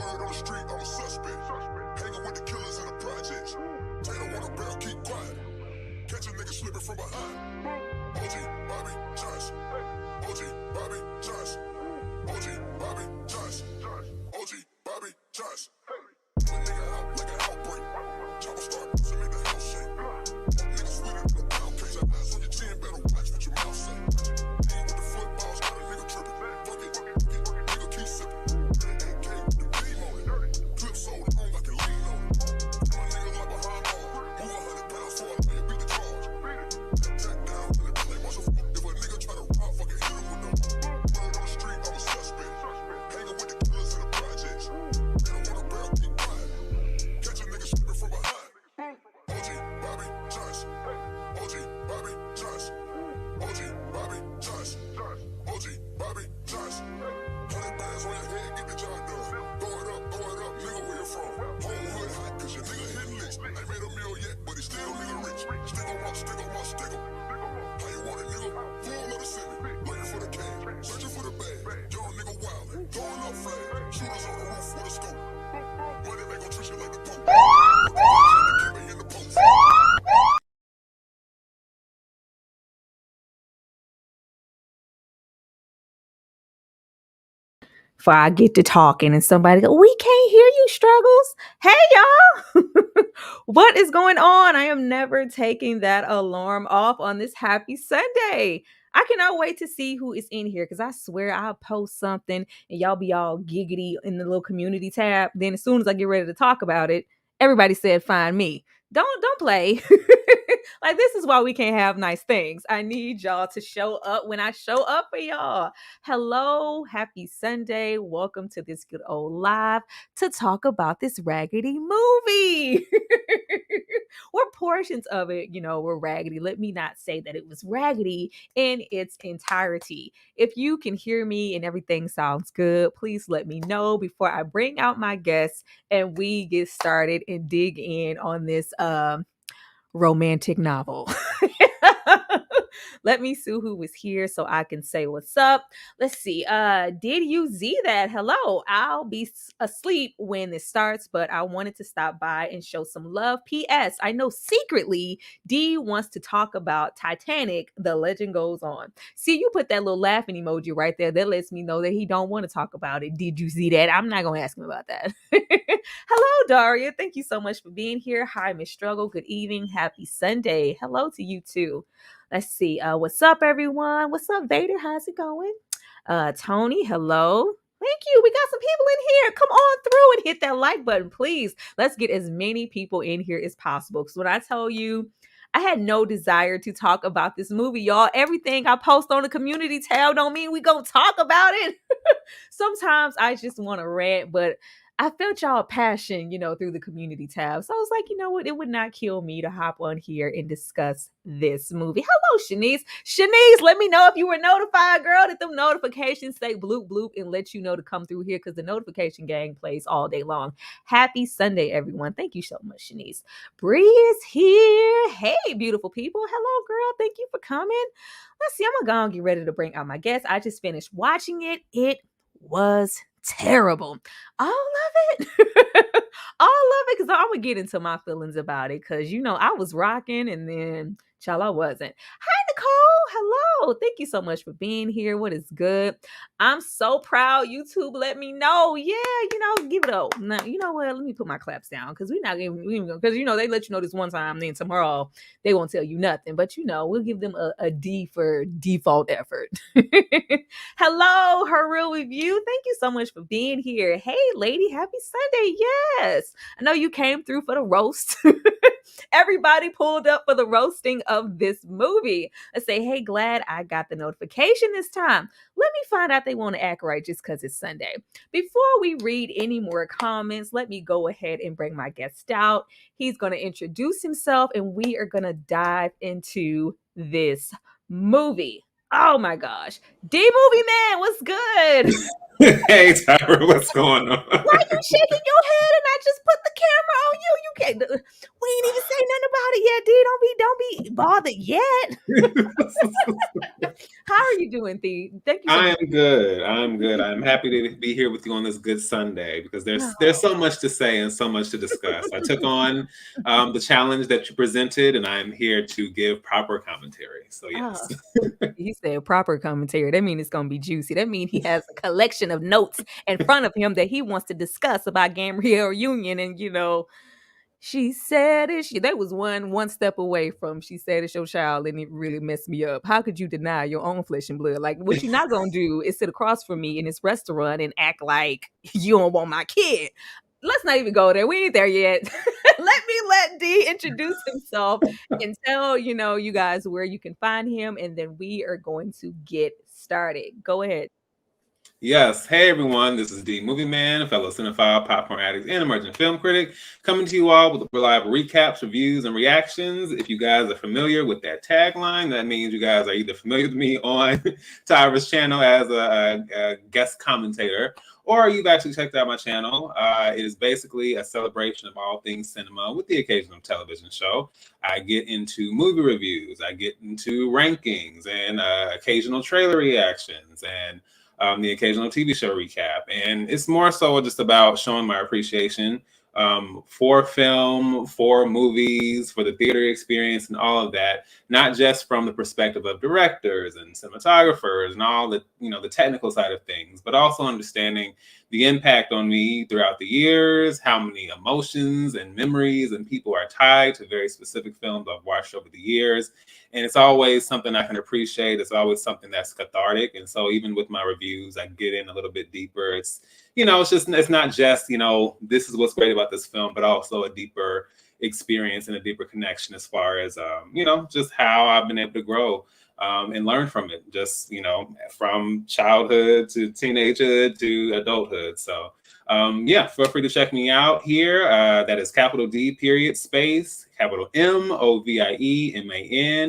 Word on the street, I'm a suspect. Hanging with the killers in the projects. Taylor want a barrel, keep quiet. Catch a nigga slipping from behind. OG Bobby Johnson. OG Bobby Johnson. OG Bobby Johnson. OG Bobby Johnson. A nigga out like an outbreak. Chopper start, so make the house shake. Nigga sweeter than a pound case. Eyes on your chin, better watch what your mouth say. Deal with the footballs, got a nigga tripping. Fuck it, nigga keep sipping. AK with the beam on it. Clip sold on like a lean on it. My nigga like behind bars. Move 100 pounds for a nigga beat the charge. Jack down in the play, watch a fuck. If a nigga try to rob, fucking hit him with them. Word on the street, I'm a suspect. Hanging with the killers in the projects. They don't want a barrel, keep quiet. Catch a nigga slipping from behind. OG Bobby Johnson. OG Bobby Johnson. OG Bobby Johnson. OG Bobby Johnson. 100 bands on your head, get the job done. Throw it up, nigga, where you from? Whole hood hot, cause your nigga hitting licks. Ain't made a meal yet, but he still nigga rich. Stick on my, stick on my, stick on. How you want it, nigga? Full of the city. Looking for the cane, searching for the bag. Young nigga wildin', throwing up flag. Shooters on the roof with a scope. Money they gon' treat you like the Pope. Keep me in the post. Before I get to talking and somebody go, we can't hear you, Struggles. Hey, y'all. What is going on? I am never taking that alarm off on this happy Sunday. I cannot wait to see who is in here because I swear I'll post something and y'all be all giggity in the little community tab. Then as soon as I get ready to talk about it, everybody said, find me. Don't play. Like, this is why we can't have nice things. I need y'all to show up when I show up for y'all. Hello, happy Sunday. Welcome to this good old live to talk about this raggedy movie. Or portions of it, were raggedy. Let me not say that it was raggedy in its entirety. If you can hear me and everything sounds good, please let me know before I bring out my guests and we get started and dig in on this romantic novel. Let me see who was here so I can say what's up. Let's see. Did you see that? Hello. I'll be asleep when it starts, but I wanted to stop by and show some love. P.S. I know secretly D wants to talk about Titanic. The legend goes on. See, you put that little laughing emoji right there. That lets me know that he don't want to talk about it. Did you see that? I'm not going to ask him about that. Hello, Daria. Thank you so much for being here. Hi, Miss Struggle. Good evening. Happy Sunday. Hello to you too. Let's see. What's up, everyone? What's up, Vader? How's it going? Tony, hello. Thank you. We got some people in here. Come on through and hit that like button, please. Let's get as many people in here as possible. Because when I tell you, I had no desire to talk about this movie, y'all. Everything I post on the community tab don't mean we gonna talk about it. Sometimes I just want to rant, but I felt y'all passion, through the community tab. So I was like, you know what? It would not kill me to hop on here and discuss this movie. Hello, Shanice. Shanice, let me know if you were notified, girl, that them notifications say bloop, bloop, and let you know to come through here because the notification gang plays all day long. Happy Sunday, everyone. Thank you so much, Shanice. Bree is here. Hey, beautiful people. Hello, girl. Thank you for coming. Let's see. I'm going to go and get ready to bring out my guest. I just finished watching it. It was terrible. All of it. All of it, because I'm gonna get into my feelings about it because I was rocking and then child, I wasn't. Hi, Nicole. Hello. Thank you so much for being here. What is good? I'm so proud. YouTube let me know. Yeah, give it up. Now, you know what? Let me put my claps down because we're not even because they let you know this one time, then tomorrow they won't tell you nothing. But we'll give them a D for default effort. Hello, her real review. Thank you so much for being here. Hey, lady, happy Sunday. Yes. I know you came through for the roast. Everybody pulled up for the roasting of this movie. I say, hey, glad I got the notification this time. Let me find out they want to act right just because it's Sunday. Before we read any more comments, let me go ahead and bring my guest out. He's going to introduce himself and we are going to dive into this movie. Oh my gosh. D-Movie Man, what's good? Hey, Tyra, what's going on? Why you shaking your head and I just put the camera on you? You can't. We ain't even say nothing about it yet, D. Don't be bothered yet. How are you doing, Thee? Thank you so much. I'm good. I'm good. I'm happy to be here with you on this good Sunday because there's so much to say and so much to discuss. I took on the challenge that you presented, and I'm here to give proper commentary. So yes. He said proper commentary. That means it's gonna be juicy. That means he has a collection of notes in front of him that he wants to discuss about Gabrielle Union, and she said it. That was one step away from she said it's your child, and it really messed me up. How could you deny your own flesh and blood? Like, what you're not gonna do is sit across from me in this restaurant and act like you don't want my kid. Let's not even go there. We ain't there yet. let D introduce himself and tell you guys where you can find him, and then we are going to get started. Go ahead. Yes. Hey, everyone. This is D Movie Man, fellow cinephile, popcorn addict, and emerging film critic, coming to you all with reliable recaps, reviews, and reactions. If you guys are familiar with that tagline, that means you guys are either familiar with me on Tyra's channel as a guest commentator, or you've actually checked out my channel. It is basically a celebration of all things cinema with the occasional television show. I get into movie reviews, I get into rankings, and occasional trailer reactions, and the occasional TV show recap. And it's more so just about showing my appreciation for film, for movies, for the theater experience and all of that, not just from the perspective of directors and cinematographers and all the, the technical side of things, but also understanding the impact on me throughout the years, how many emotions and memories and people are tied to very specific films I've watched over the years. And it's always something I can appreciate. It's always something that's cathartic. And so even with my reviews, I get in a little bit deeper. It's not just, this is what's great about this film, but also a deeper experience and a deeper connection as far as, just how I've been able to grow and learn from it, just, from childhood to teenagehood to adulthood. So, feel free to check me out here. That is capital D period space, capital MOVIEMAN.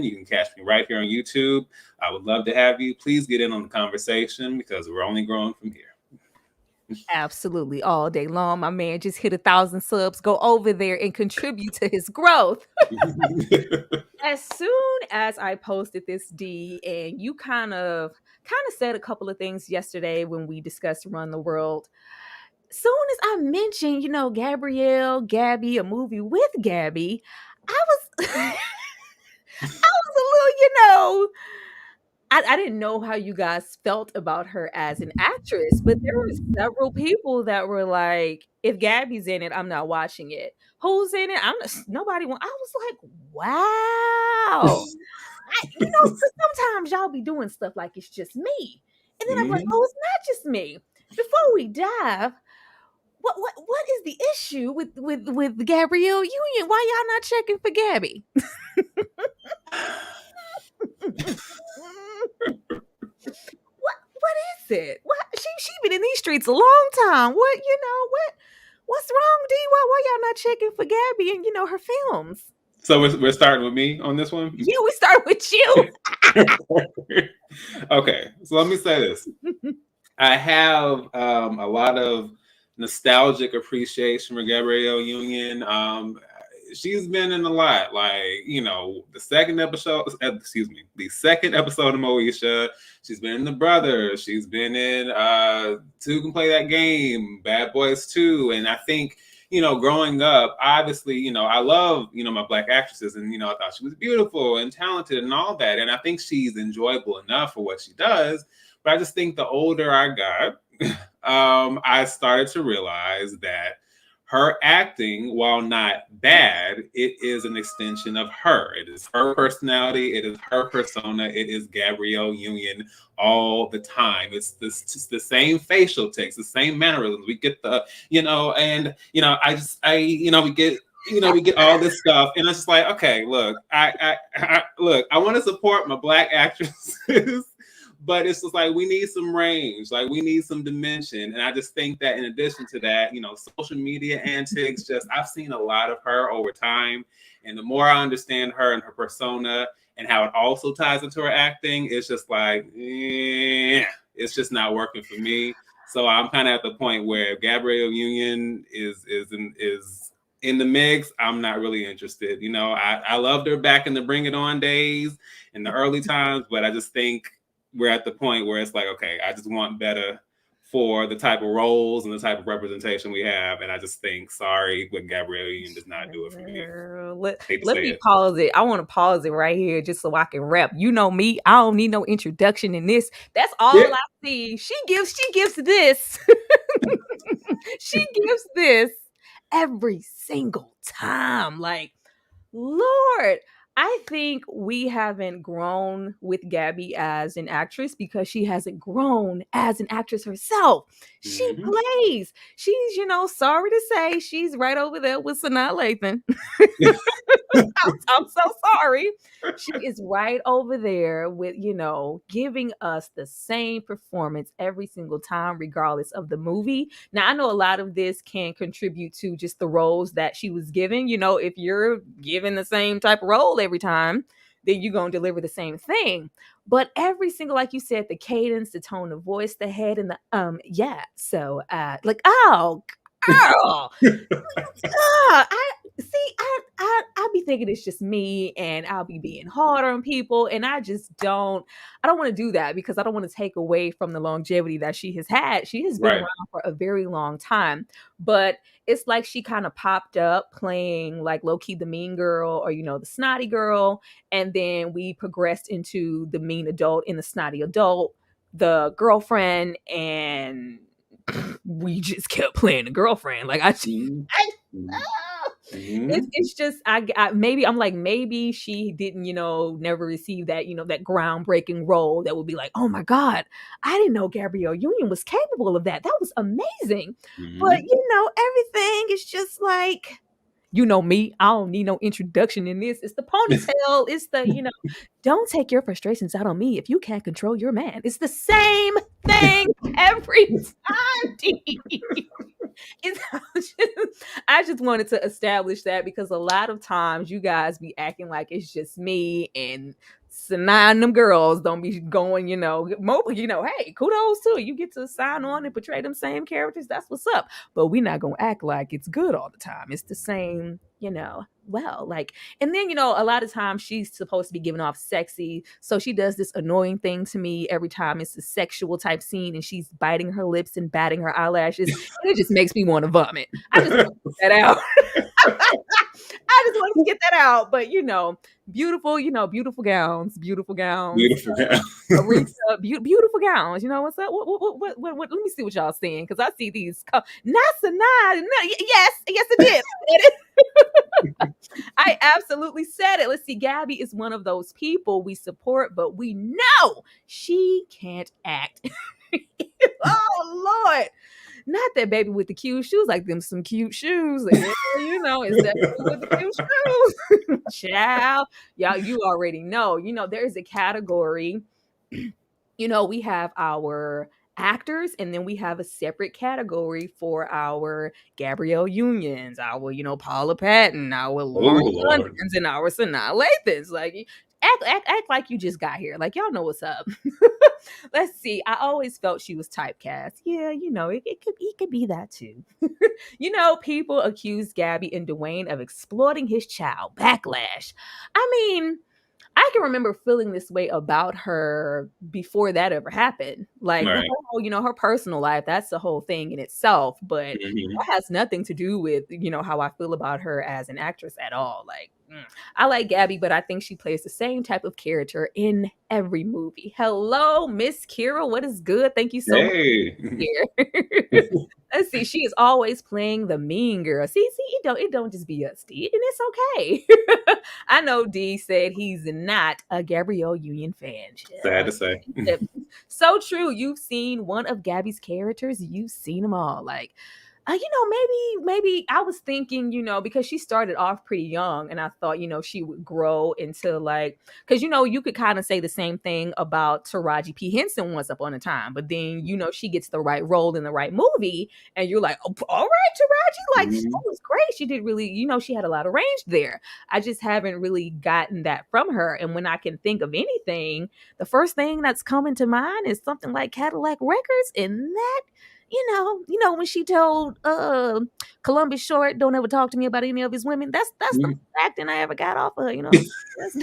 You can catch me right here on YouTube. I would love to have you. Please get in on the conversation because we're only growing from here. Absolutely, all day long. My man just hit 1,000 subs. Go over there and contribute to his growth. As soon as I posted this, D, and you kind of said a couple of things yesterday when we discussed Run the World. Soon as I mentioned, Gabby, a movie with Gabby, I was I was a little, I didn't know how you guys felt about her as an actress, but there were several people that were like, if Gabby's in it, I'm not watching it. Who's in it? Nobody. I was like, wow. Sometimes y'all be doing stuff like it's just me. And then I'm like, oh, it's not just me. Before we dive, what is the issue with Gabrielle Union? Why y'all not checking for Gabby? What is it? What she been in these streets a long time. What's wrong, D? Why y'all not checking for Gabby and her films? So we're starting with me on this one? Yeah, we start with you. Okay, so let me say this. I have a lot of nostalgic appreciation for Gabrielle Union. She's been in a lot, like, the second episode of Moesha. She's been in The Brothers. She's been in Two Can Play That Game, Bad Boys 2. And I think, growing up, obviously, I love, my Black actresses, and, I thought she was beautiful and talented and all that. And I think she's enjoyable enough for what she does. But I just think the older I got, I started to realize that her acting, while not bad, it is an extension of her. It is her personality. It is her persona. It is Gabrielle Union all the time. It's the same facial tics, the same mannerisms. We get we get all this stuff, and it's just like, okay, look, I want to support my Black actresses. But it's just like, we need some range, like we need some dimension. And I just think that in addition to that, social media antics, I've seen a lot of her over time. And the more I understand her and her persona and how it also ties into her acting, it's just like, it's just not working for me. So I'm kind of at the point where Gabrielle Union is in the mix, I'm not really interested. You know, I loved her back in the Bring It On days in the early times, but I just think we're at the point where it's like, okay, I just want better for the type of roles and the type of representation we have. And I just think, sorry, but Gabrielle Union does not do it for me. Let me pause it. I want to pause it right here just so I can rap. You know me, I don't need no introduction in this. That's all I see. She gives this. She gives this every single time. Like, Lord, I think we haven't grown with Gabby as an actress because she hasn't grown as an actress herself. She plays. She's, sorry to say, she's right over there with Sanaa Lathan. I'm so sorry. She is right over there with, giving us the same performance every single time, regardless of the movie. Now, I know a lot of this can contribute to just the roles that she was given. If you're given the same type of role every time, then you're going to deliver the same thing. But every single, like you said, the cadence, the tone of voice, the head, and the, yeah. So, oh, girl. I'll be thinking it's just me and I'll be being hard on people. And I don't want to do that because I don't want to take away from the longevity that she has had. She has been around for a very long time, but it's like she kind of popped up playing like low-key the mean girl or, the snotty girl. And then we progressed into the mean adult and the snotty adult, the girlfriend, and we just kept playing the girlfriend. Like it's just maybe she didn't never receive that that groundbreaking role that would be like, oh my God, I didn't know Gabrielle Union was capable of that was amazing. But everything is just like, me, I don't need no introduction in this. It's the ponytail. It's the, don't take your frustrations out on me if you can't control your man. It's the same thing every time. I just wanted to establish that because a lot of times you guys be acting like it's just me and Sanaa and them girls don't be going, hey, kudos to you. Get to sign on and portray them same characters. That's what's up. But we're not going to act like it's good all the time. It's the same, and then, a lot of times she's supposed to be giving off sexy. So she does this annoying thing to me every time it's a sexual type scene and she's biting her lips and batting her eyelashes. And it just makes me want to vomit. I just want to get that out. I just want to get that out. But, beautiful, beautiful gowns. Beautiful gowns. Beautiful gowns. What's up? What, let me see what y'all seeing. Because I see these. Yes, it did. I absolutely said it. Let's see. Gabby is one of those people we support, but we know she can't act. Oh, Lord. Not that baby with the cute shoes, like them some cute shoes. Like, it's that with the cute shoes. Child. Y'all, you already know. There's a category. We have our actors, and then we have a separate category for our Gabrielle Unions, our, Paula Patton, our Lauren Londons, and our Sanaa Lathans. Like, act like you just got here. Like, y'all know what's up. Let's see. I always felt she was typecast. Yeah, it could be that too. People accused Gabby and Dwayne of exploiting his child. Backlash. I mean, I can remember feeling this way about her before that ever happened. Like, the whole, her personal life, that's the whole thing in itself. But that has nothing to do with, how I feel about her as an actress at all. Like, I like Gabby, but I think she plays the same type of character in every movie. Hello, Miss Kira. What is good? Thank you so much. Here. Let's see. She is always playing the mean girl. See, it don't just be us, D, and it's okay. I know D said he's not a Gabrielle Union fan. Sad to say. So true. You've seen one of Gabby's characters. You've seen them all. Like, maybe I was thinking, because she started off pretty young and I thought, she would grow into like, because, you could kind of say the same thing about Taraji P. Henson once upon a time, but then, she gets the right role in the right movie and you're like, oh, all right, Taraji, like, that was great. She did really, she had a lot of range there. I just haven't really gotten that from her. And when I can think of anything, the first thing that's coming to mind is something like Cadillac Records, and that you know when she told Columbus Short, "Don't ever talk to me about any of his women." That's the most acting I ever got off of her. You know, that's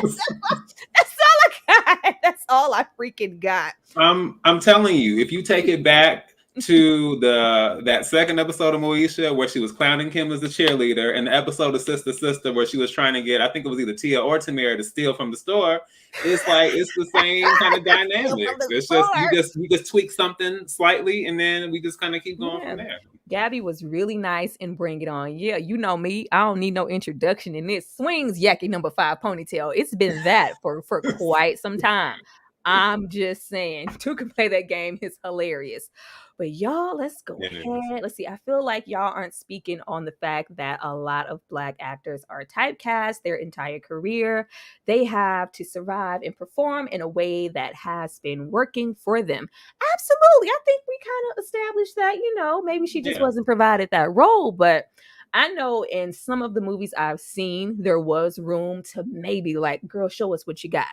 all I got. That's all I freaking got. I'm telling you, if you take it back to that second episode of Moesha where she was clowning Kim as the cheerleader, and the episode of Sister Sister where she was trying to get, I think it was either Tia or Tamara to steal from the store, it's like it's the same kind of dynamic. It's just you just tweak something slightly, and then we just kind of keep going from there. Gabby was really nice and Bring It On. Yeah, you know me. I don't need no introduction in this. Swings Yaki number 5 ponytail. It's been that for quite some time. I'm just saying, who can play that game is hilarious. But y'all, let's go ahead. Let's see. I feel like y'all aren't speaking on the fact that a lot of Black actors are typecast their entire career. They have to survive and perform in a way that has been working for them. Absolutely. I think we kind of established that, maybe she just wasn't provided that role, but I know in some of the movies I've seen, there was room to maybe like, girl, show us what you got.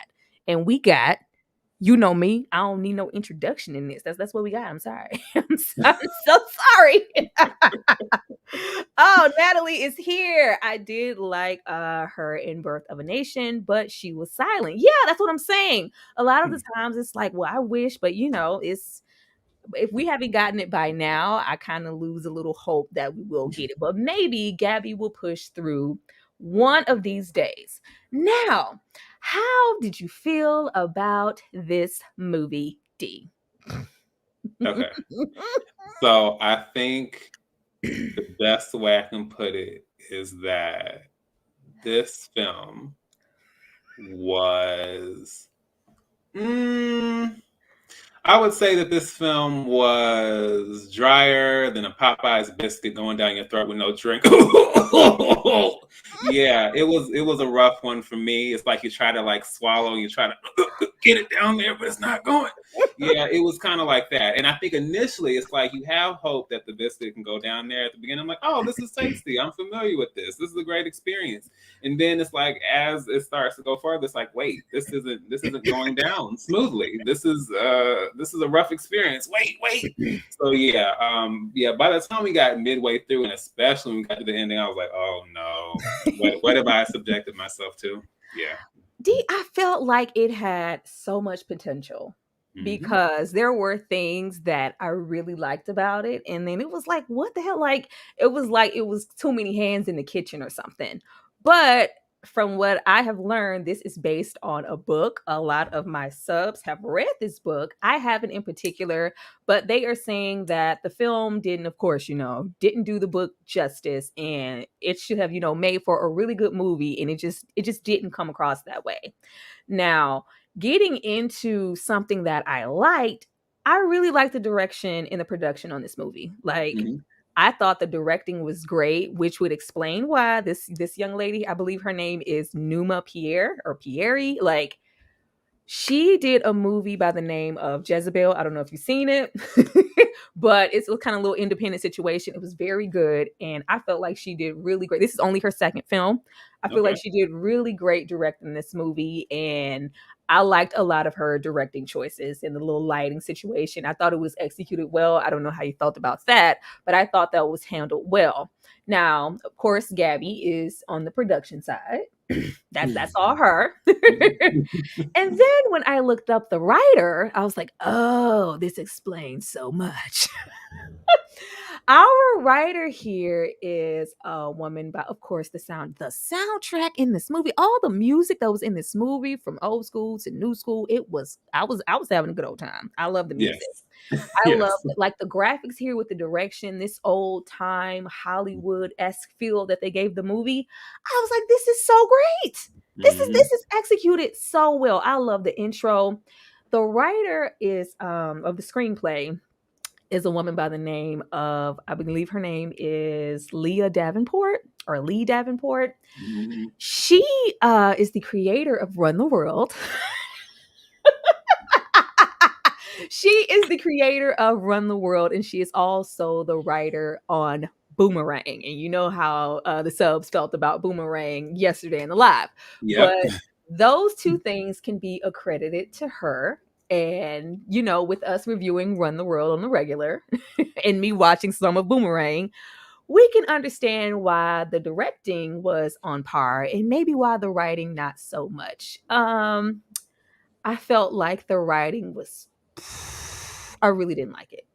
And we got, you know me, I don't need no introduction in this. That's what we got. I'm sorry. I'm so sorry. Oh, Natalie is here. I did like her in Birth of a Nation, but she was silent. Yeah, that's what I'm saying. A lot of the times it's like, well, I wish, but it's if we haven't gotten it by now, I kind of lose a little hope that we will get it. But maybe Gabby will push through one of these days. Now, how did you feel about this movie, D? Okay. So I think the best way I can put it is that this film was I would say that this film was drier than a Popeye's biscuit going down your throat with no drink. Yeah, it was a rough one for me. It's like you try to like swallow, you try to get it down there, but it's not going. Yeah, it was kind of like that. And I think initially it's like you have hope that the biscuit can go down there at the beginning. I'm like, oh, this is tasty. I'm familiar with this. This is a great experience. And then it's like as it starts to go further, it's like, wait, this isn't going down smoothly. This is a rough experience. Wait. So yeah. By the time we got midway through, and especially when we got to the ending, I was like, oh no, what have I subjected myself to? Yeah. I felt like it had so much potential because there were things that I really liked about it. And then it was like, what the hell? Like it was too many hands in the kitchen or something. But from what I have learned, this is based on a book. A lot of my subs have read this book. I haven't in particular, but they are saying that the film didn't, of course, didn't do the book justice, and it should have, made for a really good movie, and it just didn't come across that way. Now, getting into something that I liked, I really liked the direction and the production on this movie. Like, I thought the directing was great, which would explain why this young lady, I believe her name is Numa Perrier or Pierre, like she did a movie by the name of Jezebel. I don't know if you've seen it, but it's a kind of little independent situation. It was very good, and I felt like she did really great. This is only her second film. I feel like she did really great directing this movie, and I liked a lot of her directing choices in the little lighting situation. I thought it was executed well. I don't know how you felt about that, but I thought that was handled well. Now, of course, Gabby is on the production side. That's all her. And then when I looked up the writer, I was like, oh, this explains so much. Our writer here is a woman by, of course, the soundtrack in this movie, all the music that was in this movie from old school to new school. I was having a good old time. I love the music. Yes. I love like the graphics here with the direction, this old time Hollywood-esque feel that they gave the movie. I was like, this is so great. This is executed so well. I love the intro. The writer is of the screenplay is a woman by the name of, I believe her name is Leigh Davenport. She is the creator of Run the World. She is the creator of Run the World, and she is also the writer on Boomerang. And you know how the subs felt about Boomerang yesterday in the live. Yep. But those two things can be accredited to her. And, with us reviewing Run the World on the regular and me watching some of Boomerang, we can understand why the directing was on par and maybe why the writing not so much. I felt like the writing was I really didn't like it.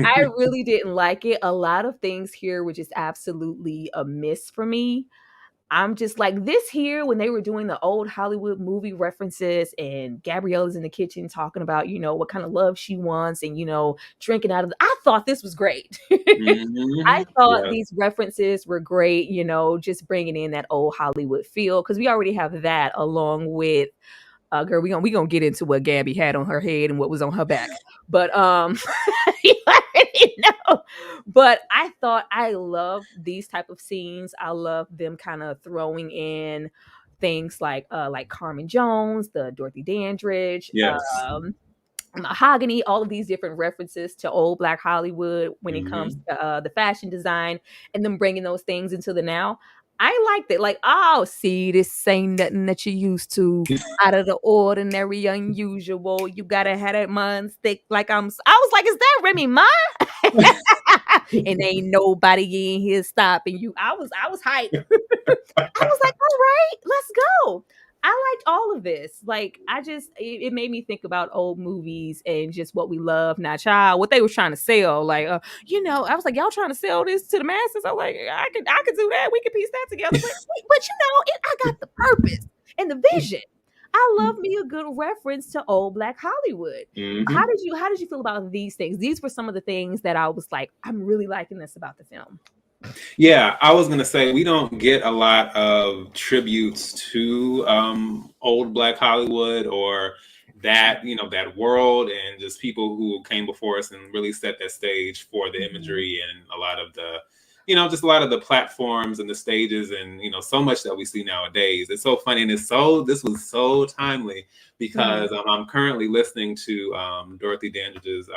I really didn't like it. A lot of things here were just absolutely a miss for me. I'm just like this here when they were doing the old Hollywood movie references and Gabrielle is in the kitchen talking about, what kind of love she wants and, drinking out of I thought this was great. I thought Yeah. these references were great, just bringing in that old Hollywood feel because we already have that along with girl, we gonna get into what Gabby had on her head and what was on her back, but you already know. But I thought I love these type of scenes. I love them kind of throwing in things like Carmen Jones, the Dorothy Dandridge, Yes. Mahogany, all of these different references to old Black Hollywood when it comes Mhm. to the fashion design and them bringing those things into the now. I liked it. Like, oh, see, this ain't nothing that you used to, out of the ordinary, unusual. You gotta have that man stick like I was like, is that Remy Ma? And ain't nobody in here stopping you. I was hyped. I was like, all right, let's go. I liked all of this. Like, it made me think about old movies and just what we love. Now, child, what they was trying to sell. Like, I was like, y'all trying to sell this to the masses? I was like, I could do that. We could piece that together. But I got the purpose and the vision. I love me a good reference to old Black Hollywood. How Mhm. did you feel about these things? These were some of the things that I was like, I'm really liking this about the film. Yeah, I was gonna say we don't get a lot of tributes to old Black Hollywood or that world and just people who came before us and really set that stage for the imagery and a lot of the just a lot of the platforms and the stages and so much that we see nowadays. It's so funny and this was so timely because I'm currently listening to Dorothy Dandridge's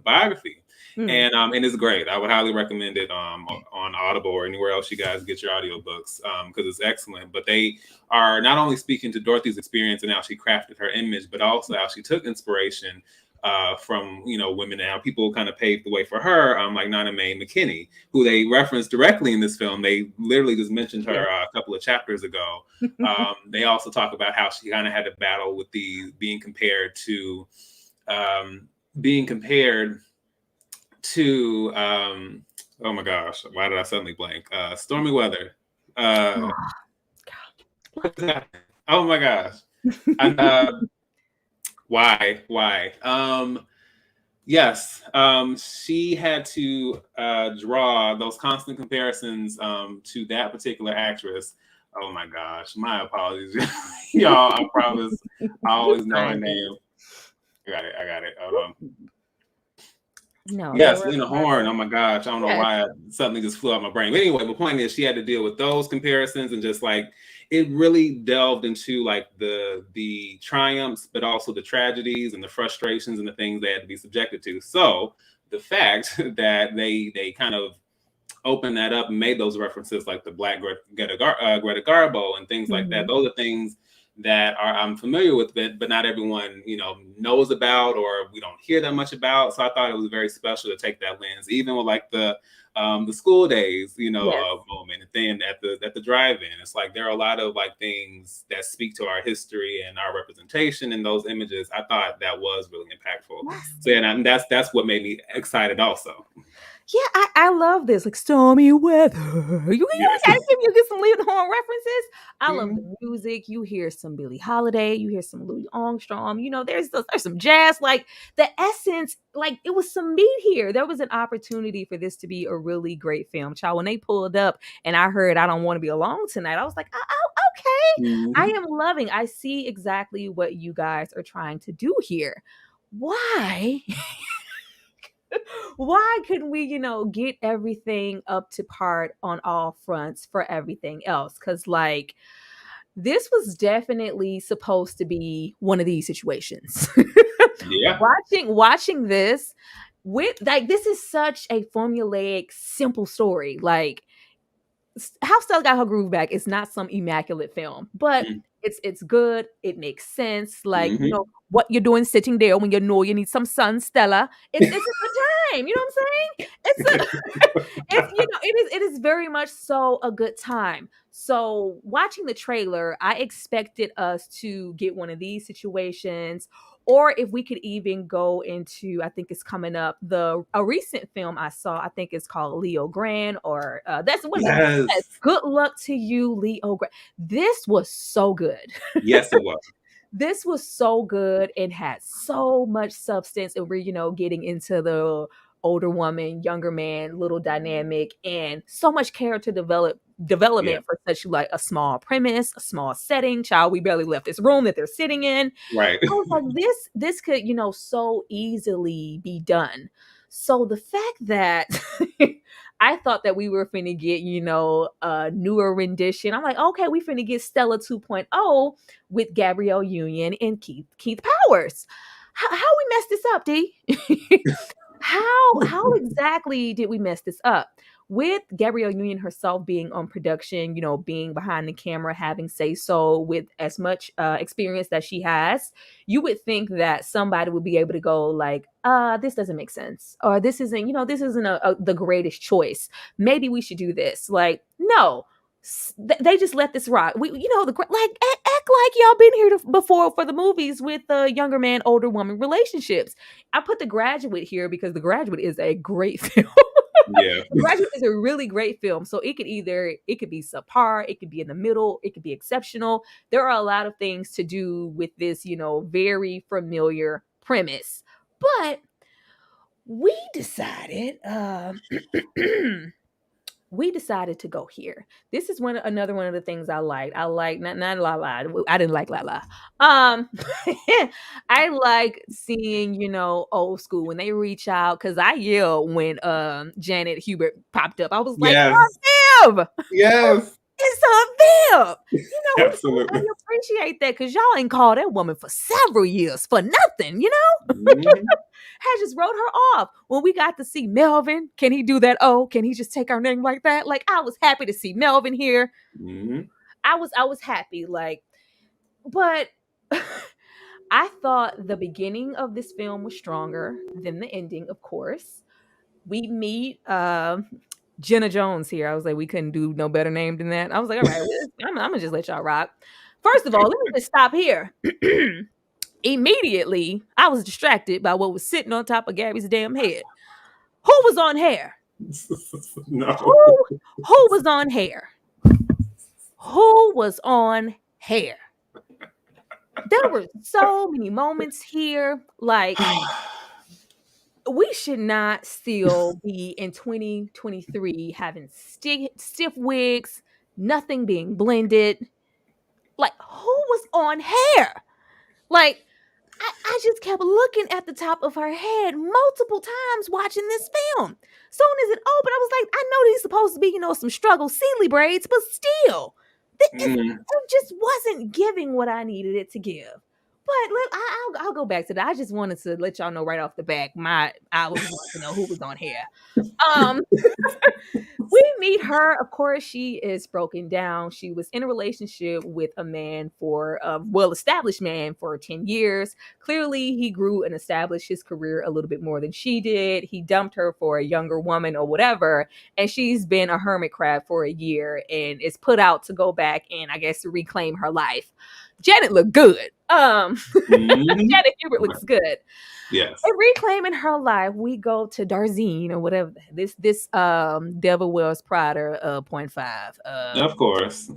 biography. Mm. And it's great. I would highly recommend it on Audible or anywhere else you guys get your audiobooks because it's excellent. But they are not only speaking to Dorothy's experience and how she crafted her image, but also how she took inspiration from women and how people kind of paved the way for her, like Nana Mae McKinney, who they referenced directly in this film. They literally just mentioned her Yes. a couple of chapters ago. They also talk about how she kind of had to battle with being compared to oh my gosh, why did I suddenly blank? Stormy weather. What's that? Oh my gosh. And, why? Yes, she had to draw those constant comparisons to that particular actress. Oh my gosh, my apologies, y'all. I promise, I always know her Fine. name. I got it. Hold on. No, Yes, Lena Horne. Oh my gosh, I don't know yes. why it suddenly just flew out my brain. But anyway, the point is she had to deal with those comparisons and just like it really delved into like the triumphs, but also the tragedies and the frustrations and the things they had to be subjected to. So the fact that they kind of opened that up and made those references like the Black Greta Garbo and things like that. Those are things that I'm familiar with, but not everyone knows about or we don't hear that much about. So I thought it was very special to take that lens, even with like the school days, Yes. moment. And then at the drive-in, it's like there are a lot of like things that speak to our history and our representation in those images. I thought that was really impactful. Yes. So yeah, and that's what made me excited also. Yeah, I love this. Like stormy weather. You Yes. gotta get some Leigh Horne references. I love the music. You hear some Billie Holiday, you hear some Louis Armstrong. There's some jazz. Like the essence, like it was some meat here. There was an opportunity for this to be a really great film. Child, when they pulled up and I heard I Don't Want to Be Alone Tonight, I was like, oh, okay. I am loving. I see exactly what you guys are trying to do here. Why? Why couldn't we, get everything up to par on all fronts for everything else? Because, like, this was definitely supposed to be one of these situations. Yeah. Watching this with like this is such a formulaic, simple story. Like, How Stella Got Her Groove Back is not some immaculate film, but It's good. It makes sense. Like, you Mm-hmm. know, what you're doing sitting there when you know you need some sun, Stella. It's a good time. You know what I'm saying? It's a it's you know, it is very much so a good time. So watching the trailer, I expected us to get one of these situations, or if we could even go into, I think it's coming up, the a recent film I saw, I think it's called Leo Grand, or that's what is it? Yes, Yes. Good Luck to You, Leo Grand. This was so good. Yes, it was. This was so good. It had so much substance, and we're, you know, getting into the older woman, younger man, little dynamic, and so much character Yeah. development for such like a small premise, a small setting. Child, we barely left this room that they're sitting in. Right. I was like, this could, you know, so easily be done. So the fact that I thought that we were finna get, you know, a newer rendition. I'm like, okay, we finna get Stella 2.0 with Gabrielle Union and Keith Powers. How we messed this up, D? How exactly did we mess this up? With Gabrielle Union herself being on production, you know, being behind the camera, having say so, with as much experience that she has, you would think that somebody would be able to go like, this doesn't make sense, or this isn't, you know, this isn't the greatest choice. Maybe we should do this. Like, no, they just let this rock. We, you know, like act like y'all been here before for the movies with the younger man, older woman relationships. I put The Graduate here because The Graduate is a great film. Yeah. The Graduate is a really great film. So it could be subpar, it could be in the middle, it could be exceptional. There are a lot of things to do with this, you know, very familiar premise. But we decided, we decided to go here. This is another one of the things I liked. I like not la la. I didn't like la la. Um, I like seeing, you know, old school when they reach out, because I yelled when Janet Hubert popped up. I was like, Yes. Viv! Yes. It's a Viv. You know, I Absolutely. appreciate that, because y'all ain't called that woman for several years for nothing, you know? Mhm. Had just wrote her off. When we got to see Melvin, can he do that? Oh, can he just take our name like that? Like, I was happy to see Melvin here. Mhm. I was happy. Like, but I thought the beginning of this film was stronger than the ending, of course. We meet Jenna Jones here. I was like, we couldn't do no better name than that. I was like, all right, I'm gonna just let y'all rock. First of all, let me just stop here. Immediately, I was distracted by what was sitting on top of Gabby's damn head. Who was on hair? No. Who was on hair? Who was on hair? There were so many moments here. Like, we should not still be in 2023 having stiff wigs, nothing being blended. Like, who was on hair? Like, I just kept looking at the top of her head multiple times watching this film. Soon as it opened, I was like, I know these supposed to be, you know, some struggle Sealy braids, but still, Mm. it just wasn't giving what I needed it to give. But I'll go back to that. I just wanted to let y'all know right off the back, I was wanting to know who was on here. Um, we meet her. Of course, she is broken down. She was in a relationship with a man for a well-established man for 10 years. Clearly, he grew and established his career a little bit more than she did. He dumped her for a younger woman or whatever, and she's been a hermit crab for a year and is put out to go back and, I guess, to reclaim her life. Janet looked good. Mhm. Janet Hubert looks good. Yes. And reclaiming her life, we go to Darzine or whatever. This Devil Wears Prada 0.5. Of course.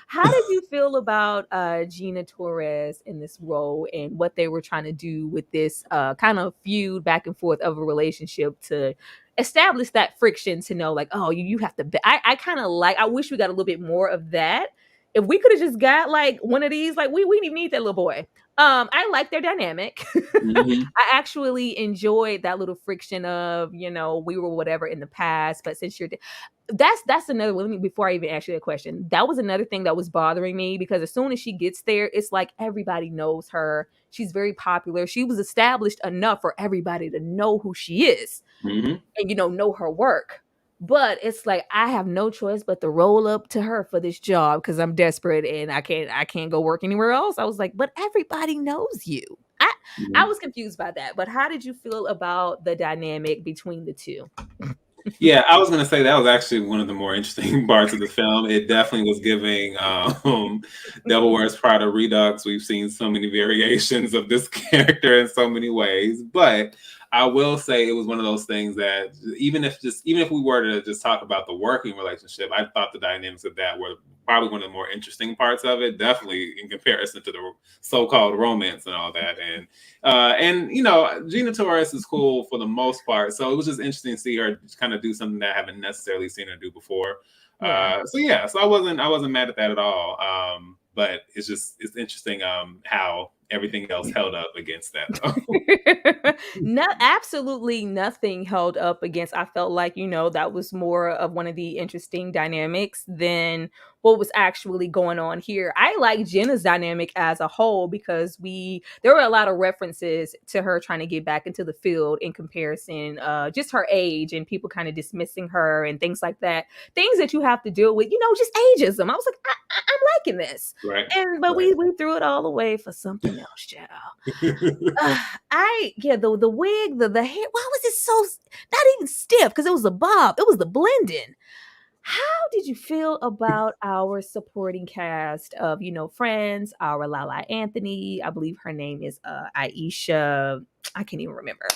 How did you feel about Gina Torres in this role and what they were trying to do with this kind of feud back and forth of a relationship to establish that friction, to know like, oh, you have to I kind of like, I wish we got a little bit more of that. If we could have just got like one of these, like we didn't need that little boy. I like their dynamic. Mhm. I actually enjoyed that little friction of, you know, we were whatever in the past, but since you're that's another one. Let me, before I even ask you the question, that was another thing that was bothering me, because as soon as she gets there, it's like everybody knows her. She's very popular. She was established enough for everybody to know who she is Mhm. and, you know her work. But it's like I have no choice but to roll up to her for this job because I'm desperate and I can't go work anywhere else. I was like, but everybody knows you. I was confused by that. But how did you feel about the dynamic between the two? Yeah, I was gonna say that was actually one of the more interesting parts of the film. It definitely was giving Devil Wears Prada Redux. We've seen so many variations of this character in so many ways, but I will say it was one of those things that even if we were to just talk about the working relationship, I thought the dynamics of that were probably one of the more interesting parts of it. Definitely in comparison to the so-called romance and all that, and you know, Gina Torres is cool for the most part. So it was just interesting to see her kind of do something that I haven't necessarily seen her do before. Yeah. So I wasn't mad at that at all. But it's interesting how everything else held up against that. Absolutely nothing held up against. I felt like, that was more of one of the interesting dynamics than what was actually going on here. I like Jenna's dynamic as a whole because there were a lot of references to her trying to get back into the field in comparison, just her age and people kind of dismissing her and things like that. Things that you have to deal with, just ageism. I was like, I'm liking this. Right. But we threw it all away for something else, child. The wig, the hair. Why was it so not even stiff? Because it was a bob. It was the blending. How did you feel about our supporting cast of, Friends, our Lala Anthony? I believe her name is Aisha. I can't even remember.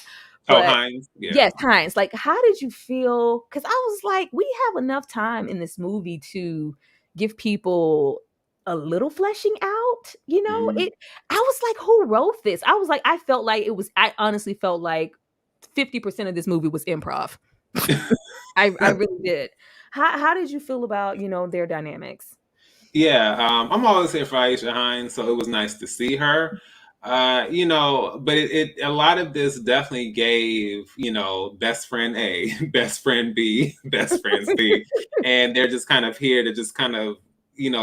Oh, But Hinds. Yeah. yes, Hinds. Like, how did you feel? Because I was like, we have enough time in this movie to give people a little fleshing out. I was like, who wrote this? I honestly felt like 50% of this movie was improv. I really did. How did you feel about, their dynamics? Yeah, I'm always here for Aisha Hinds, so it was nice to see her. But a lot of this definitely gave, best friend A, best friend B, best friend C, and they're just kind of here to just kind of,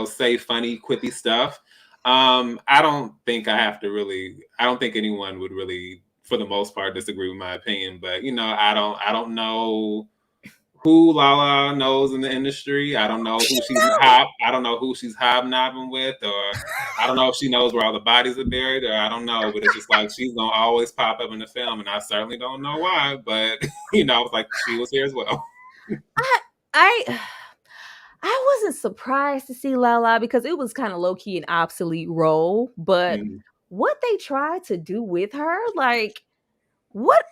say funny, quippy stuff. I don't think I don't think anyone would really, for the most part, disagree with my opinion, but I don't know who Lala knows in the industry. I don't know who I don't know who she's hobnobbing with, or I don't know if she knows where all the bodies are buried, or I don't know. But it's just like she's gonna always pop up in the film, and I certainly don't know why. But I was like, she was here as well. I I wasn't surprised to see Lala because it was kind of low key an obsolete role, but Mm. what they tried to do with her, like what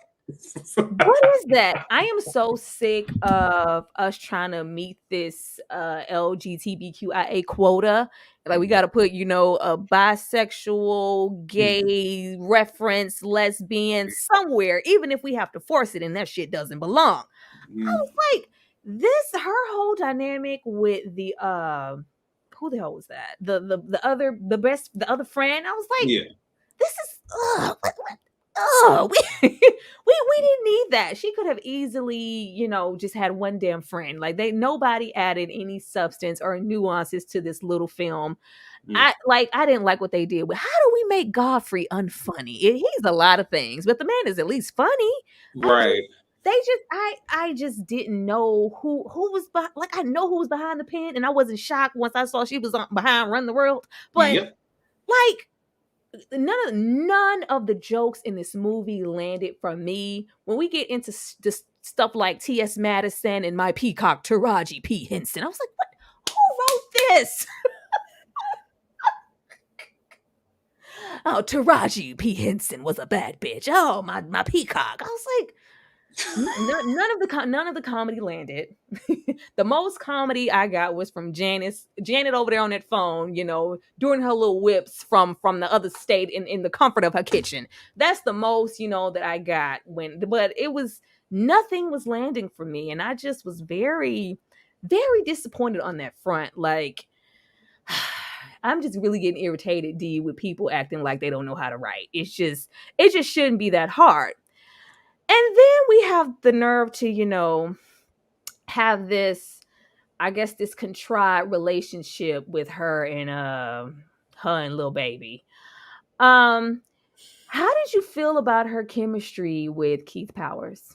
What is that? I am so sick of us trying to meet this LGBTQIA quota. Like we got to put, a bisexual, gay reference, lesbian somewhere, even if we have to force it and that shit doesn't belong. I Mm. was like, her whole dynamic with the who the hell was that? The other friend. I was like, Yeah. this is we didn't need that. She could have easily, just had one damn friend. Like nobody added any substance or nuances to this little film. Mm. I didn't like what they did. But how do we make Godfrey unfunny? He's a lot of things, but the man is at least funny. Right. I just didn't know who was behind. Like I know who was behind the pen, and I wasn't shocked once I saw she was behind Run the World. But Yep. like none of the jokes in this movie landed for me. When we get into this stuff like T.S. Madison and my peacock Taraji P. Henson, I was like, what? Who wrote this? Oh, Taraji P. Henson was a bad bitch. Oh, my peacock. I was like, none of the comedy landed. The most comedy I got was from Janet over there on that phone, doing her little whips from the other state in the comfort of her kitchen. That's the most, that I got but it was nothing was landing for me, and I just was very, very disappointed on that front. Like I'm just really getting irritated, D, with people acting like they don't know how to write. It just shouldn't be that hard. And then we have the nerve to, have this, I guess, this contrived relationship with her and Lil Baby. How did you feel about her chemistry with Keith Powers?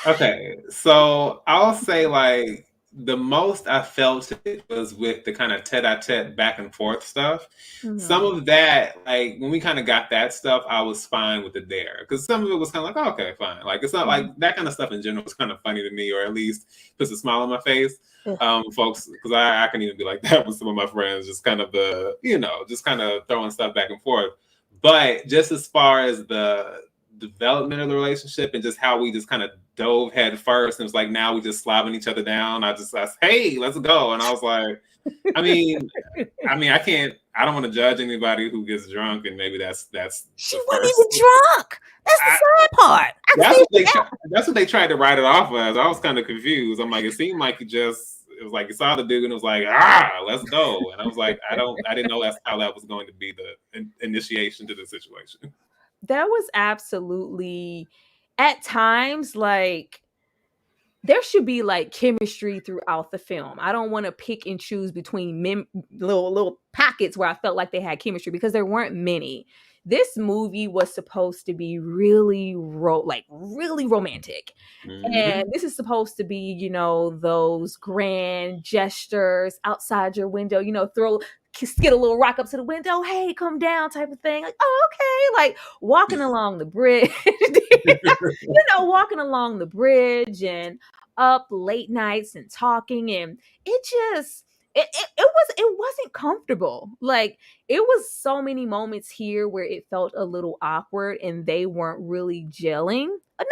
Okay, so I'll say like the most I felt it was with the kind of tete-a-tete back and forth stuff. Some Mhm. of that, like when we kind of got that stuff, I was fine with it there because some of it was kind of like, oh, okay, fine. Like it's not like Mhm. that kind of stuff in general was kind of funny to me, or at least puts a smile on my face. Ugh. Folks, because I can even be like that with some of my friends, just kind of just kind of throwing stuff back and forth. But just as far as the development of the relationship and just how we just kind of dove head first and it was like now we just slobbing each other down. I said, hey, let's go. And I was like, I mean, I don't want to judge anybody who gets drunk and maybe that's She the wasn't first. even drunk. That's the I, sad part. I that's see. what that's what they tried to write it off as. I was kind of confused. I'm like, it seemed like it was like you saw the dude and it was like, let's go. And I was like, I didn't know that's how that was going to be the initiation to the situation. There was absolutely at times like there should be like chemistry throughout the film. I don't want to pick and choose between little pockets where I felt like they had chemistry because there weren't many. This movie was supposed to be really really romantic. And Mm-hmm. this is supposed to be, those grand gestures outside your window, skid a little rock up to the window, hey, come down type of thing. Like, oh, okay. Like walking along the bridge, walking along the bridge and up late nights and talking. And it just, it wasn't comfortable. Like it was so many moments here where it felt a little awkward and they weren't really gelling. Not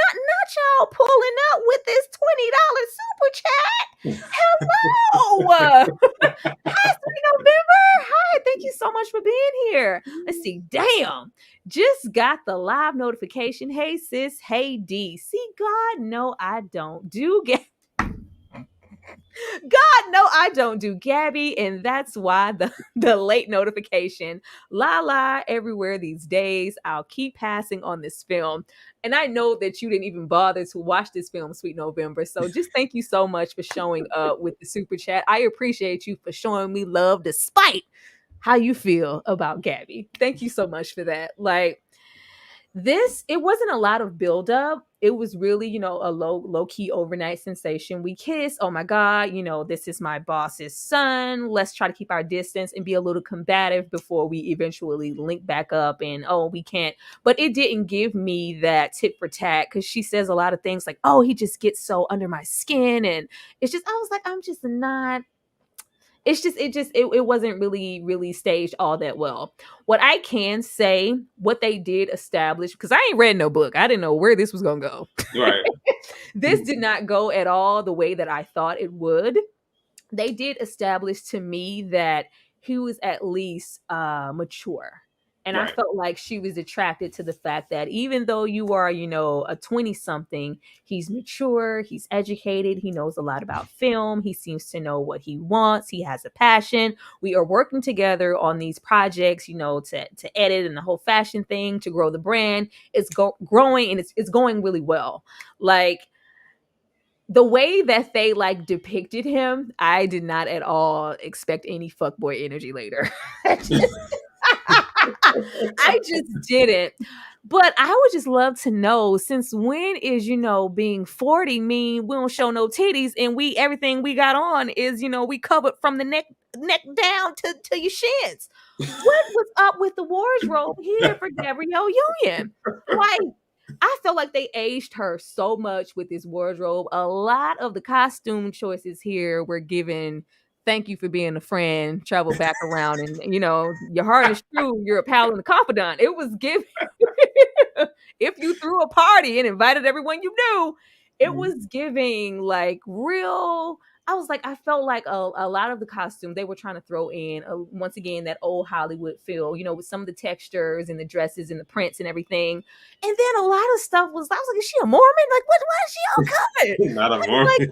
y'all pulling up with this $20 super chat. Hello. Hi, Sweet November. Hi, thank you so much for being here. Let's see. Damn. Just got the live notification. Hey, sis. Hey, D. See, God, no, I don't do God, no, I don't do Gabby, and that's why the late notification. La la everywhere these days. I'll keep passing on this film. And I know that you didn't even bother to watch this film, Sweet November. So just thank you so much for showing up with the super chat. I appreciate you for showing me love despite how you feel about Gabby. Thank you so much for that. Like, it wasn't a lot of buildup. It was really, a low key overnight sensation. We kiss. Oh my God, this is my boss's son. Let's try to keep our distance and be a little combative before we eventually link back up. And oh, we can't. But it didn't give me that tit for tat because she says a lot of things like, oh, he just gets so under my skin. And it's just, I was like, I'm just not. It wasn't really staged all that well. What I can say, what they did establish, because I ain't read no book, I didn't know where this was gonna go. Right. This did not go at all the way that I thought it would. They did establish to me that he was at least mature. And I Right. felt like she was attracted to the fact that even though you are, a 20 something, he's mature, he's educated, he knows a lot about film, he seems to know what he wants, he has a passion. We are working together on these projects, to edit and the whole fashion thing, to grow the brand. It's growing and it's going really well. Like, the way that they like depicted him, I did not at all expect any fuckboy energy later. I just didn't. But I would just love to know, since when is, being 40 mean we don't show no titties and everything we got on is, we covered from the neck down to your shins. What was up with the wardrobe here for Gabrielle Union? Like, I felt like they aged her so much with this wardrobe. A lot of the costume choices here were given, thank you for being a friend, travel back around, and your heart is true, you're a pal and a confidant. It was given if you threw a party and invited everyone you knew, it was giving like real. I was like, I felt like a lot of the costumes they were trying to throw in, once again, that old Hollywood feel, with some of the textures and the dresses and the prints and everything. And then a lot of stuff I was like, is she a Mormon? Like, why is she all covered? Not a Like, Mormon.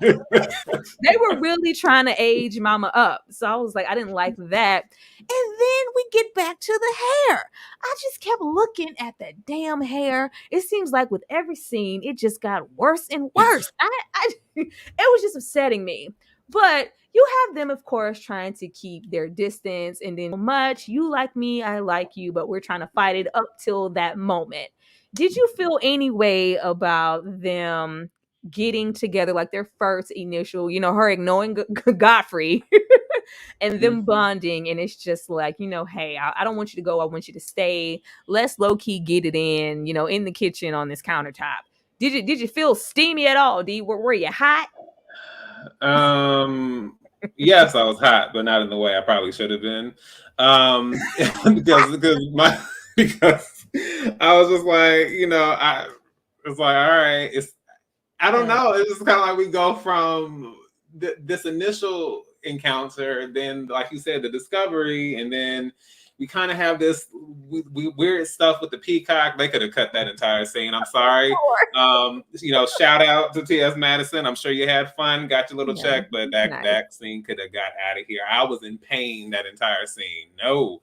they were really trying to age mama up. So I was like, I didn't like that. And then we get back to the hair. I just kept looking at that damn hair. It seems like with every scene, it just got worse and worse. It was just upsetting me. But you have them, of course, trying to keep their distance, and then much you like me, I like you, but we're trying to fight it up till that moment. Did you feel any way about them getting together, like their first initial, her ignoring Godfrey and them bonding. And it's just like, hey, I don't want you to go. I want you to stay. Let's low key get it in the kitchen on this countertop. Did you feel steamy at all, D? Were you hot? Yes, I was hot, but not in the way I probably should have been. Because I was just like, I was like, all right, I don't know. It's just kind of like we go from this initial encounter, then, like you said, the discovery, and then we kind of have this weird stuff with the peacock. They could have cut that entire scene. I'm sorry. Shout out to T.S. Madison. I'm sure you had fun, got your little check, but that scene could have got out of here. I was in pain that entire scene. No.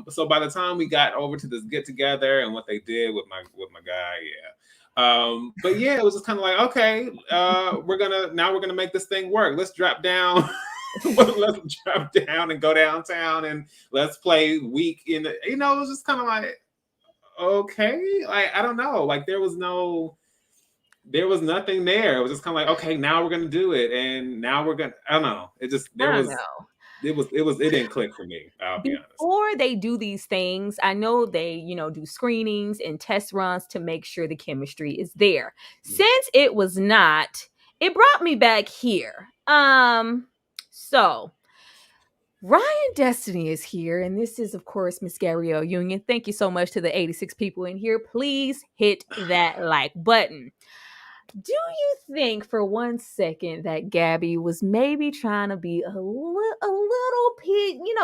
So by the time we got over to this get together and what they did with my guy, but yeah, it was just kind of like, okay, we're gonna make this thing work. Let's drop down. Let's drop down and go downtown and let's play week in the, it was just kind of like, okay, like, I don't know, like there was nothing there. It was just kind of like, okay, now we're gonna do it, and now we're gonna, I don't know, it didn't click for me, I'll be honest. Before they do these things, I know they, do screenings and test runs to make sure the chemistry is there. Since it was not, it brought me back here. So Ryan Destiny is here, and this is, of course, Miss Gabrielle Union. Thank you so much to the 86 people in here. Please hit that like button. Do you think for one second that Gabby was maybe trying to be a little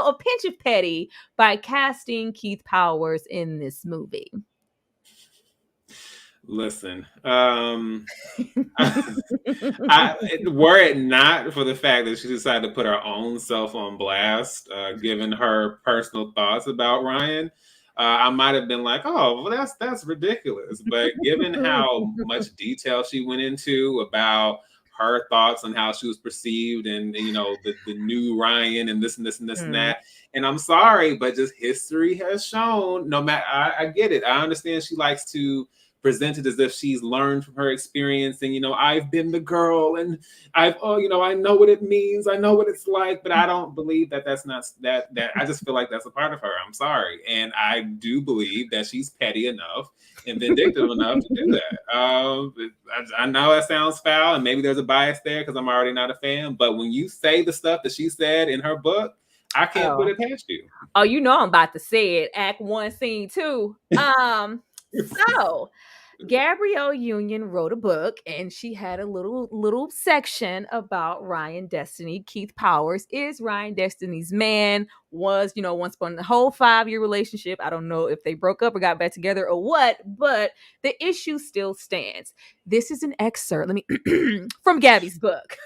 a pinch of petty by casting Keith Powers in this movie? Listen, were it not for the fact that she decided to put her own self on blast, given her personal thoughts about Ryan, I might have been like, oh, well, that's ridiculous. But given how much detail she went into about her thoughts on how she was perceived, and the new Ryan, and this and this and this and that, and I'm sorry, but just history has shown, no matter, I get it, I understand she likes to present it as if she's learned from her experience, and I've been the girl, and I know what it means, I know what it's like, but I don't believe that's not that I just feel like that's a part of her. I'm sorry, and I do believe that she's petty enough and vindictive enough to do that. I know that sounds foul, and maybe there's a bias there because I'm already not a fan, but when you say the stuff that she said in her book, I can't put it past you. Oh, I'm about to say it. Act 1, Scene 2. So Gabrielle Union wrote a book, and she had a little section about Ryan Destiny. Keith Powers is Ryan Destiny's man, was, once upon the whole 5-year relationship. I don't know if they broke up or got back together or what, but the issue still stands. This is an excerpt, from Gabby's book.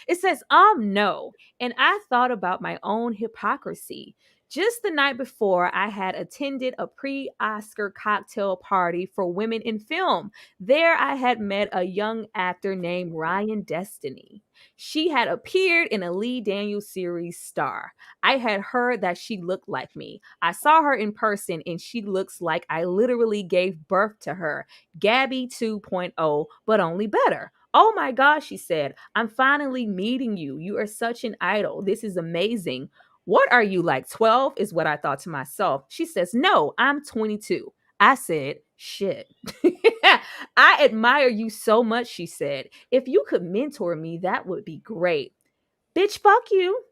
It says, no. And I thought about my own hypocrisy. Just the night before, I had attended a pre-Oscar cocktail party for women in film. There, I had met a young actor named Ryan Destiny. She had appeared in a Leigh Daniels series Star. I had heard that she looked like me. I saw her in person, and she looks like I literally gave birth to her. Gabby 2.0, but only better. Oh my gosh, she said, I'm finally meeting you. You are such an idol. This is amazing. What are you, like 12? Is what I thought to myself. She says, no, I'm 22. I said, shit. I admire you so much, she said. If you could mentor me, that would be great. Bitch, fuck you.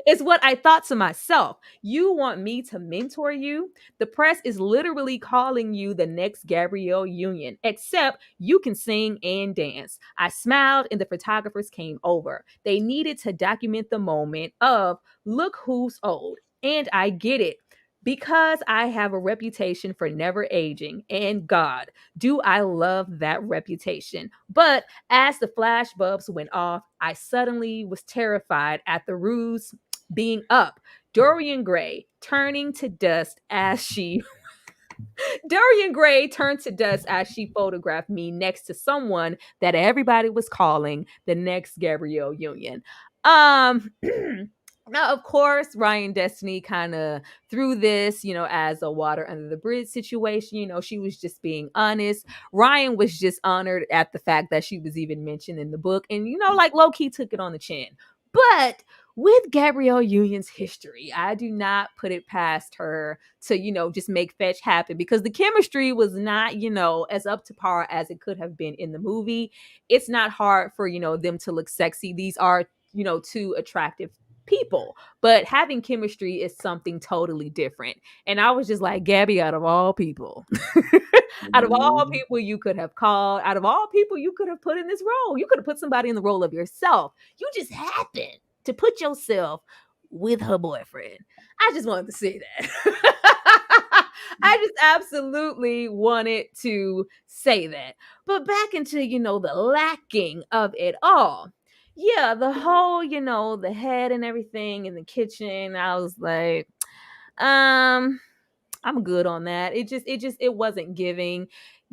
Is what I thought to myself. You want me to mentor you? The press is literally calling you the next Gabrielle Union, except you can sing and dance. I smiled, and the photographers came over. They needed to document the moment of look who's old. And I get it. Because I have a reputation for never aging, and God, do I love that reputation. But as the flash bulbs went off, I suddenly was terrified at the ruse being up. Dorian Gray turning to dust as she photographed me next to someone that everybody was calling the next Gabrielle Union. Now, of course, Ryan Destiny kind of threw this, as a water under the bridge situation. She was just being honest. Ryan was just honored at the fact that she was even mentioned in the book. And, like low key took it on the chin. But with Gabrielle Union's history, I do not put it past her to, just make fetch happen because the chemistry was not, as up to par as it could have been in the movie. It's not hard for, them to look sexy. These are, two attractive people, but having chemistry is something totally different. And I was just like, Gabby, out of all people, out of all Mhm. people you could have called, out of all people you could have put in this role, you could have put somebody in the role of yourself. You just happened to put yourself with her boyfriend. I just wanted to say that. I just absolutely wanted to say that. But back into, the lacking of it all. Yeah, the whole, the head and everything in the kitchen. I was like, um, I'm good on that. It wasn't giving.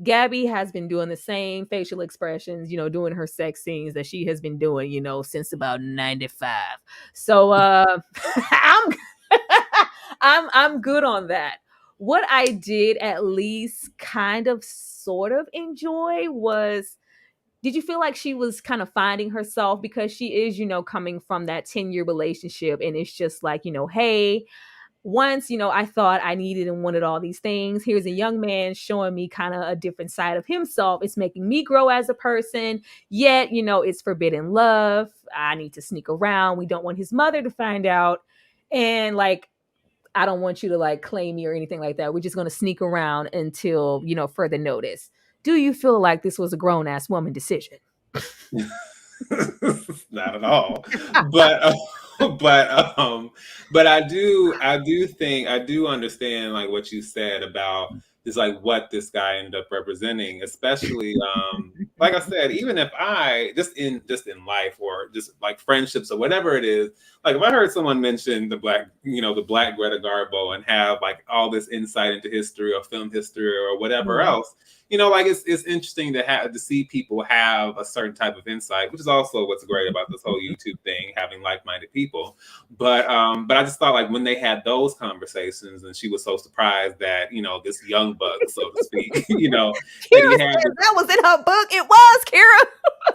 Gabby has been doing the same facial expressions, doing her sex scenes that she has been doing, since about 95. So I'm I'm good on that. What I did at least kind of sort of enjoy was, did you feel like she was kind of finding herself because she is, coming from that 10-year relationship and it's just like, hey, once, I thought I needed and wanted all these things. Here's a young man showing me kind of a different side of himself. It's making me grow as a person. Yet, it's forbidden love. I need to sneak around. We don't want his mother to find out. And like, I don't want you to like claim me or anything like that. We're just going to sneak around until, further notice. Do you feel like this was a grown ass woman decision? Not at all. But but I do understand like what you said about is like what this guy ended up representing, especially like I said, even if I just in life or just like friendships or whatever it is, like if I heard someone mention the black Greta Garbo and have like all this insight into history or film history or whatever Mhm. else, like it's interesting to see people have a certain type of insight, which is also what's great about this whole YouTube thing, having like-minded people. But I just thought like when they had those conversations and she was so surprised that, this young buck, so to speak, that he Kira had says that was in her book. It was,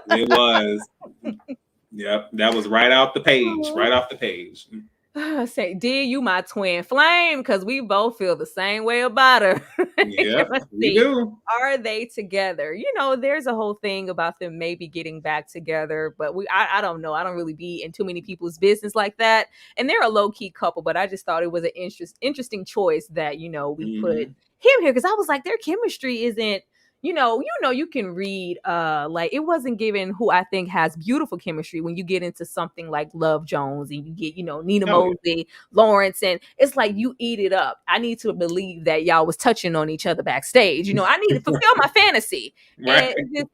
it was, yep, that was right out the page, Kira. right off the page. Say, D, you my twin flame, because we both feel the same way about her. Yep, Let's we see. do. Are they together? There's a whole thing about them maybe getting back together, but I don't know. I don't really be in too many people's business like that. And they're a low-key couple, but I just thought it was an interesting choice that, we put Mhm. him here because I was like, their chemistry isn't, you can read like it wasn't given who I think has beautiful chemistry when you get into something like Love Jones and you get, Nina Oh yeah. Mosley, Lawrence, and it's like you eat it up. I need to believe that y'all was touching on each other backstage. I need to fulfill my fantasy. Right. And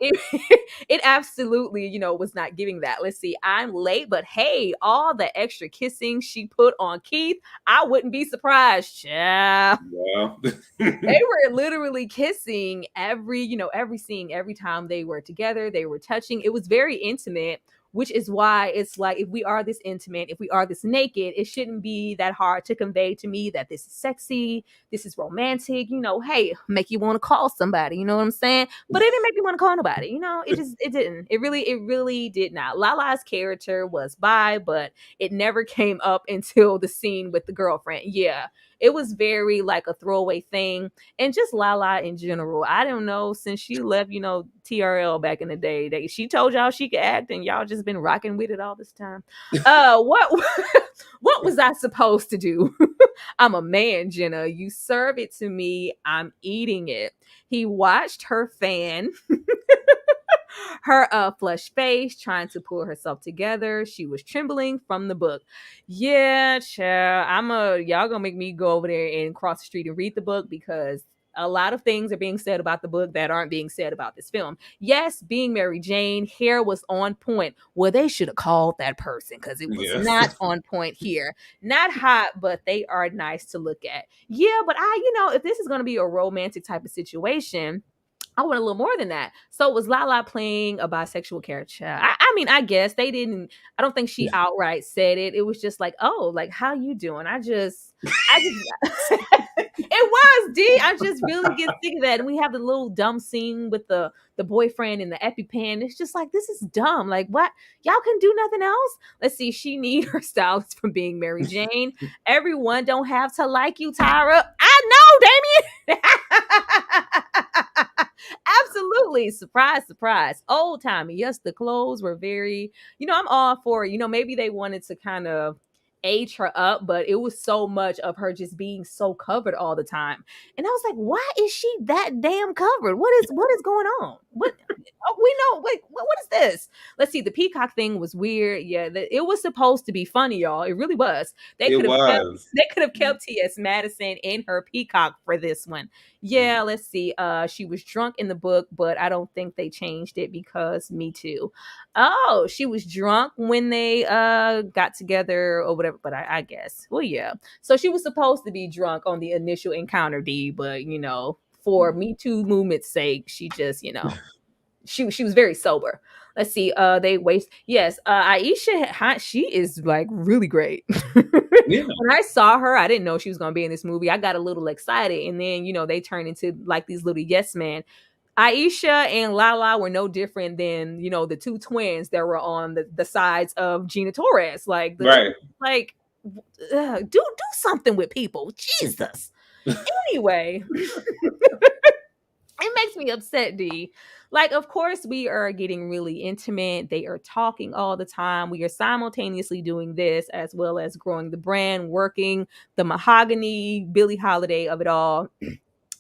it absolutely, was not giving that. Let's see, I'm late, but hey, all the extra kissing she put on Keith, I wouldn't be surprised. Yeah, Well. they were literally kissing every scene, every time they were together, they were touching. It was very intimate, which is why it's like, if we are this intimate, if we are this naked, it shouldn't be that hard to convey to me that this is sexy, this is romantic, hey, make you want to call somebody, you know what I'm saying? But it didn't make me want to call nobody, it didn't. It really did not. Lala's character was bi, but it never came up until the scene with the girlfriend. Yeah, it was very like a throwaway thing. And just Lala in general, I don't know, since she left, TRL back in the day, she told y'all she could act and y'all just been rocking with it all this time. What what was I supposed to do? I'm a man, Jenna. You serve it to me, I'm eating it. He watched her fan her flushed face, trying to pull herself together. She was trembling from the book. Yeah, child. Y'all gonna make me go over there and cross the street and read the book because a lot of things are being said about the book that aren't being said about this film. Yes, being Mary Jane, hair was on point. Well, they should have called that person because it was Yes. not on point here. Not hot, but they are nice to look at. Yeah, but if this is gonna be a romantic type of situation, I want a little more than that. So was Lala playing a bisexual character? I mean, I guess they didn't. I don't think she outright said it. It was just like, oh, like how you doing? I just. It was D. I just really get sick of that. And we have the little dumb scene with the boyfriend in the EpiPen. It's just like this is dumb. Like what? Y'all can do nothing else. Let's see. She need her stylist from being Mary Jane. Everyone don't have to like you, Tyra. I know, Damien. Absolutely. Surprise, surprise. Old timey. Yes, the clothes were very, I'm all for it. Maybe they wanted to kind of age her up, but it was so much of her just being so covered all the time. And I was like, why is she that damn covered? What is going on? What we know, wait, what is this? Let's see. The peacock thing was weird. Yeah, it was supposed to be funny, y'all. It really was. They could have kept T.S. Madison in her peacock for this one. Yeah, let's see. She was drunk in the book, but I don't think they changed it because Me Too. Oh, she was drunk when they got together or whatever, but I guess. Well, yeah. So she was supposed to be drunk on the initial encounter, D, but for Me Too movement's sake, she just, she was very sober. Let's see. They waste. Yes, Aisha Hinds, she is like really great. Yeah. When I saw her, I didn't know she was gonna be in this movie. I got a little excited, and then they turned into like these little yes men. Aisha and Lala were no different than the two twins that were on the sides of Gina Torres. Like, right? Like, do something with people, Jesus. Anyway. It makes me upset, D. Like, of course, we are getting really intimate. They are talking all the time. We are simultaneously doing this as well as growing the brand, working the mahogany, Billie Holiday of it all.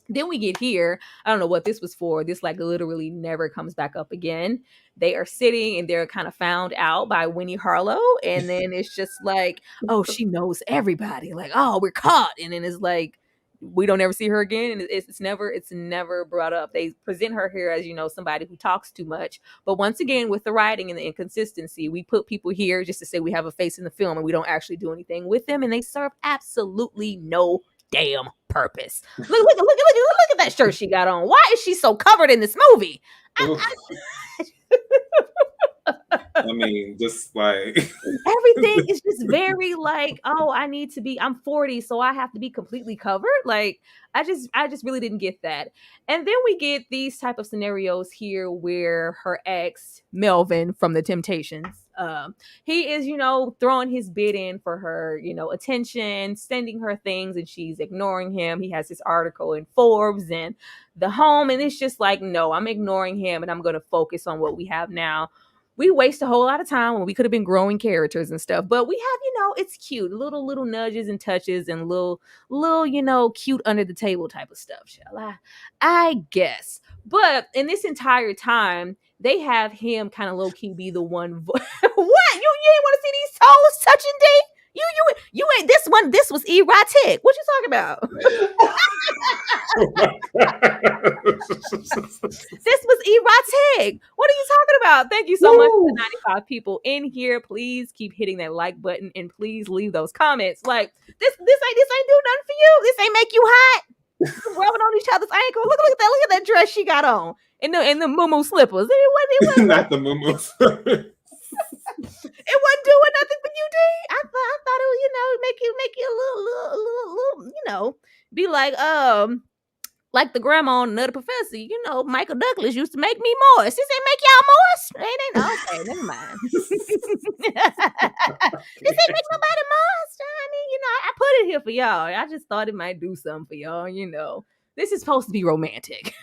Then we get here. I don't know what this was for. This like literally never comes back up again. They are sitting and they're kind of found out by Winnie Harlow. And then it's just like, oh, she knows everybody. Like, oh, we're caught. And then it's like, we don't ever see her again, and it's never brought up. They present her here as somebody who talks too much, but once again with the writing and the inconsistency, we put people here just to say we have a face in the film, and we don't actually do anything with them, and they serve absolutely no damn purpose. Look at that shirt she got on. Why is she so covered in this movie? I mean, just like everything is just very like, oh, I'm 40, so I have to be completely covered. Like, I just really didn't get that. And then we get these type of scenarios here where her ex, Melvin from The Temptations, he is, throwing his bid in for her, attention, sending her things, and she's ignoring him. He has this article in Forbes and The Home, and it's just like, no, I'm ignoring him, and I'm going to focus on what we have now. We waste a whole lot of time when we could have been growing characters and stuff, but we have, it's cute, little nudges and touches and little, cute under the table type of stuff, shall I guess. But in this entire time, they have him kind of low key be the one. What? You ain't want to see these toes touching, D? You ain't this one. This was erotic. What you talking about? This was erotic. What are you talking about? Thank you so much to the 95 people in here. Please keep hitting that like button and please leave those comments. Like this ain't do nothing for you. This ain't make you hot. Rubbing on each other's ankle. Look at that dress she got on. And the moo slippers. It wasn't not the moo slippers. It wasn't doing nothing for you, D. I thought it would, make you a little, be like the grandma on Another Professor. Michael Douglas used to make me moist. This ain't make y'all moist. Ain't okay, never mind. This ain't make nobody moist. I mean, I put it here for y'all. I just thought it might do something for y'all. This is supposed to be romantic.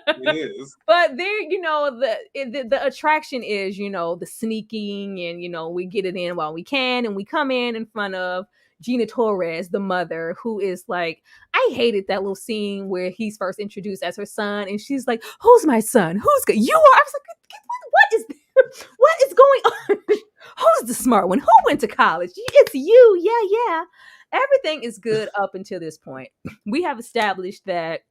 It is. But there, the attraction is, the sneaking and, we get it in while we can. And we come in front of Gina Torres, the mother, who is like, I hated that little scene where he's first introduced as her son. And she's like, who's my son? Who's good? You are. I was like, what is going on? Who's the smart one? Who went to college? It's you. Yeah. Everything is good up until this point. We have established that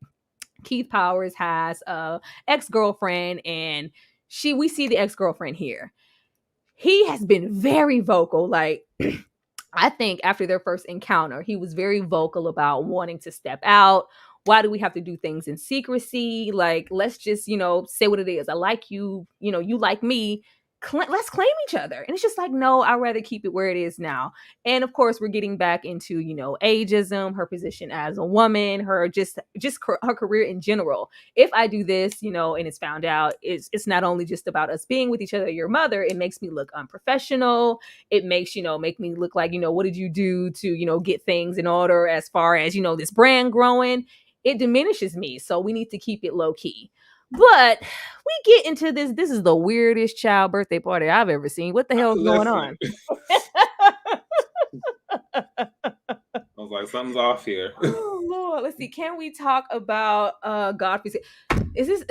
Keith Powers has a ex-girlfriend, and we see the ex-girlfriend here. He has been very vocal. Like, I think after their first encounter, he was very vocal about wanting to step out, Why do we have to do things in secrecy? Like, let's just, say what it is. I like you, you like me. Let's claim each other. And it's just like, no, I'd rather keep it where it is now. And of course, we're getting back into, ageism, her position as a woman, her her career in general. If I do this, and it's found out, it's not only just about us being with each other, your mother, it makes me look unprofessional. It makes, make me look like, what did you do to, get things in order as far as, this brand growing? It diminishes me. So we need to keep it low key. But we get into this. This is the weirdest child birthday party I've ever seen. What the hell is going on? I was like, something's off here. Oh Lord, let's see. Can we talk about Godfrey? Is this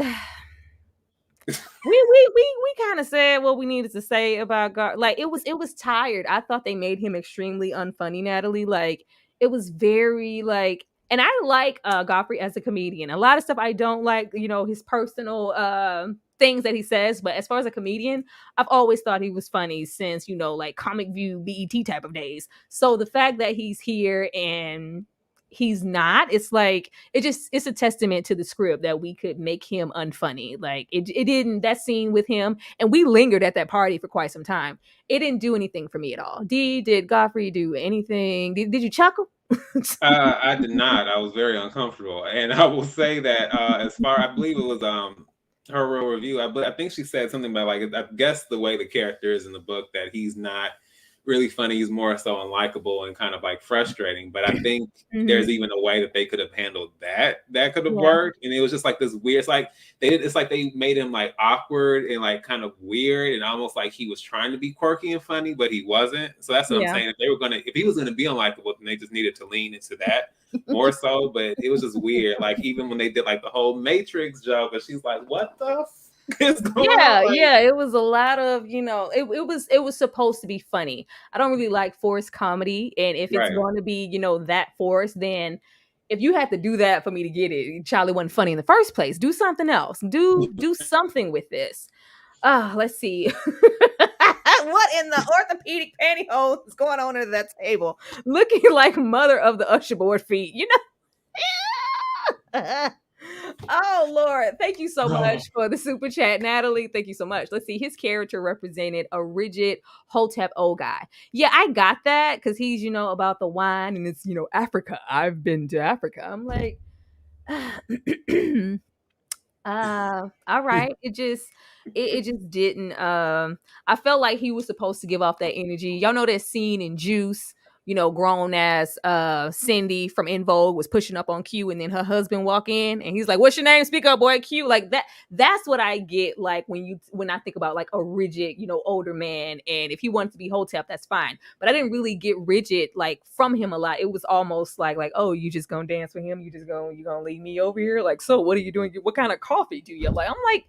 we kind of said what we needed to say about God. Like it was tired. I thought they made him extremely unfunny, Natalie. Like it was very like. And I like Godfrey as a comedian. A lot of stuff I don't like, his personal things that he says. But as far as a comedian, I've always thought he was funny since, like Comic View, BET type of days. So the fact that he's here and he's not, it's like, it's a testament to the script that we could make him unfunny. Like it didn't, that scene with him, and we lingered at that party for quite some time. It didn't do anything for me at all. Did Godfrey do anything? Did you chuckle? I did not. I was very uncomfortable, and I will say that I believe it was her real review. I think she said something about like I guess the way the character is in the book that he's not really funny. He's more so unlikable and kind of like frustrating. But I think there's even a way that they could have handled that could have worked. And it was just like this weird. It's like they made him like awkward and like kind of weird and almost like he was trying to be quirky and funny, but he wasn't. So that's what I'm saying. If he was gonna be unlikable, then they just needed to lean into that more so. But it was just weird. Like even when they did like the whole Matrix joke, and she's like, "What the?" It was a lot of it was supposed to be funny. I don't really like forced comedy, and if it's going to be that forced, then if you had to do that for me to get it, Charlie wasn't funny in the first place. Do something else. Do something with this. Let's see. What in the orthopedic pantyhose is going on under that table? Looking like mother of the usher board feet, Oh Lord, thank you so much for the super chat, Natalie. Thank you so much. Let's see, his character represented a rigid Hotep old guy. Yeah, I got that because he's about the wine and it's Africa. I've been to Africa. I'm like, all right. It just didn't. I felt like he was supposed to give off that energy. Y'all know that scene in Juice. Grown ass Cindy from In Vogue was pushing up on Q, and then her husband walk in, and he's like, "What's your name? Speak up, boy." Q, like that. That's what I get. Like when I think about like a rigid, older man, and if he wanted to be Hotep, that's fine. But I didn't really get rigid like from him a lot. It was almost like, oh, you just gonna dance with him? You gonna leave me over here? Like, so what are you doing? What kind of coffee do you like? I'm like,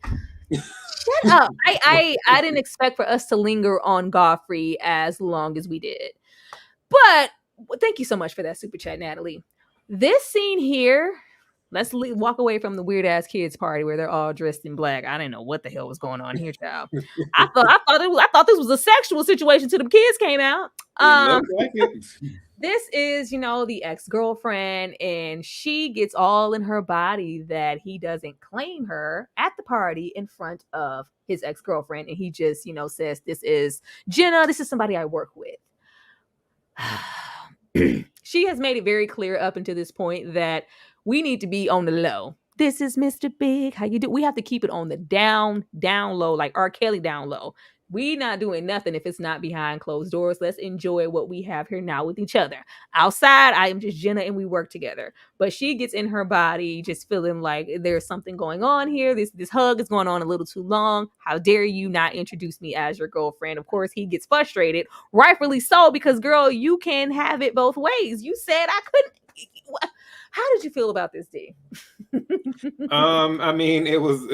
shut up. I didn't expect for us to linger on Godfrey as long as we did. But thank you so much for that super chat, Natalie. This scene here, let's walk away from the weird ass kids party where they're all dressed in black. I didn't know what the hell was going on here, child. I thought this was a sexual situation till the kids came out. This is, the ex-girlfriend, and she gets all in her body that he doesn't claim her at the party in front of his ex-girlfriend, and he just, says, "This is Jenna. This is somebody I work with." She has made it very clear up until this point that we need to be on the low. This is Mr. Big. How you do? We have to keep it on the down low, like R. Kelly down low. We not doing nothing if it's not behind closed doors. Let's enjoy what we have here now with each other. Outside, I am just Jenna and we work together. But she gets in her body just feeling like there's something going on here. This hug is going on a little too long. How dare you not introduce me as your girlfriend? Of course, he gets frustrated, rightfully so, because girl, you can have it both ways. You said I couldn't. How did you feel about this, D? I mean, it was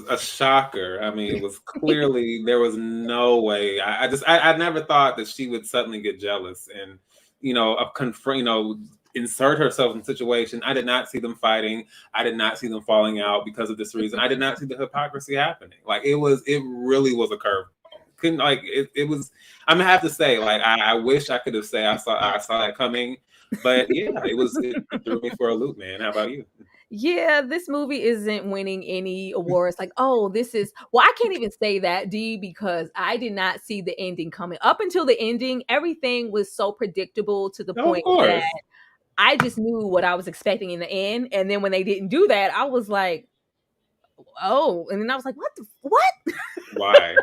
a shocker. I mean, it was clearly there was no way. I never thought that she would suddenly get jealous and insert herself in a situation. I did not see them fighting. I did not see them falling out because of this reason. I did not see the hypocrisy happening. Like it really was a curveball. It was. I'm gonna have to say, like I wish I could have said I saw that coming. But yeah, it threw me for a loop, man. How about you? Yeah, this movie isn't winning any awards. Like, oh, this is well, I can't even say that, D, because I did not see the ending coming. Up until the ending, everything was so predictable to the Oh, of point that course. I just knew what I was expecting in the end. And then when they didn't do that, I was like, oh, and then I was like, what? Why?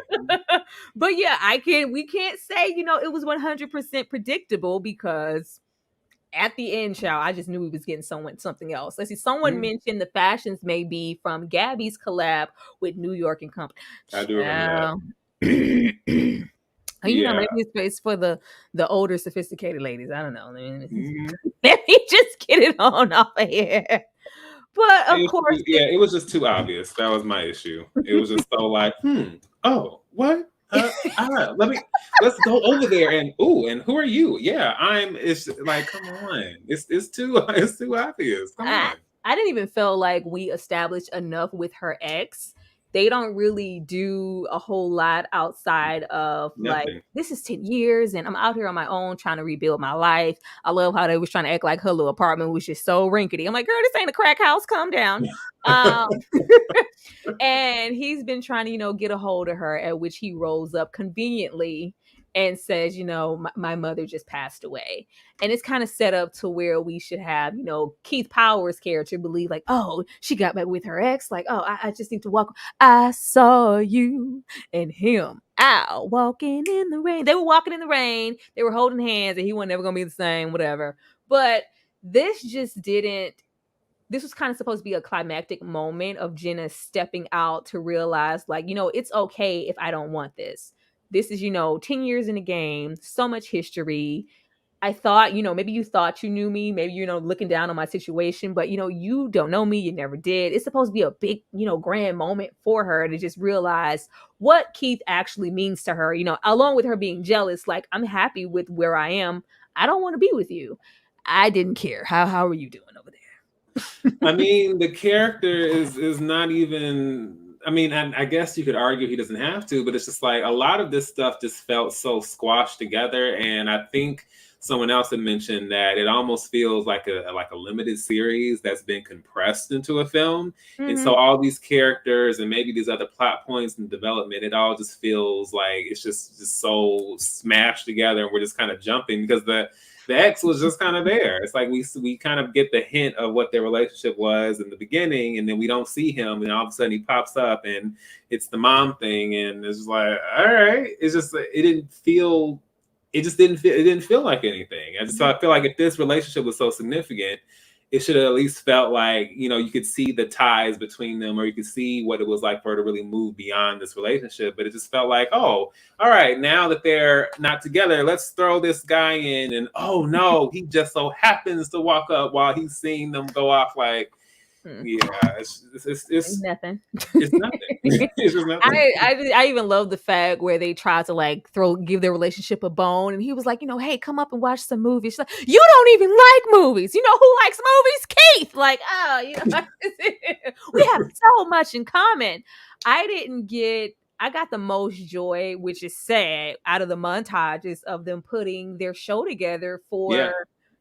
But yeah, we can't say, it was 100% predictable because at the end, child, I just knew he was getting something else. Let's see. Someone mentioned the fashions may be from Gabby's collab with New York and Company. I do remember Maybe Yeah. it's for the older, sophisticated ladies. I don't know. Mhm. Let me just get it on off of here. But of course, It was just too obvious. That was my issue. It was just so like, oh, what? Let's go over there and who are you? Yeah, it's like, come on. It's too obvious. Come on. I didn't even feel like we established enough with her ex. They don't really do a whole lot outside of like, Nothing. this is 10 years and I'm out here on my own trying to rebuild my life. I love how they was trying to act like her little apartment was just so rinkety. I'm like, girl, this ain't a crack house. Calm down. And he's been trying to, get a hold of her, at which he rolls up conveniently and says, my mother just passed away. And it's kind of set up to where we should have, Keith Powers' character believe like, oh, she got back with her ex. Like, oh, I just need to walk. I saw you and him out walking in the rain. They were walking in the rain. They were holding hands and he wasn't ever going to be the same, whatever. But this was kind of supposed to be a climactic moment of Jenna stepping out to realize like, it's okay if I don't want this. This is, 10 years in the game, so much history. I thought, maybe you thought you knew me, maybe you're, looking down on my situation, but, you don't know me, you never did. It's supposed to be a big, grand moment for her to just realize what Keith actually means to her, along with her being jealous. Like, I'm happy with where I am. I don't want to be with you. I didn't care. How are you doing over there? I mean, the character is not even. I mean, I guess you could argue he doesn't have to, but it's just like a lot of this stuff just felt so squashed together. And I think someone else had mentioned that it almost feels like a limited series that's been compressed into a film. Mm-hmm. And so all these characters and maybe these other plot points in development, it all just feels like it's just so smashed together, and we're just kind of jumping because the ex was just kind of there. It's like we kind of get the hint of what their relationship was in the beginning, and then we don't see him, and all of a sudden he pops up, and it's the mom thing, and it's just like, all right. It's just it didn't feel like anything. I feel like if this relationship was so significant, it should have at least felt like, you could see the ties between them, or you could see what it was like for her to really move beyond this relationship. But it just felt like, oh, all right, now that they're not together, let's throw this guy in. And oh no, he just so happens to walk up while he's seeing them go off. Like, yeah, it's nothing. It's nothing. It's just nothing. I even love the fact where they tried to like give their relationship a bone, and he was like, hey, come up and watch some movies. She's like, you don't even like movies. You know who likes movies? Keith. Like, oh, we have so much in common. I got the most joy, which is sad, out of the montages of them putting their show together for. Yeah.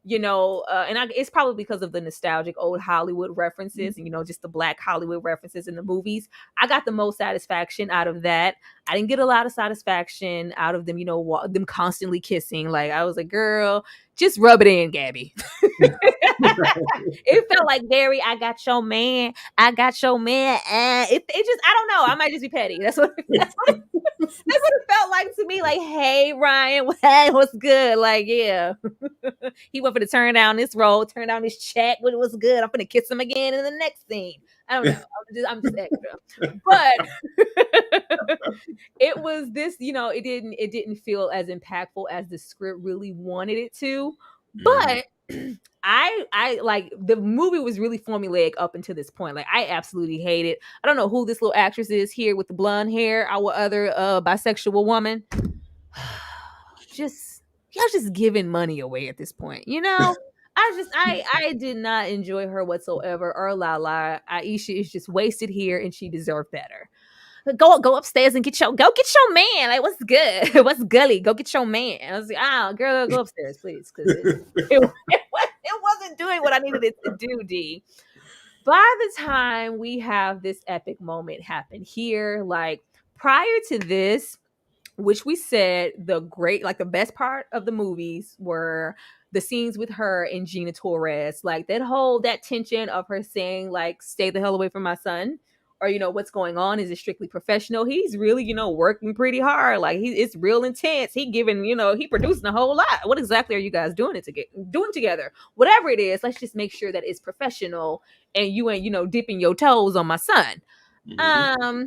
It's probably because of the nostalgic old Hollywood references and, just the Black Hollywood references in the movies. I got the most satisfaction out of that. I didn't get a lot of satisfaction out of them, them constantly kissing. Like, I was like, girl, just rub it in, Gabby. It felt like very, I got your man. It just, I don't know. I might just be petty. That's what it felt like to me. Like, hey, Ryan, what's good? Like, yeah. He went for to turn down this role, turn down this check, but it was good. I'm gonna kiss him again in the next scene. I don't know. I'm just extra. But it was this, it didn't feel as impactful as the script really wanted it to. But I like the movie was really formulaic up until this point. Like, I absolutely hate it. I don't know who this little actress is here with the blonde hair, our other bisexual woman. Y'all just giving money away at this point, I did not enjoy her whatsoever. Or la Aisha is just wasted here, and she deserved better. Go upstairs and get your man. Like, what's good? What's gully? Go get your man. I was like, girl, go upstairs, please, because it It wasn't doing what I needed it to do, D. By the time we have this epic moment happen here, like prior to this, which we said the best part of the movies were the scenes with her and Gina Torres, like that tension of her saying like, "Stay the hell away from my son," or what's going on? Is it strictly professional? He's really working pretty hard. Like it's real intense. He giving he producing a whole lot. What exactly are you guys doing together? Whatever it is, let's just make sure that it's professional and you ain't dipping your toes on my son. Mm-hmm.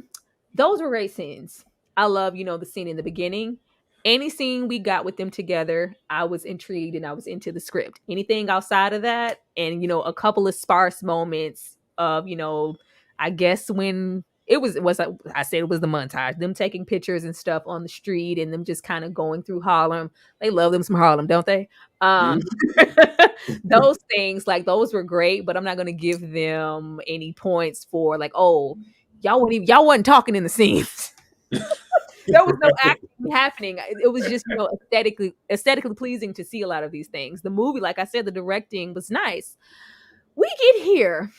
Those were great scenes. I love, the scene in the beginning. Any scene we got with them together, I was intrigued and I was into the script. Anything outside of that, and a couple of sparse moments of, I guess when I said it was the montage, them taking pictures and stuff on the street and them just kind of going through Harlem. They love them some Harlem, don't they? Those things, like those were great, but I'm not going to give them any points for like, oh, y'all wasn't talking in the scenes. There was no acting happening. It was just aesthetically pleasing to see a lot of these things. The movie, like I said, the directing was nice. We get here,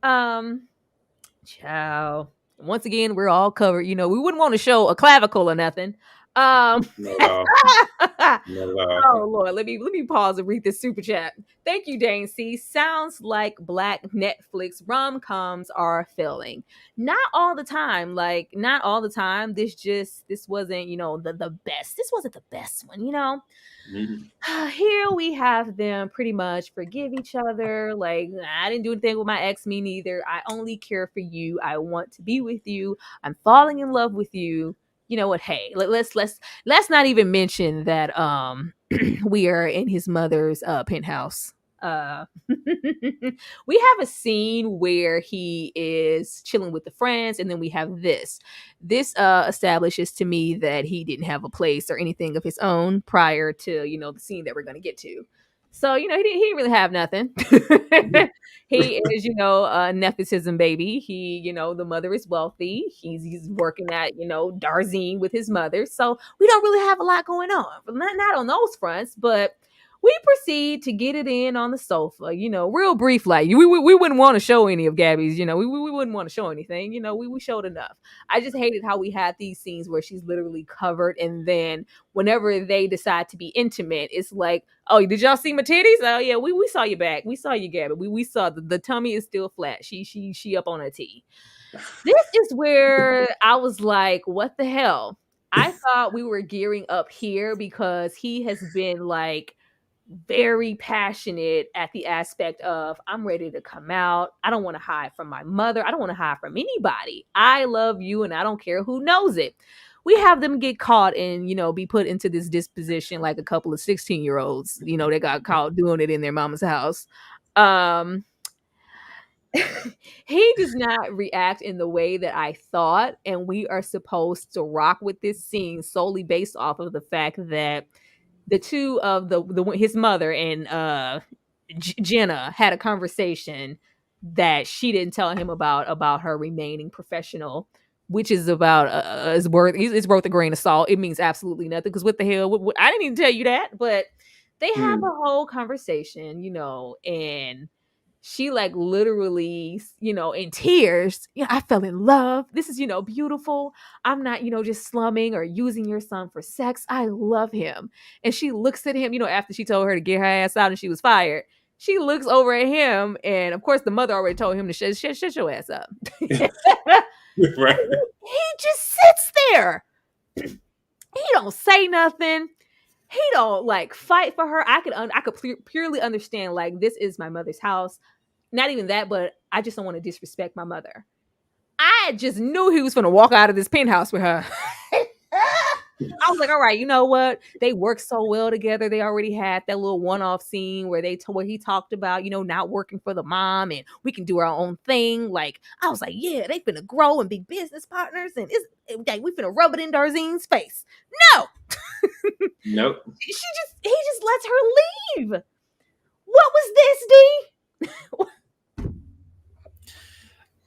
ciao. Once again, we're all covered. We wouldn't want to show a clavicle or nothing. Oh Lord, let me pause and read this super chat. Thank you, Dane C. Sounds like Black Netflix rom-coms are failing. Not all the time. Like, not all the time. This wasn't, the best. This wasn't the best one, Mm-hmm. Here we have them pretty much forgive each other. Like, I didn't do anything with my ex, me neither. I only care for you. I want to be with you. I'm falling in love with you. You know what? Hey, let's not even mention that we are in his mother's penthouse. We have a scene where he is chilling with the friends, and then we have this establishes to me that he didn't have a place or anything of his own prior to the scene that we're going to get to. So he didn't really have nothing. He is a nepotism baby. He the mother is wealthy. He's working at Darzine with his mother, so we don't really have a lot going on, not on those fronts. But we proceed to get it in on the sofa, real brief. Like we wouldn't want to show any of Gabby's, we wouldn't want to show anything, we showed enough. I just hated how we had these scenes where she's literally covered, and then whenever they decide to be intimate, it's like, oh, did y'all see my titties? Oh yeah, we saw your back, we saw you, Gabby. We saw the tummy is still flat. She up on her T. This is where I was like, what the hell? I thought we were gearing up here because he has been like very passionate at the aspect of, I'm ready to come out. I don't want to hide from my mother. I don't want to hide from anybody. I love you and I don't care who knows it. We have them get caught and, be put into this disposition like a couple of 16-year-olds, they got caught doing it in their mama's house. He does not react in the way that I thought, and we are supposed to rock with this scene solely based off of the fact that the two of his mother and Jenna had a conversation that she didn't tell him about her remaining professional, which is about it's worth a grain of salt. It means absolutely nothing, because what the hell? I didn't even tell you that. But they have a whole conversation, and she like literally, in tears, I fell in love. This is, beautiful. I'm not, just slumming or using your son for sex. I love him. And she looks at him, after she told her to get her ass out and she was fired. She looks over at him, and of course the mother already told him to shut your ass up. Right. He just sits there. He don't say nothing. He don't like fight for her. I could purely understand, like, this is my mother's house. Not even that, but I just don't want to disrespect my mother. I just knew he was going to walk out of this penthouse with her. I was like, all right, you know what? They work so well together. They already had that little one-off scene where he talked about, not working for the mom and we can do our own thing. Like, I was like, yeah, they finna grow and be business partners, and we finna rub it in Darzine's face. No. Nope. He just lets her leave. What was this, D?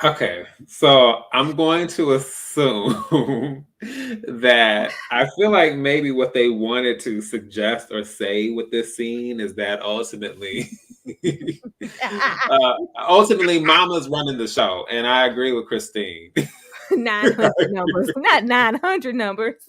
Okay, so I'm going to assume that I feel like maybe what they wanted to suggest or say with this scene is that ultimately Ultimately, Mama's running the show, and I agree with Christine. 900 numbers, not 900 numbers.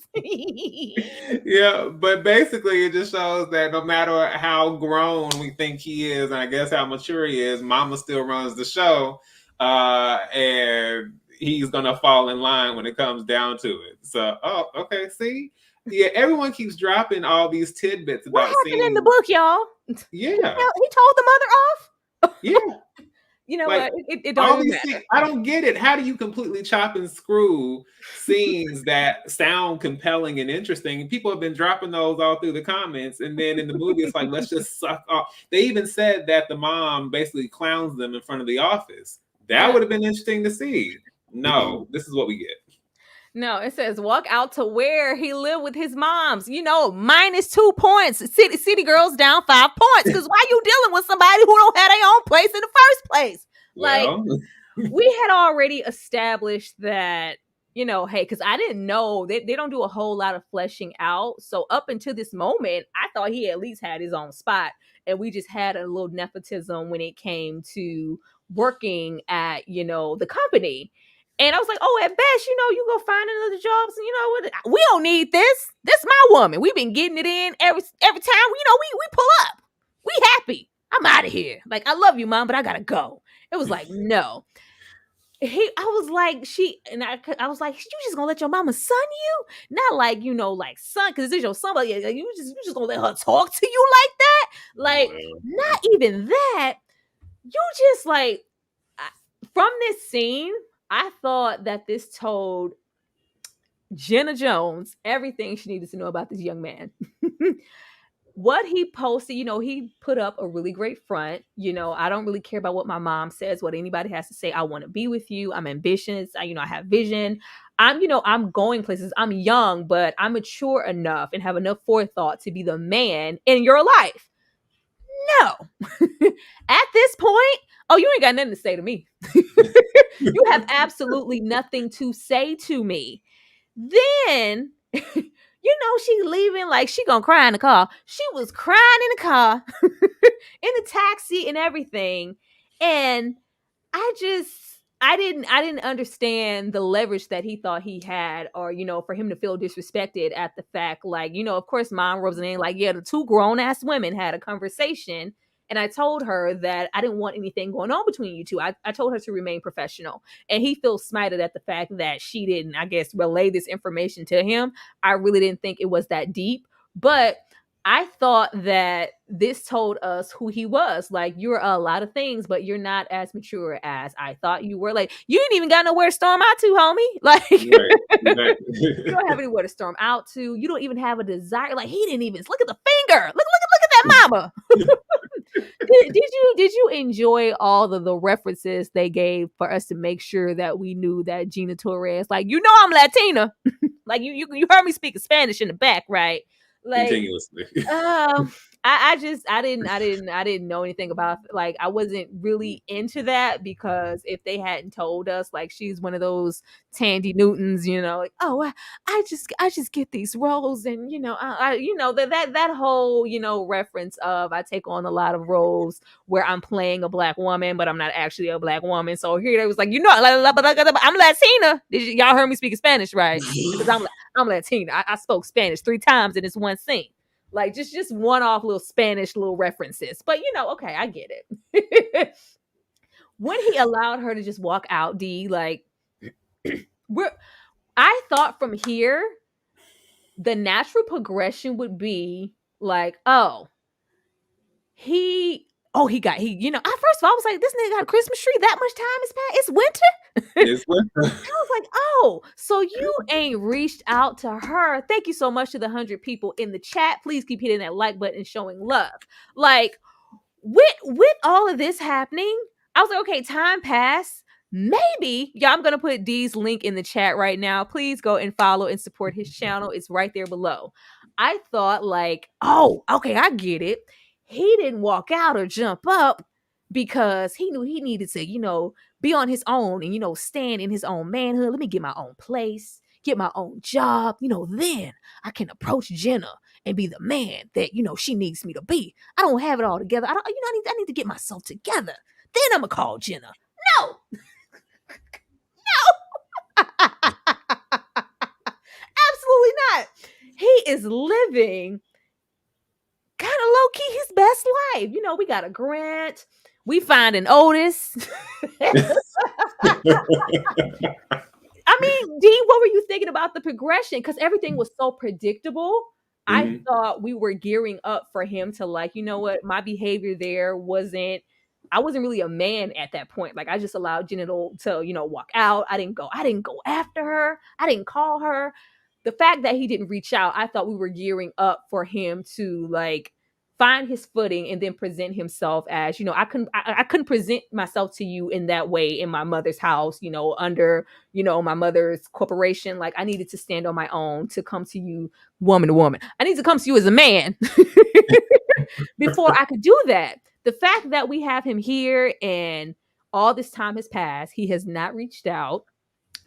Yeah, but basically it just shows that no matter how grown we think he is, and I guess how mature he is, Mama still runs the show, and he's gonna fall in line when it comes down to it. So, oh, okay, see, yeah, everyone keeps dropping all these tidbits about What happened in the seeing. book, y'all? Yeah, He told the mother off. yeah. You know Like, what? It don't all even these matter. scenes, I don't get it. How do you completely chop and screw scenes that sound compelling and interesting? And people have been dropping those all through the comments. And then in the movie, it's like, let's just suck off. They even said that the mom basically clowns them in front of the office. That would have been interesting to see. No, this is what we get. No, it says walk out to where he lived with his moms. You know, -2 points. City girls down 5 points. Because why you dealing with somebody who don't have their own place in the first place? Well, Like, we had already established that, you know, hey, because I didn't know they don't do a whole lot of fleshing out. So up until this moment, I thought he at least had his own spot. And we just had a little nepotism when it came to working at, you know, the company. And I was like, oh, at best, you know, you go find another job. So, you know what? We don't need this. This my woman. We've been getting it in every time. You know, we pull up. We happy. I'm out of here. Like, I love you, Mom, but I gotta go. It was like, no. I was like, I was like, you just gonna let your mama son you? Not like, you know, like son, because this is your son, but you just gonna let her talk to you like that? Like, not even that. You just like, from this scene, I thought that this told Jenna Jones everything she needed to know about this young man. What he posted, you know, he put up a really great front. You know, I don't really care about what my mom says, what anybody has to say. I want to be with you. I'm ambitious. You know, I have vision. I'm going places. I'm young, but I'm mature enough and have enough forethought to be the man in your life. No. At this point, oh, you ain't got nothing to say to me. You have absolutely nothing to say to me. Then, you know, she leaving like she gonna cry in the car. She was crying in the car, in the taxi and everything. And I didn't understand the leverage that he thought he had, or, you know, for him to feel disrespected at the fact, like, you know, of course, Mom rose in like, yeah, the two grown-ass women had a conversation. And I told her that I didn't want anything going on between you two. I told her to remain professional. And he feels smited at the fact that she didn't, I guess, relay this information to him. I really didn't think it was that deep. But I thought that this told us who he was. Like, you're a lot of things, but you're not as mature as I thought you were. Like, you ain't even got nowhere to storm out to, homie. Like, right. You don't have anywhere to storm out to. You don't even have a desire. Like, he didn't even look at the finger. Look at that mama. Did you enjoy all the references they gave for us to make sure that we knew that Gina Torres, like, you know, I'm Latina. Like, you heard me speaking Spanish in the back, right? Like, Continuously. I didn't know anything about, like, I wasn't really into that, because if they hadn't told us, like, she's one of those Tandy Newtons, you know, like, oh, I just get these roles, and, you know, I you know, that whole, you know, reference of I take on a lot of roles where I'm playing a black woman, but I'm not actually a black woman. So here they was like, you know, I'm Latina. Y'all heard me speaking Spanish, right? Because I'm Latina. I spoke Spanish 3 times in this one scene. Like, just one-off little Spanish little references. But, you know, okay, I get it. When he allowed her to just walk out, like, I thought from here, the natural progression would be like, you know, first of all, I was like, this nigga got a Christmas tree. That much time has passed. It's winter. It's winter. I was like, oh, so you ain't reached out to her. Thank you so much to the 100 people in the chat. Please keep hitting that like button and showing love. Like, with all of this happening, I was like, okay, time passed. Maybe, yeah, I'm gonna put D's link in the chat right now. Please go and follow and support his channel. It's right there below. I thought, like, oh, okay, I get it. He didn't walk out or jump up because he knew he needed to, you know, be on his own and, you know, stand in his own manhood. Let me get my own place, get my own job. You know, then I can approach Jenna and be the man that, she needs me to be. I don't have it all together. I need to get myself together. Then I'm gonna call Jenna. No. Absolutely not. He is living kind of low key his best life. We got a grant. We find an Otis. I mean, Dee, what were you thinking about the progression? Because everything was so predictable. I thought we were gearing up for him to, like, you know what? My behavior there I wasn't really a man at that point. Like, I just allowed Jenna to walk out. I didn't go after her. I didn't call her. The fact that he didn't reach out, I thought we were gearing up for him to, like, find his footing and then present himself as, I couldn't present myself to you in that way in my mother's house, under, my mother's corporation. Like, I needed to stand on my own to come to you woman to woman. I need to come to you as a man before I could do that. The fact that we have him here and all this time has passed, he has not reached out.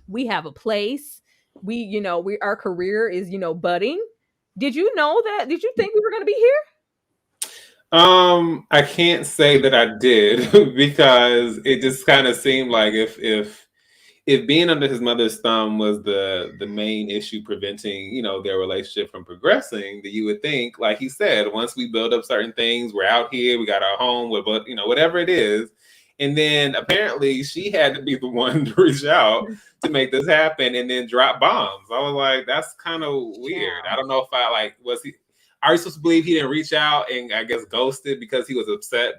We have a place. Our career is, budding. Did you know that? Did you think we were going to be here? I can't say that I did because it just kind of seemed like if being under his mother's thumb was the main issue preventing, their relationship from progressing, that you would think, like he said, once we build up certain things, we're out here, we got our home, but whatever it is. And then apparently she had to be the one to reach out to make this happen and then drop bombs. I was like, that's kind of weird. I don't know if are you supposed to believe he didn't reach out and I guess ghosted because he was upset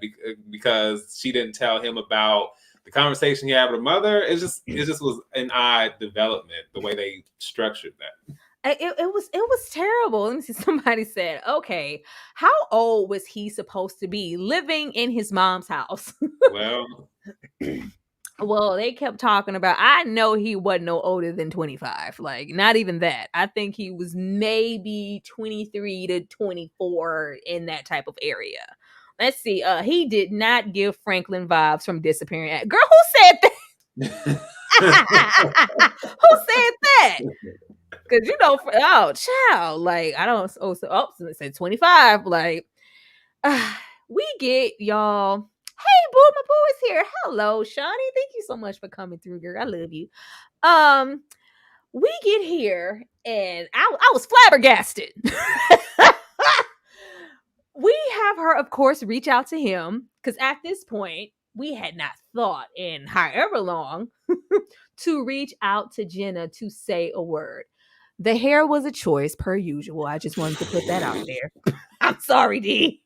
because she didn't tell him about the conversation he had with her mother? It just was an odd development, the way they structured that. It was terrible. Let me see. Somebody said, okay, how old was he supposed to be living in his mom's house? Well, they kept talking about, I know he wasn't no older than 25. Like, not even that. I think he was maybe 23 to 24 in that type of area. Let's see. He did not give Franklin vibes from Disappearing Act. Girl, who said that? Who said that? Because, child, like, I don't, it said 25. Like, we get y'all. Hey, boo, my boo is here. Hello, Shawnee. Thank you so much for coming through, girl. I love you. We get here, and I was flabbergasted. We have her, of course, reach out to him, because at this point, we had not thought in however long to reach out to Jenna to say a word. The hair was a choice, per usual. I just wanted to put that out there. I'm sorry, Dee.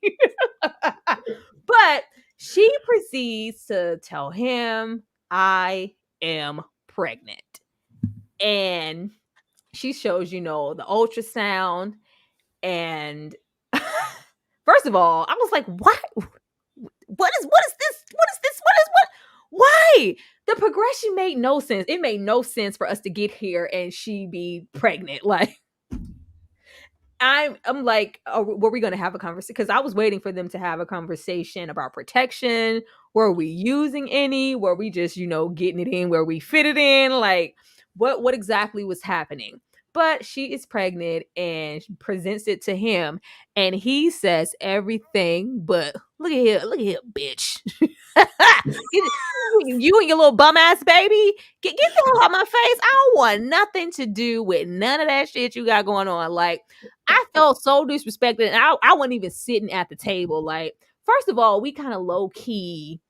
But she proceeds to tell him, I am pregnant. And she shows, the ultrasound. And first of all, I was like, what? What is this? Why? The progression made no sense. It made no sense for us to get here and she be pregnant. Like, I'm like, were we going to have a conversation? Because I was waiting for them to have a conversation about protection. Were we using any? Were we just, getting it in where we fit it in? Like, what exactly was happening? But she is pregnant and presents it to him. And he says everything but, look at here, bitch. You and your little bum ass baby, get the hell out of my face. I don't want nothing to do with none of that shit you got going on. Like, I felt so disrespected, and I wasn't even sitting at the table. Like, first of all, we kind of low key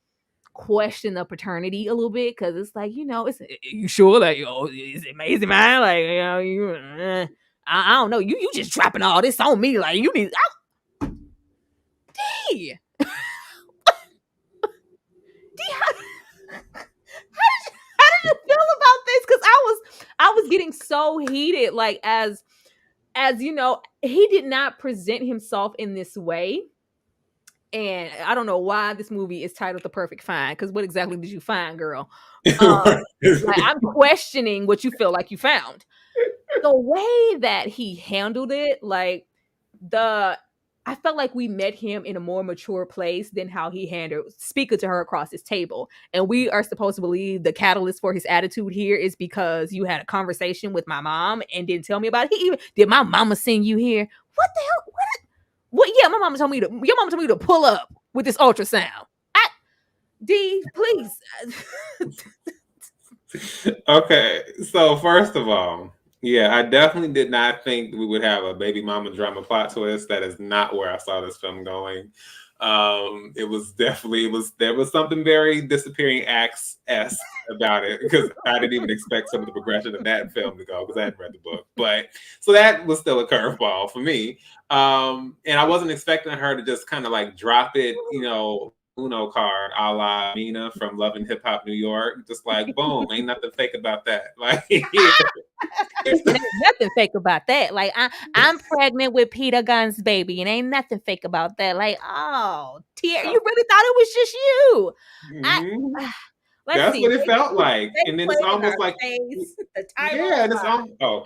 question the paternity a little bit, because it's like, you sure, like, is it amazing, man? Like, I don't know. You just dropping all this on me, like, you need. D. How did you feel about this? Because I was getting so heated, like, as he did not present himself in this way. And I don't know why this movie is titled The Perfect Find, because what exactly did you find, girl? Like, I'm questioning what you feel like you found. The way that he handled it, like, I felt like we met him in a more mature place than how he handled speaking to her across his table. And we are supposed to believe the catalyst for his attitude here is because you had a conversation with my mom and didn't tell me about it. He even did my mama send you here? What the hell? What? Yeah, my mama told me to. Your mama told me to pull up with this ultrasound. D, please. Okay, so first of all, yeah, I definitely did not think we would have a baby mama drama plot twist. That is not where I saw this film going. It was definitely there was something very Disappearing Acts-esque about it, because I didn't even expect some of the progression of that film to go, because I hadn't read the book. But so that was still a curveball for me. And I wasn't expecting her to just kind of like drop it, Uno card a la Mina from Love and Hip Hop New York. Just like, boom, ain't nothing fake about that. Like, There's nothing fake about that. Like, I'm pregnant with Peter Gunn's baby, and ain't nothing fake about that. Like, oh, Tia, you really thought it was just you? mm-hmm. Let's That's see. what it felt like. And then it's almost like, face, the yeah, and it's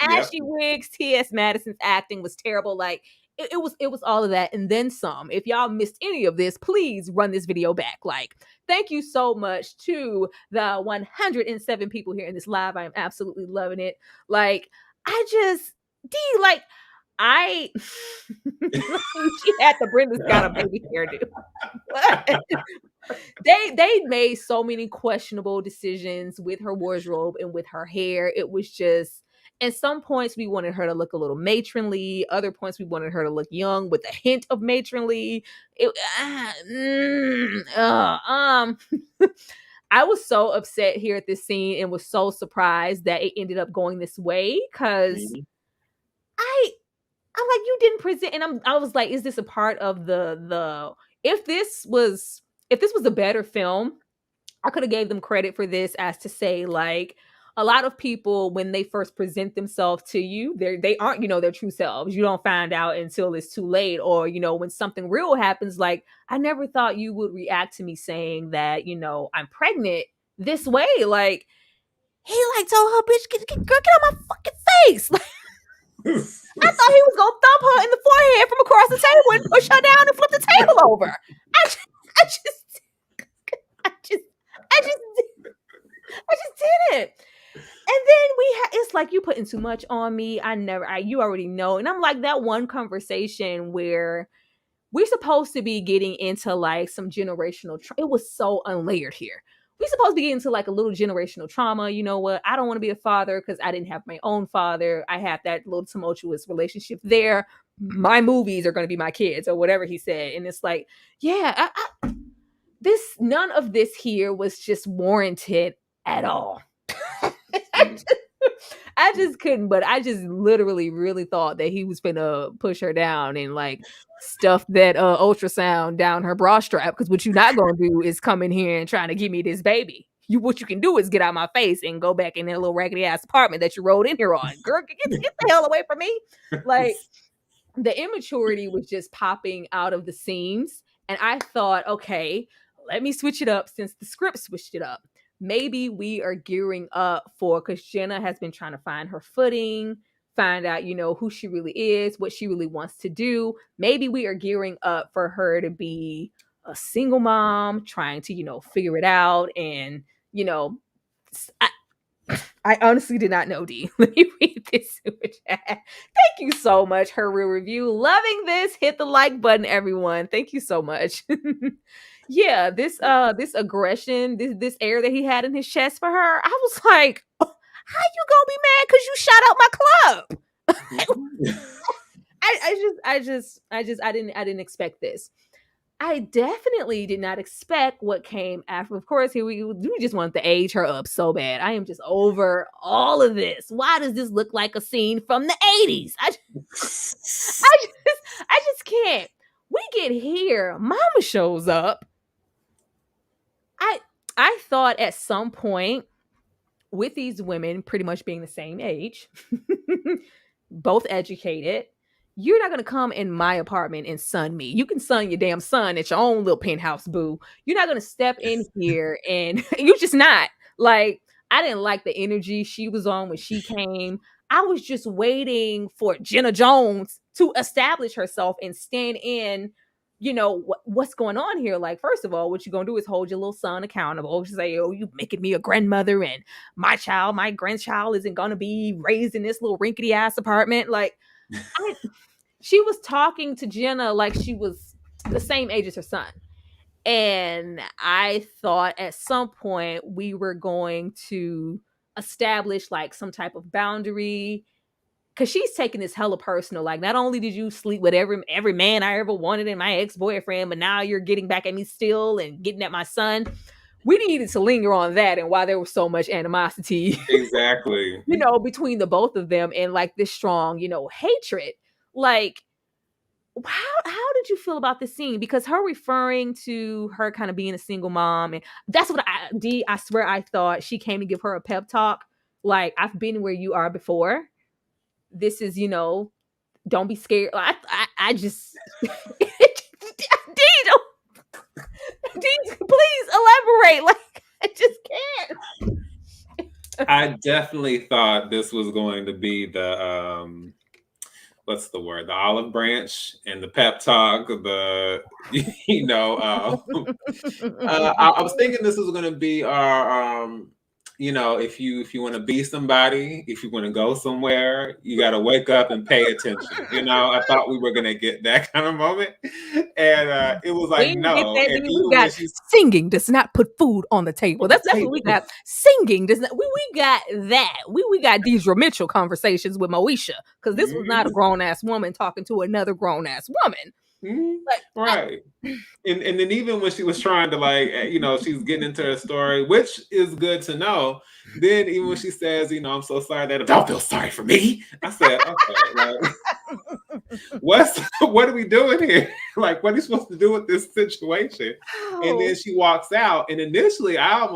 Ashy wigs, T.S. Madison's acting was terrible. Like, it was all of that and then some. If y'all missed any of this, please run this video back. Like, thank you so much to the 107 people here in this live. I am absolutely loving it. Like, she had the Brenda Scott a baby hairdo. They made so many questionable decisions with her wardrobe and with her hair. It was just, at some points we wanted her to look a little matronly. Other points we wanted her to look young with a hint of matronly. I was so upset here at this scene and was so surprised that it ended up going this way, because I'm like, you didn't present, and I was like, is this a part of the if this was a better film, I could have gave them credit for this, as to say, like, a lot of people, when they first present themselves to you, they aren't, their true selves. You don't find out until it's too late, or when something real happens. Like, I never thought you would react to me saying that, I'm pregnant this way. Like, he like told her, bitch, girl, get out my fucking face. Like, I thought he was gonna thump her in the forehead from across the table and push her down and flip the table over. I just didn't. And then it's like, you putting too much on me. You already know. And I'm like, that one conversation where we're supposed to be getting into like some generational it was so unlayered here. We're supposed to be getting into like a little generational trauma. You know what? I don't want to be a father because I didn't have my own father. I had that little tumultuous relationship there. My movies are going to be my kids, or whatever he said. And it's like, yeah, none of this here was just warranted at all. I just couldn't, but I just literally really thought that he was gonna push her down and like stuff that ultrasound down her bra strap, because what you're not gonna do is come in here and trying to give me this baby. What you can do is get out my face and go back in that little raggedy ass apartment that you rolled in here on. Girl, get the hell away from me. Like, the immaturity was just popping out of the seams. And I thought, okay, let me switch it up, since the script switched it up. Maybe we are gearing up for, because Jenna has been trying to find her footing, find out, who she really is, what she really wants to do. Maybe we are gearing up for her to be a single mom, trying to, figure it out. And, I honestly did not know, D. Let me read this super chat. Thank you so much, Her Real Review. Loving this. Hit the like button, everyone. Thank you so much. Yeah, this aggression, this air that he had in his chest for her, I was like, oh, how you gonna be mad because you shot out my club? I didn't expect this. I definitely did not expect what came after. Of course, here we just wanted to age her up so bad. I am just over all of this. Why does this look like a scene from the 80s? I just can't. We get here, Mama shows up. I thought at some point, with these women pretty much being the same age, both educated, you're not going to come in my apartment and sun me. You can sun your damn son at your own little penthouse, boo. You're not going to step in here and you're just not. Like, I didn't like the energy she was on when she came. I was just waiting for Jenna Jones to establish herself and stand in, what's going on here. Like, first of all, what you're gonna do is hold your little son accountable. Say, oh, you making me a grandmother, and my grandchild isn't gonna be raised in this little rinkety ass apartment. Like, she was talking to Jenna like she was the same age as her son. And I thought at some point we were going to establish like some type of boundary, because she's taking this hella personal. Like, not only did you sleep with every man I ever wanted in my ex-boyfriend, but now you're getting back at me still and getting at my son. We needed to linger on that and why there was so much animosity. Exactly. Between the both of them, and like this strong, hatred. Like, how did you feel about this scene? Because her referring to her kind of being a single mom, and that's what I swear I thought she came to give her a pep talk. Like, I've been where you are before. This is, don't be scared. I just D, please elaborate. Like, I just can't. I definitely thought this was going to be the what's the word? The olive branch and the pep talk. I was thinking this was going to be our if you want to be somebody, if you want to go somewhere, you got to wake up and pay attention. I thought we were going to get that kind of moment, and it was like, no. And we got singing does not put food on the table. That's what we got. Singing does not. We got that. We got Deidre Mitchell conversations with Moesha, because this was not a grown ass woman talking to another grown ass woman. Right. And then even when she was trying to she's getting into her story, which is good to know. Then even when she says, I'm so sorry that don't feel sorry for me. I said, okay, what are we doing here? Like, what are you supposed to do with this situation? Oh. And then she walks out. And initially I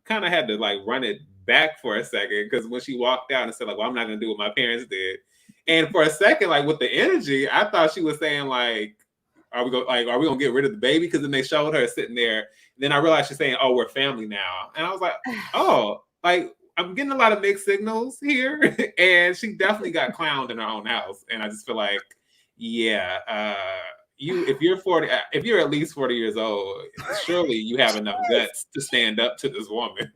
kind of had to like run it back for a second, because when she walked out and said, like, well, I'm not gonna do what my parents did. And for a second, like with the energy, I thought she was saying like, are we gonna get rid of the baby? Because then they showed her sitting there. Then I realized she's saying, oh, we're family now. And I was like, oh, like I'm getting a lot of mixed signals here. And she definitely got clowned in her own house. And I just feel like, yeah, if you're at least 40 years old, surely you have enough guts to stand up to this woman.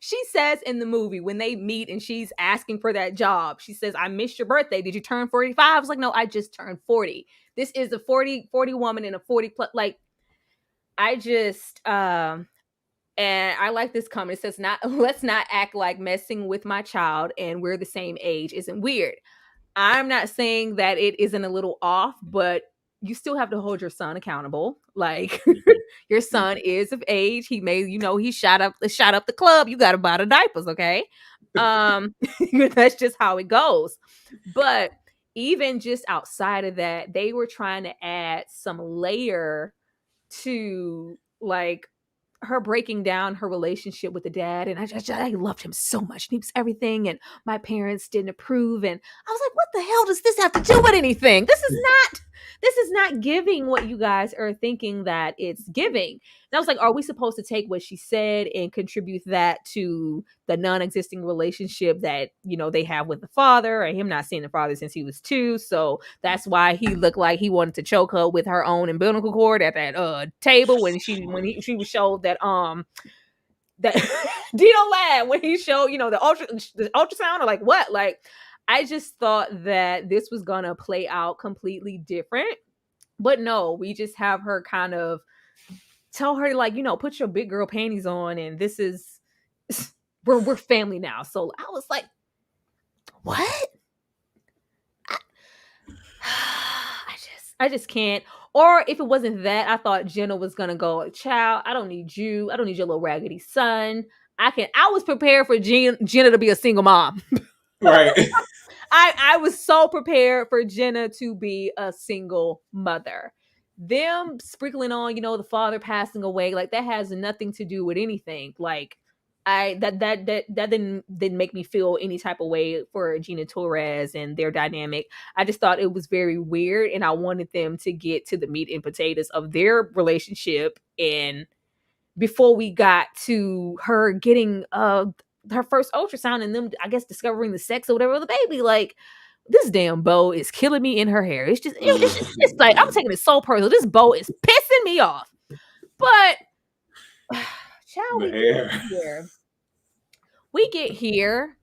She says in the movie, when they meet and she's asking for that job, she says, I missed your birthday. Did you turn 45? I was like, no, I just turned 40. This is a 40 woman in a 40 plus. Like, I just, and I like this comment. It says, let's not act like messing with my child and we're the same age isn't weird. I'm not saying that it isn't a little off, but you still have to hold your son accountable. Like, your son is of age. He may, he shot up the club. You got to buy the diapers, okay? That's just how it goes. But even just outside of that, they were trying to add some layer to like her breaking down her relationship with the dad. And I loved him so much. He was everything. And my parents didn't approve. And I was like, what the hell does this have to do with anything? This is not giving what you guys are thinking that it's giving. And I was like, are we supposed to take what she said and contribute that to the non-existing relationship that, they have with the father, and him not seeing the father since he was 2? So that's why he looked like he wanted to choke her with her own umbilical cord at that table when she was showed that that Dino Lad, when he showed, the ultrasound, or like what? Like, I just thought that this was gonna play out completely different. But no, we just have her kind of tell her, like, put your big girl panties on, and this is we're family now. So I was like, what? I just can't. Or if it wasn't that, I thought Jenna was gonna go, child, I don't need you. I don't need your little raggedy son. I was prepared for Jenna to be a single mom. Right. I was so prepared for Jenna to be a single mother. Them sprinkling on, the father passing away, like that has nothing to do with anything. Like, that didn't make me feel any type of way for Gina Torres and their dynamic. I just thought it was very weird, and I wanted them to get to the meat and potatoes of their relationship. And before we got to her getting her first ultrasound and them, I guess, discovering the sex or whatever of the baby. Like, this damn bow is killing me in her hair. It's like, I'm taking it so personal. This bow is pissing me off. But shall we get here? We get here,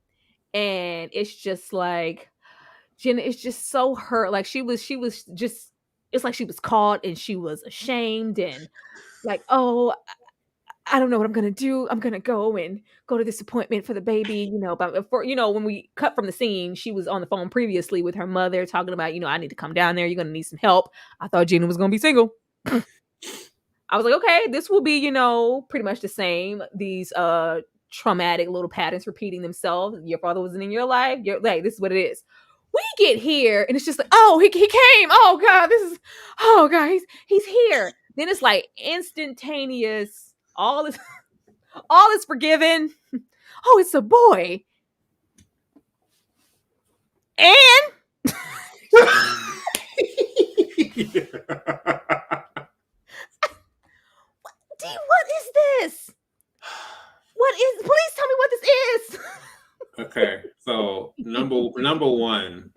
and it's just like Jenna is just so hurt. Like she was just, it's like she was caught and she was ashamed and like, oh, I don't know what I'm gonna do. I'm gonna go to this appointment for the baby, But when we cut from the scene, she was on the phone previously with her mother talking about, I need to come down there. You're gonna need some help. I thought Gina was gonna be single. I was like, okay, this will be, pretty much the same. These traumatic little patterns repeating themselves. Your father wasn't in your life. You're like, this is what it is. We get here and it's just like, oh, he came. Oh God, he's here. Then it's like instantaneous. All is forgiven. Oh, it's a boy. And what is this? Please tell me what this is. Okay, so number one,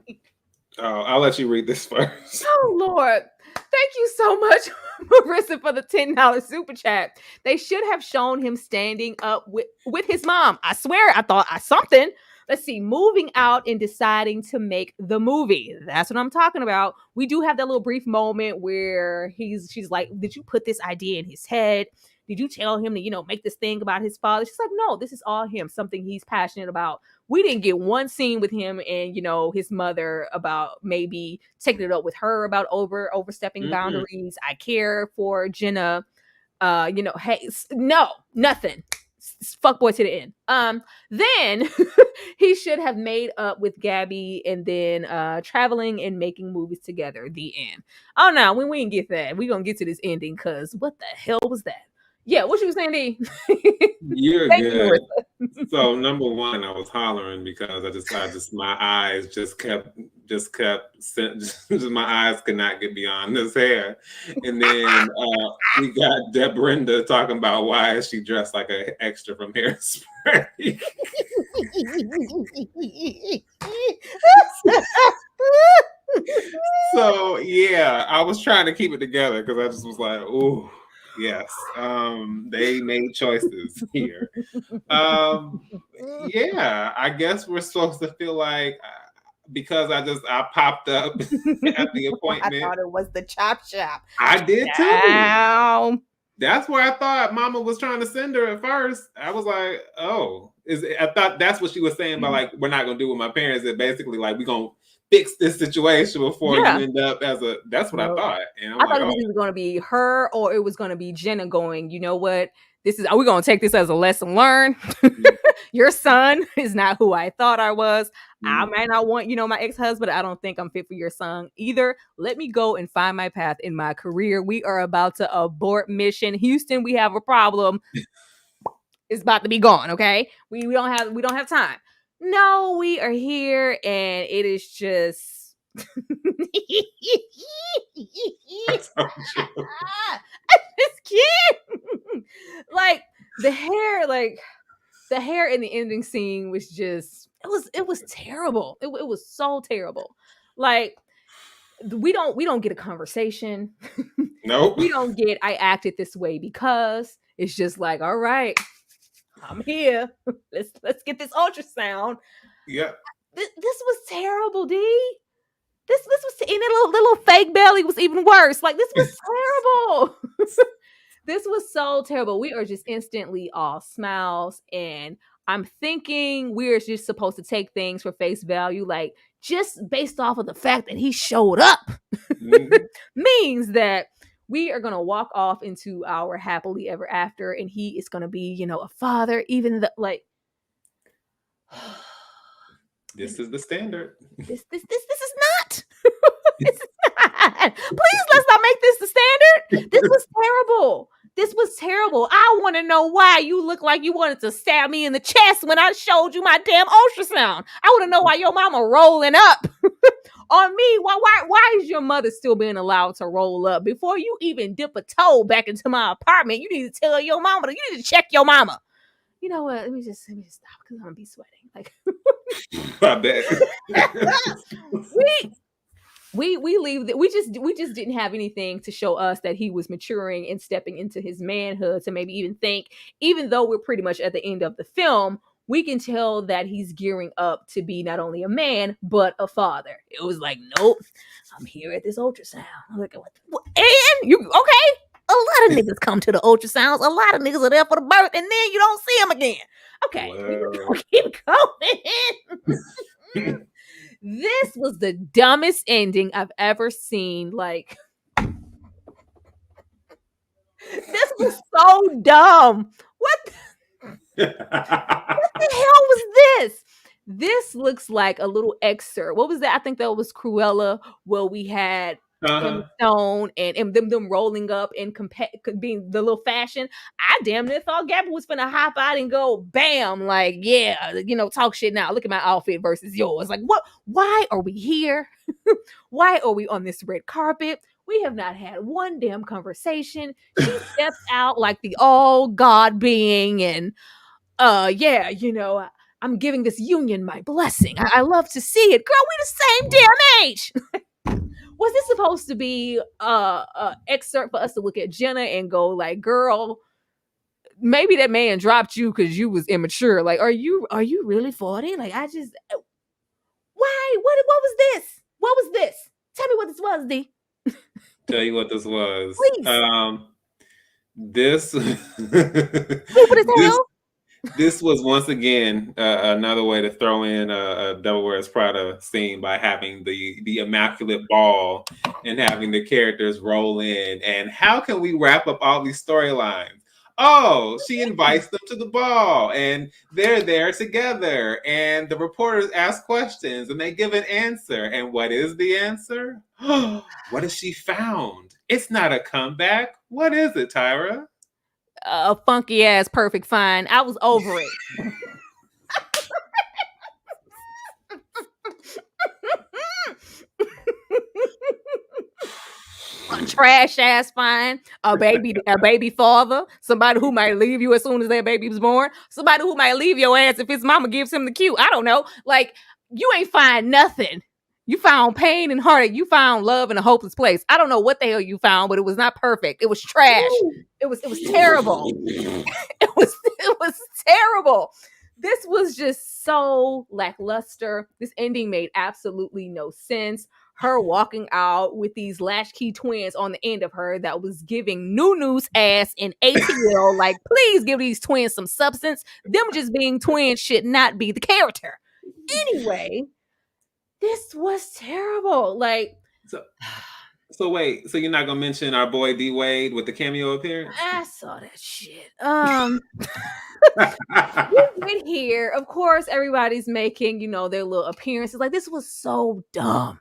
I'll let you read this first. Oh Lord, thank you so much, Marissa, for the $10 super chat. They should have shown him standing up with his mom. I swear, I thought something. Let's see, moving out and deciding to make the movie. That's what I'm talking about. We do have that little brief moment where she's like, did you put this idea in his head? Did you tell him to, make this thing about his father? She's like, no, this is all him, something he's passionate about. We didn't get one scene with him and, his mother about maybe taking it up with her about overstepping boundaries. I care for Jenna. Hey, no, nothing. Fuckboy to the end. Then he should have made up with Gabby and then traveling and making movies together. The end. Oh no, we didn't get that. We gonna get to this ending because what the hell was that? Yeah, what you was saying, D? You're good. So number one, I was hollering because I just my eyes just kept my eyes could not get beyond this hair. And then we got Debrenda talking about why is she dressed like an extra from Hairspray. So yeah, I was trying to keep it together because I just was like, ooh. Yes, they made choices here. Yeah, I guess we're supposed to feel like because I popped up at the appointment. I thought it was the chop shop. I did too. That's where I thought Mama was trying to send her at first. I was like, oh, I thought that's what she was saying by like we're not gonna do with my parents. That basically like we're gonna fix this situation before you end up as a. That's what I thought. And I thought it was either going to be her or it was going to be Jenna going, you know what? Are we going to take this as a lesson learned? Your son is not who I thought I was. I might not want, my ex-husband. I don't think I'm fit for your son either. Let me go and find my path in my career. We are about to abort mission. Houston, we have a problem. It's about to be gone. Okay. We don't have time. No, we are here and it is just I just can't. Like the hair in the ending scene was just it was terrible. It was so terrible. Like we don't get a conversation. Nope. We don't get I acted this way because it's just like, all right, I'm here. Let's get this ultrasound. Yeah. This was terrible, D. This was and the little fake belly was even worse. Like this was terrible. This was so terrible. We are just instantly all smiles, and I'm thinking we're just supposed to take things for face value, like just based off of the fact that he showed up means that we are going to walk off into our happily ever after, and he is going to be, a father, even though, like, this is the standard. This is not. This is not. Please, let's not make this the standard. This was terrible. This was terrible. I want to know why you look like you wanted to stab me in the chest when I showed you my damn ultrasound. I want to know why your mama rolling up on me. Why is your mother still being allowed to roll up? Before you even dip a toe back into my apartment, you need to tell your mama. You need to check your mama. you know what? Let me just stop because I'm gonna be sweating. Like I bet. we leave we just didn't have anything to show us that he was maturing and stepping into his manhood to maybe even think, even though we're pretty much at the end of the film, we can tell that he's gearing up to be not only a man but a father. It was like, nope, I'm here at this ultrasound. I'm like, what? And you okay? A lot of niggas come to the ultrasounds. A lot of niggas are there for the birth, and then you don't see them again. Okay, Wow. keep going. This was the dumbest ending I've ever seen. Like, this was so dumb. What the hell was this? This looks like a little excerpt. What was that? I think that was Cruella, where we had Emma Stone and them rolling up and being the little fashion. I damn near thought Gabby was finna hop out and go bam, like, yeah, talk shit now. Look at my outfit versus yours. Like, what? Why are we here? Why are we on this red carpet? We have not had one damn conversation. She stepped out like the all God being, and yeah, I'm giving this union my blessing. I love to see it. Girl, we the same damn age. Was this supposed to be a excerpt for us to look at Jenna and go like, girl, maybe that man dropped you because you was immature. Like, are you really 40? Like, I just why? What was this? What was this? Tell me what this was, D. Tell you what this was. Please. This Stupid as hell. This was once again another way to throw in a Devil Wears Prada scene by having the immaculate ball and having the characters roll in. And how can we wrap up all these storylines? Oh, she invites them to the ball and they're there together and the reporters ask questions and they give an answer. And what is the answer? What has she found? It's not a comeback. What is it, Tyra? A funky ass perfect fine. I was over it. A trash ass fine, a baby father, somebody who might leave you as soon as their baby was born, somebody who might leave your ass if his mama gives him the cue. I don't know. Like, you ain't find nothing. You found pain and heartache. You found love in a hopeless place. I don't know what the hell you found, but it was not perfect. It was trash. It was terrible. It was terrible. This was just so lackluster. This ending made absolutely no sense. Her walking out with these latchkey twins on the end of her that was giving Nunu's ass an ATL. Like, please give these twins some substance. Them just being twins should not be the character. Anyway, this was terrible. Like, so wait, so you're not gonna mention our boy D Wade with the cameo appearance? I saw that shit. We went here. Of course, everybody's making, their little appearances. Like, this was so dumb.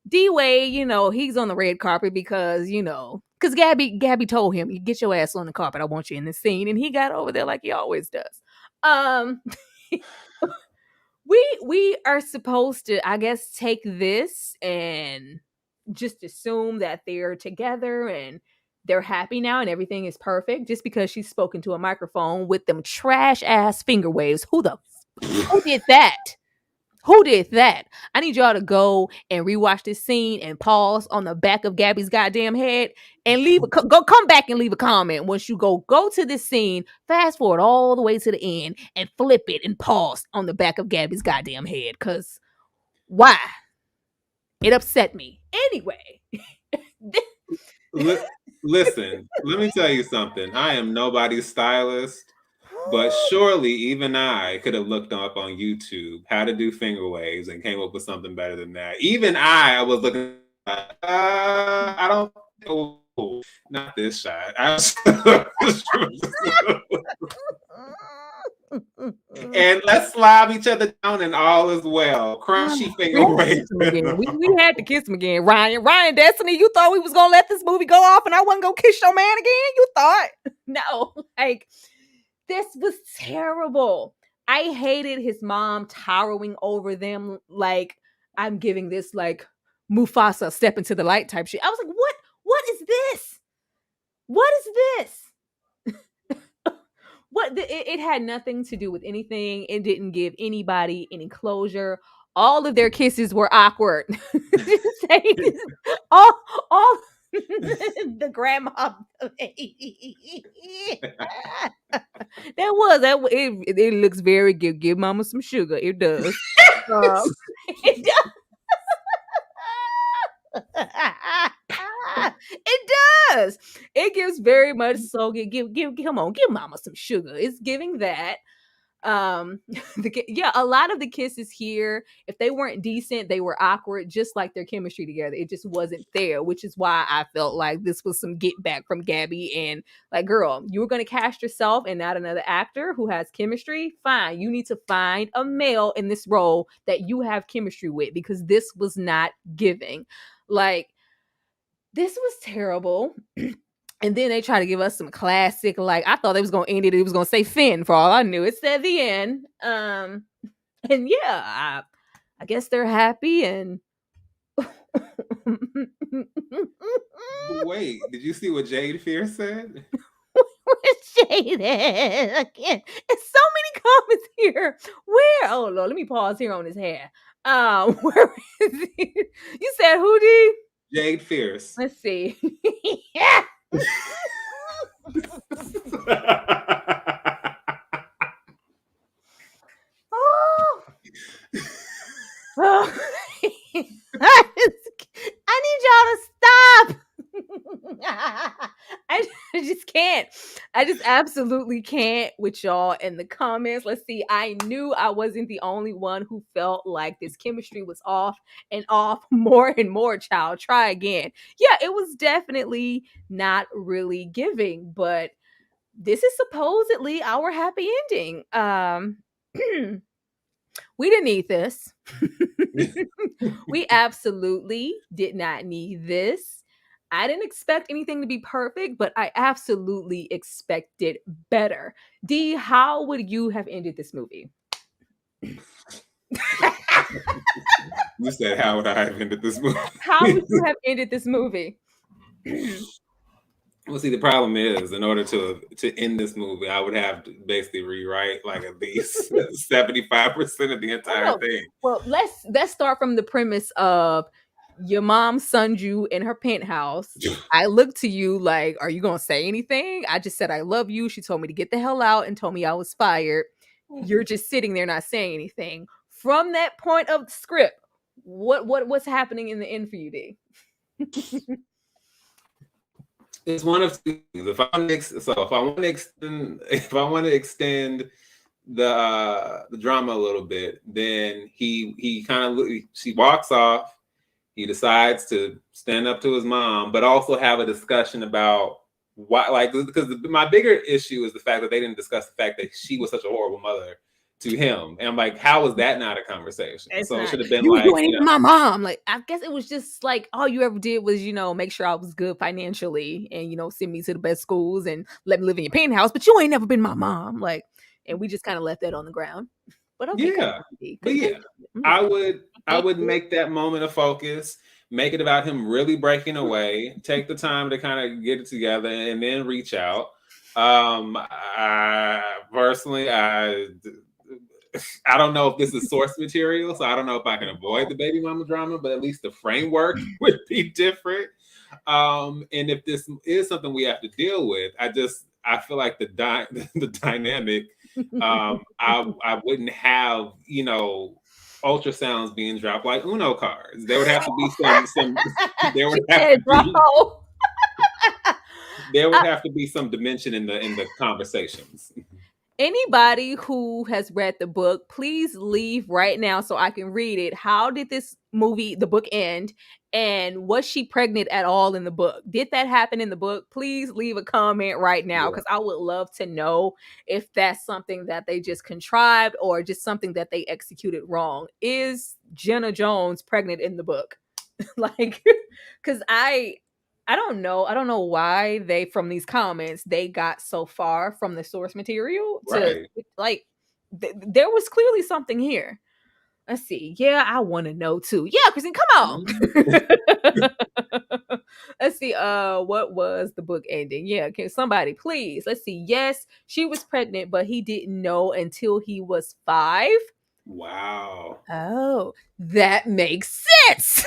D Wade, he's on the red carpet because Gabby told him, you get your ass on the carpet. I want you in this scene. And he got over there like he always does. We are supposed to, I guess, take this and just assume that they're together and they're happy now and everything is perfect just because she's spoken to a microphone with them trash ass finger waves. Who did that? Who did that? I need y'all to go and rewatch this scene and pause on the back of Gabby's goddamn head and come back and leave a comment once you go to this scene, fast forward all the way to the end and flip it and pause on the back of Gabby's goddamn head. Cause why? It upset me. Anyway. Listen, let me tell you something. I am nobody's stylist. But surely even I could have looked up on YouTube how to do finger waves and came up with something better than that. Even I was looking I don't know, not this shot. And let's slob each other down and all is well. Crunchy finger waves. We had to kiss him again. Ryan Destiny, you thought we was gonna let this movie go off and I wasn't gonna kiss your man again? You thought? No, like, this was terrible. I hated his mom towering over them like, I'm giving this like Mufasa step into the light type shit. I was like, what is this? What is this? it had nothing to do with anything. It didn't give anybody any closure. All of their kisses were awkward. all all the grandma it looks very good. Give mama some sugar. It does. It does. It does. It gives very much so. Give. Come on, give mama some sugar. It's giving that. A lot of the kisses here, if they weren't decent, they were awkward, just like their chemistry together. It just wasn't there, which is why I felt like this was some get back from Gabby. And like, girl, you were going to cast yourself and not another actor who has chemistry. Fine, you need to find a male in this role that you have chemistry with, because this was not giving. Like, this was terrible. And then they try to give us some classic, like, I thought they was gonna end it. It was gonna say Finn for all I knew. It said the end. And yeah, I guess they're happy. And Wait, did you see what Jade Fear said? Where's Jaden? Again, it's so many comments here. Where? Oh Lord, let me pause here on his hair. Where is he? You said who, D? Jade Fierce. Let's see. Yeah. Oh. I need y'all to stop. I just can't. I just absolutely can't with y'all in the comments. Let's see. I knew I wasn't the only one who felt like this chemistry was off and off more and more, child. Try again. Yeah, it was definitely not really giving, but this is supposedly our happy ending. We didn't need this. We absolutely did not need this. I didn't expect anything to be perfect, but I absolutely expected better. D, how would you have ended this movie? You said, how would I have ended this movie? How would you have ended this movie? Well, see, the problem is, in order to end this movie, I would have to basically rewrite like at least 75% of the entire thing. Well, let's start from the premise of your mom sunned you in her penthouse. I looked to you like, are you gonna say anything? I just said I love you. She told me to get the hell out and told me I was fired. You're just sitting there not saying anything. From that point of the script, what's happening in the end for you, D? It's one of two things. If I want to extend the drama a little bit, then she walks off. He decides to stand up to his mom, but also have a discussion about why, like, because my bigger issue is the fact that they didn't discuss the fact that she was such a horrible mother to him. And I'm like, how was that not a conversation? It should have been like, my mom. Like, I guess it was just like all you ever did was, make sure I was good financially and, send me to the best schools and let me live in your penthouse, but you ain't never been my mom. Like, and we just kind of left that on the ground. But okay. Yeah. But yeah, I would make that moment a focus, make it about him really breaking away, take the time to kind of get it together and then reach out. Personally, I don't know if this is source material, so I don't know if I can avoid the baby mama drama, but at least the framework would be different. And if this is something we have to deal with, I feel like the dynamic, I wouldn't have, ultrasounds being dropped like Uno cards. There would have to be there would have to be some dimension in the conversations. Anybody who has read the book, please leave right now so I can read it. How did the book end? And was she pregnant at all in the book? Did that happen in the book? Please leave a comment right now, because I would love to know if that's something that they just contrived or just something that they executed wrong. Is Jenna Jones pregnant in the book? Like, because I don't know. I don't know why from these comments, they got so far from the source material to there was clearly something here. Let's see. Yeah, I want to know too. Yeah, Christine, come on. Let's see. What was the book ending? Yeah, can somebody please? Let's see. Yes, she was pregnant, but he didn't know until he was 5. Wow. Oh, that makes sense.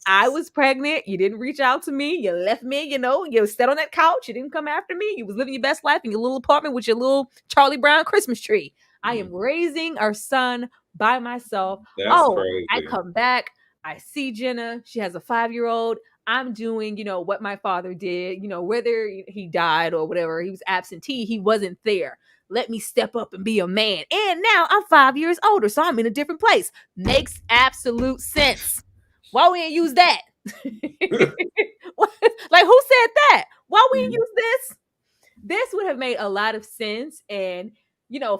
I was pregnant. You didn't reach out to me. You left me, you sat on that couch. You didn't come after me. You was living your best life in your little apartment with your little Charlie Brown Christmas tree. I am raising our son by myself. That's Oh, I crazy. come back. I see Jenna. She has a 5-year-old. I'm doing, what my father did, whether he died or whatever, he was absentee, he wasn't there. Let me step up and be a man. And now I'm 5 years older, so I'm in a different place. Makes absolute sense. Why we ain't use that? Like, who said that? Why we ain't use this? This would have made a lot of sense. And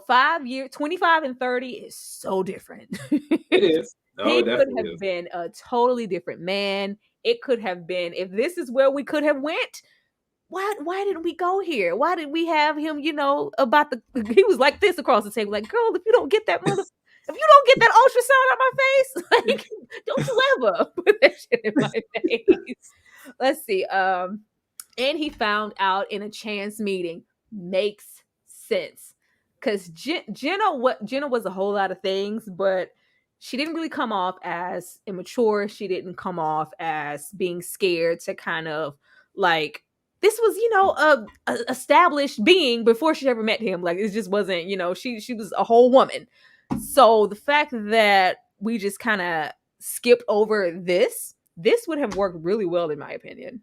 5 years, 25 and 30 is so different. It is. Oh, He it could definitely have is. been a totally different man. It could have been, if this is where we could have went, why didn't we go here? Why did we have him, about he was like this across the table, like, girl, if you don't get that ultrasound out my face, like, don't you ever put that shit in my face. Let's see. And he found out in a chance meeting. Makes sense. Because Jenna was a whole lot of things, but she didn't really come off as immature. She didn't come off as being scared to kind of like, this was, a established being before she ever met him. Like, it just wasn't, she was a whole woman. So the fact that we just kind of skipped over this would have worked really well, in my opinion.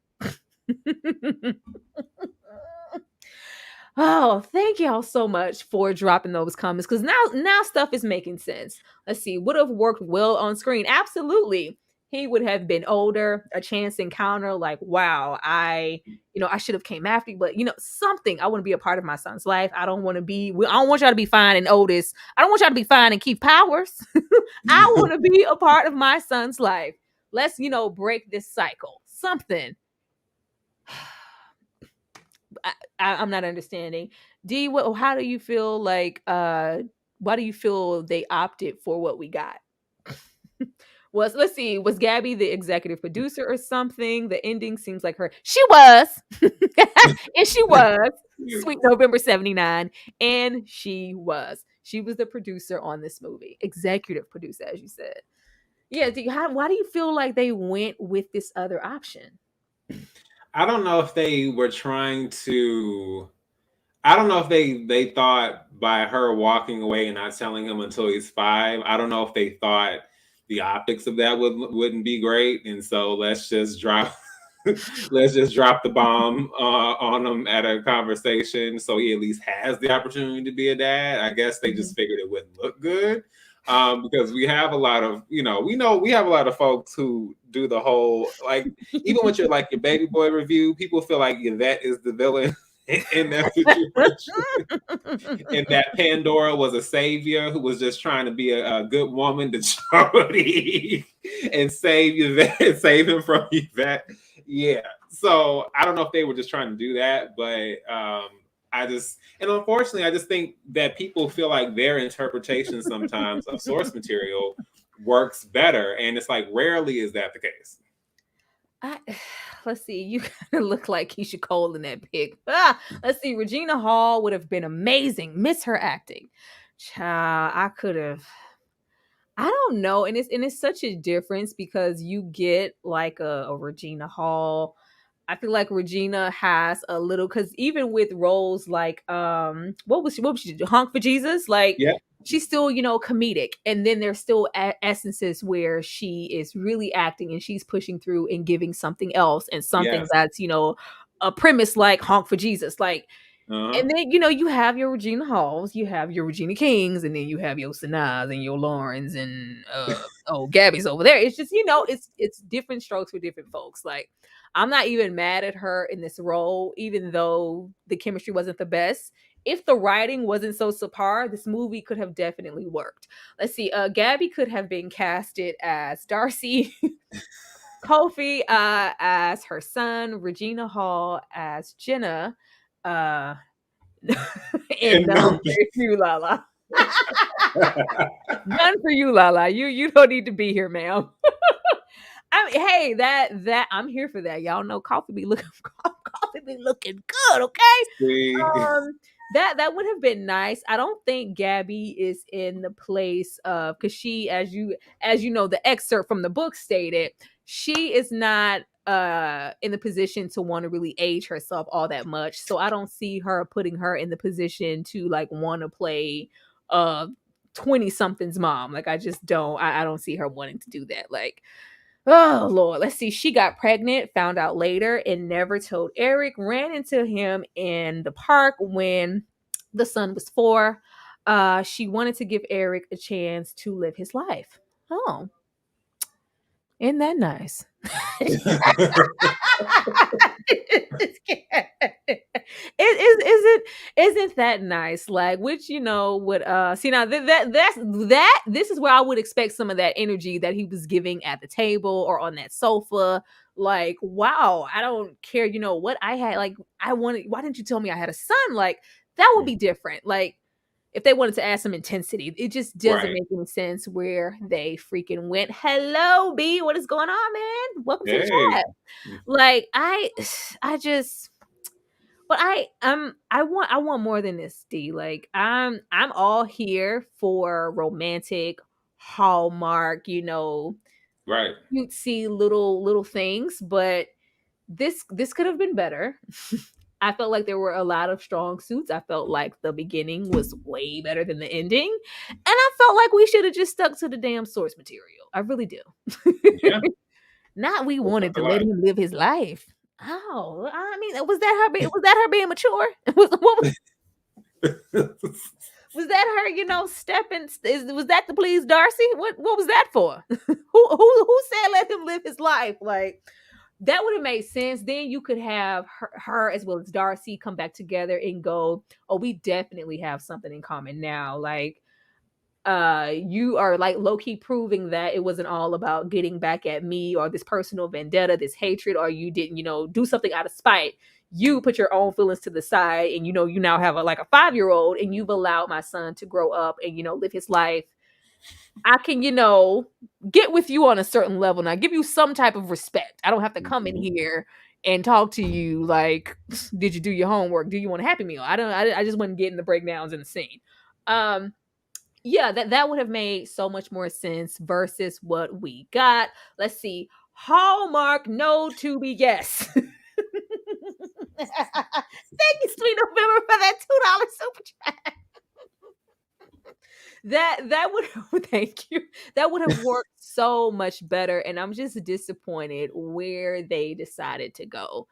Oh, thank y'all so much for dropping those comments, because now stuff is making sense. Let's see, would have worked well on screen. Absolutely. He would have been older, a chance encounter, like, wow, I should have came after you, but something. I want to be a part of my son's life. I don't want y'all to be fine and Otis. I don't want y'all to be fine and Keith Powers. I want to be a part of my son's life. Let's, break this cycle. Something. I'm not understanding. D, how do you feel like, why do you feel they opted for what we got? Let's see, was Gabby the executive producer or something? The ending seems like her. She was. And she was. Sweet November 79. And she was the producer on this movie. Executive producer, as you said. Yeah, why do you feel like they went with this other option? I don't know if they were trying to. I don't know if they thought by her walking away and not telling him until he's 5. I don't know if they thought the optics of that wouldn't be great, and so let's just drop the bomb on him at a conversation, so he at least has the opportunity to be a dad. I guess they just figured it wouldn't look good. Because we have a lot of, we have a lot of folks who do the whole, like, even with your baby boy review, people feel like Yvette is the villain in that situation. And that Pandora was a savior who was just trying to be a good woman to Jody and save Yvette, save him from Yvette. Yeah. So I don't know if they were just trying to do that, but unfortunately, I just think that people feel like their interpretation sometimes of source material works better. And it's like, rarely is that the case. Let's see, you kind of look like Keisha Cole in that pic. Let's see, Regina Hall would have been amazing. Miss her acting. Child, I don't know. And it's such a difference because you get like a Regina Hall. I feel like Regina has a little, because even with roles like what was she do? Honk for Jesus, like, yeah, she's still comedic, and then there's still essences where she is really acting and she's pushing through and giving something else, and something that's a premise like Honk for Jesus, like. And then you have your Regina Halls, you have your Regina Kings, and then you have your Sanaz and your Laurens and Gabby's over there. It's just it's different strokes for different folks. Like, I'm not even mad at her in this role, even though the chemistry wasn't the best. If the writing wasn't so subpar, this movie could have definitely worked. Let's see, Gabby could have been casted as Darcy, Kofi as her son, Regina Hall as Jenna. And you, Lala. None for you, Lala. You don't need to be here, ma'am. I mean, hey, that I'm here for that. Y'all know coffee be looking good, okay? See? That would have been nice. I don't think Gabby is in the place of, because she, as you know, the excerpt from the book stated, she is not in the position to want to really age herself all that much. So I don't see her putting her in the position to like want to play 20 something's mom. Like I just don't I don't see her wanting to do that. Like, oh Lord, let's see. She got pregnant, found out later, and never told Eric. Ran into him in the park when the son was 4. She wanted to give Eric a chance to live his life. Oh, isn't that nice? Isn't that nice? Like, which would see now this is where I would expect some of that energy that he was giving at the table or on that sofa. Like, wow, I don't care, what I had. Like, I wanted, why didn't you tell me I had a son? Like, that would be different. Like, if they wanted to add some intensity, it just doesn't Right. make any sense where they freaking went. Hello, B, what is going on, man? Welcome to the Hey. chat. Like, I just, but I want more than this, D. Like, I'm all here for romantic Hallmark, Right. cutesy little things, but this could have been better. I felt like there were a lot of strong suits. I felt like the beginning was way better than the ending. And I felt like we should have just stuck to the damn source material. I really do. Yeah. Not we That's wanted a to let lot. him live his life. Oh, I mean, was that her being mature? Was that her, stepping? Was that to please Darcy? What was that for? Who said let him live his life? Like, that would have made sense. Then you could have her as well as Darcy come back together and go, oh, we definitely have something in common now. Like, you are like low-key proving that it wasn't all about getting back at me or this personal vendetta, this hatred, or you didn't, do something out of spite. You put your own feelings to the side, and you now have like a 5-year-old, and you've allowed my son to grow up and live his life. I can, get with you on a certain level now, give you some type of respect. I don't have to come in here and talk to you like, did you do your homework? Do you want a Happy Meal? I just wasn't getting the breakdowns in the scene. Yeah, that would have made so much more sense versus what we got. Let's see. Hallmark, no to be yes. Thank you, Sweet November, for that $2 super chat. That would thank you. That would have worked so much better, and I'm just disappointed where they decided to go.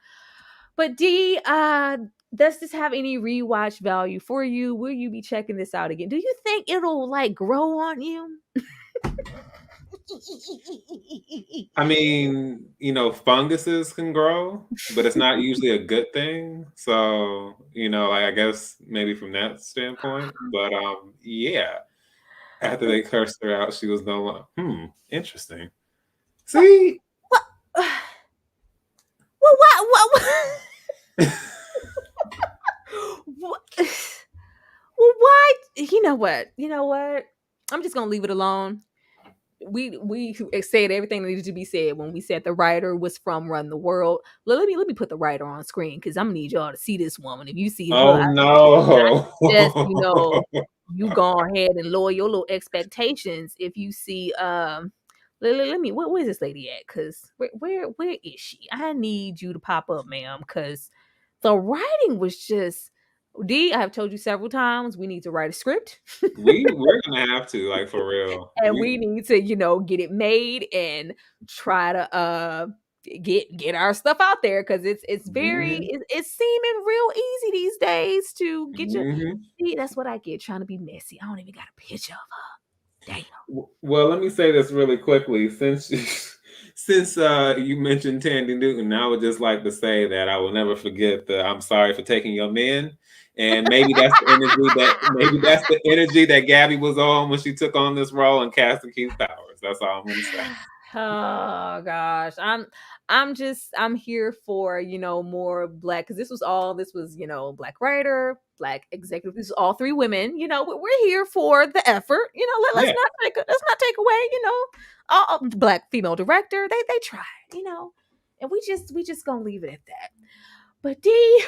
But D, does this have any rewatch value for you? Will you be checking this out again? Do you think it'll like grow on you? I mean, funguses can grow, but it's not usually a good thing. So, like I guess maybe from that standpoint. But yeah. After they cursed her out, she was no longer, interesting. See? What? Well, what? What? Well, why? You know what? I'm just gonna leave it alone. We said everything that needed to be said when we said the writer was from Run the World. Let me put the writer on screen because I'm gonna need y'all to see this woman. If you see her, Oh no. just you go ahead and lower your little expectations. If you see let me where's this lady at? Because where is she? I need you to pop up, ma'am, because the writing was just D. I have told you several times we need to write a script. We're gonna have to, like, for real. And we need to, get it made and try to get our stuff out there because it's very Mhm. it's seeming real easy these days to get your Mhm. see. That's what I get trying to be messy. I don't even got a picture of her. Damn. Well, let me say this really quickly. Since you mentioned Tandy Newton, I would just like to say that I will never forget the "I'm sorry for taking your men," and maybe that's the energy that Gabby was on when she took on this role and cast Keith Powers. That's all I'm going to say. Oh gosh, I'm here for more black because this was black writer, Black executives. This is all three women. You know, we're here for the effort. You know, let's not take away. You know, all Black female director. They tried. You know, and we just gonna leave it at that. But D,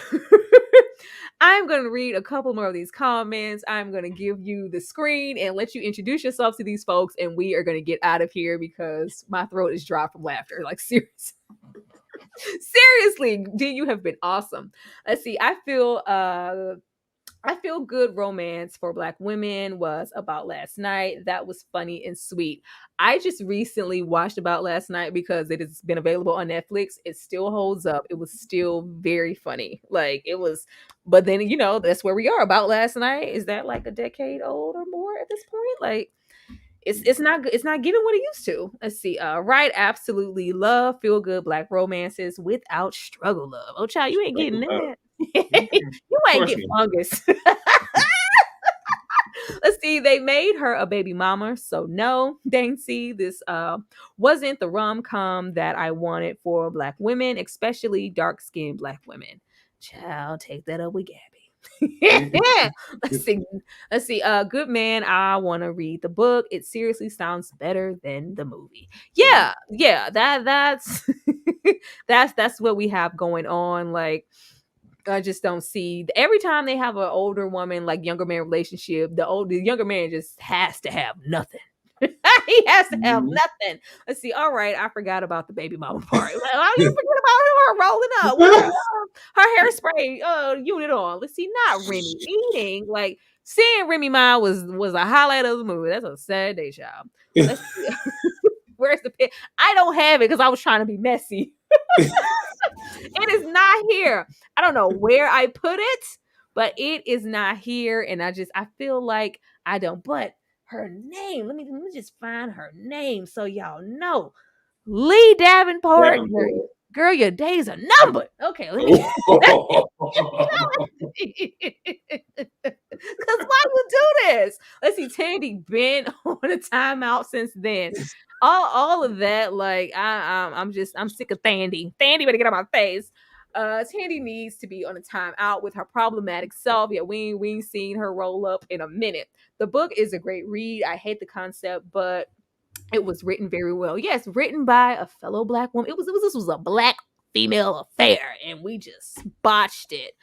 I'm going to read a couple more of these comments. I'm going to give you the screen and let you introduce yourself to these folks, and we are going to get out of here because my throat is dry from laughter. Like, seriously. Seriously, D, you have been awesome. Let's see. I feel good romance for Black women was About Last Night. That was funny and sweet. I just recently watched About Last Night because it has been available on Netflix. It still holds up. It was still very funny. Like it was, but then you know that's where we are. About Last Night, is that like a decade old or more at this point? Like it's not giving what it used to. Let's see. Right, absolutely love feel good Black romances without struggle love. Oh child, you ain't getting that. You ain't get fungus. Let's see, they made her a baby mama, so no, Dancy, this wasn't the rom-com that I wanted for Black women, especially dark-skinned Black women. Child, take that up with Gabby. Yeah. Let's see. Good man, I want to read the book. It seriously sounds better than the movie. Yeah, that's that's what we have going on. Like I just don't see every time they have an older woman, like younger man relationship, the younger man just has to have nothing. He has to have nothing. Let's see. All right, I forgot about the baby mama part. Why you forget about her rolling up with her hairspray unit on? Let's see. Not Remy eating. Like seeing Remy Ma was a highlight of the movie. That's a sad day, child. Let's see. Where's the pit? I don't have it because I was trying to be messy. It is not here. I don't know where I put it, but it is not here. And I feel like I don't. But her name, let me just find her name so y'all know. Leigh Davenport. Girl, your days are numbered. Okay, let me. Because why you do this? Let's see, Tandy been on a timeout since then. All of that, like I'm sick of Tandy. Tandy better get out of my face. Tandy needs to be on a timeout with her problematic self. Yeah, we ain't seen her roll up in a minute. The book is a great read. I hate the concept, but it was written very well. Yes, written by a fellow Black woman. This was a Black female affair, and we just botched it.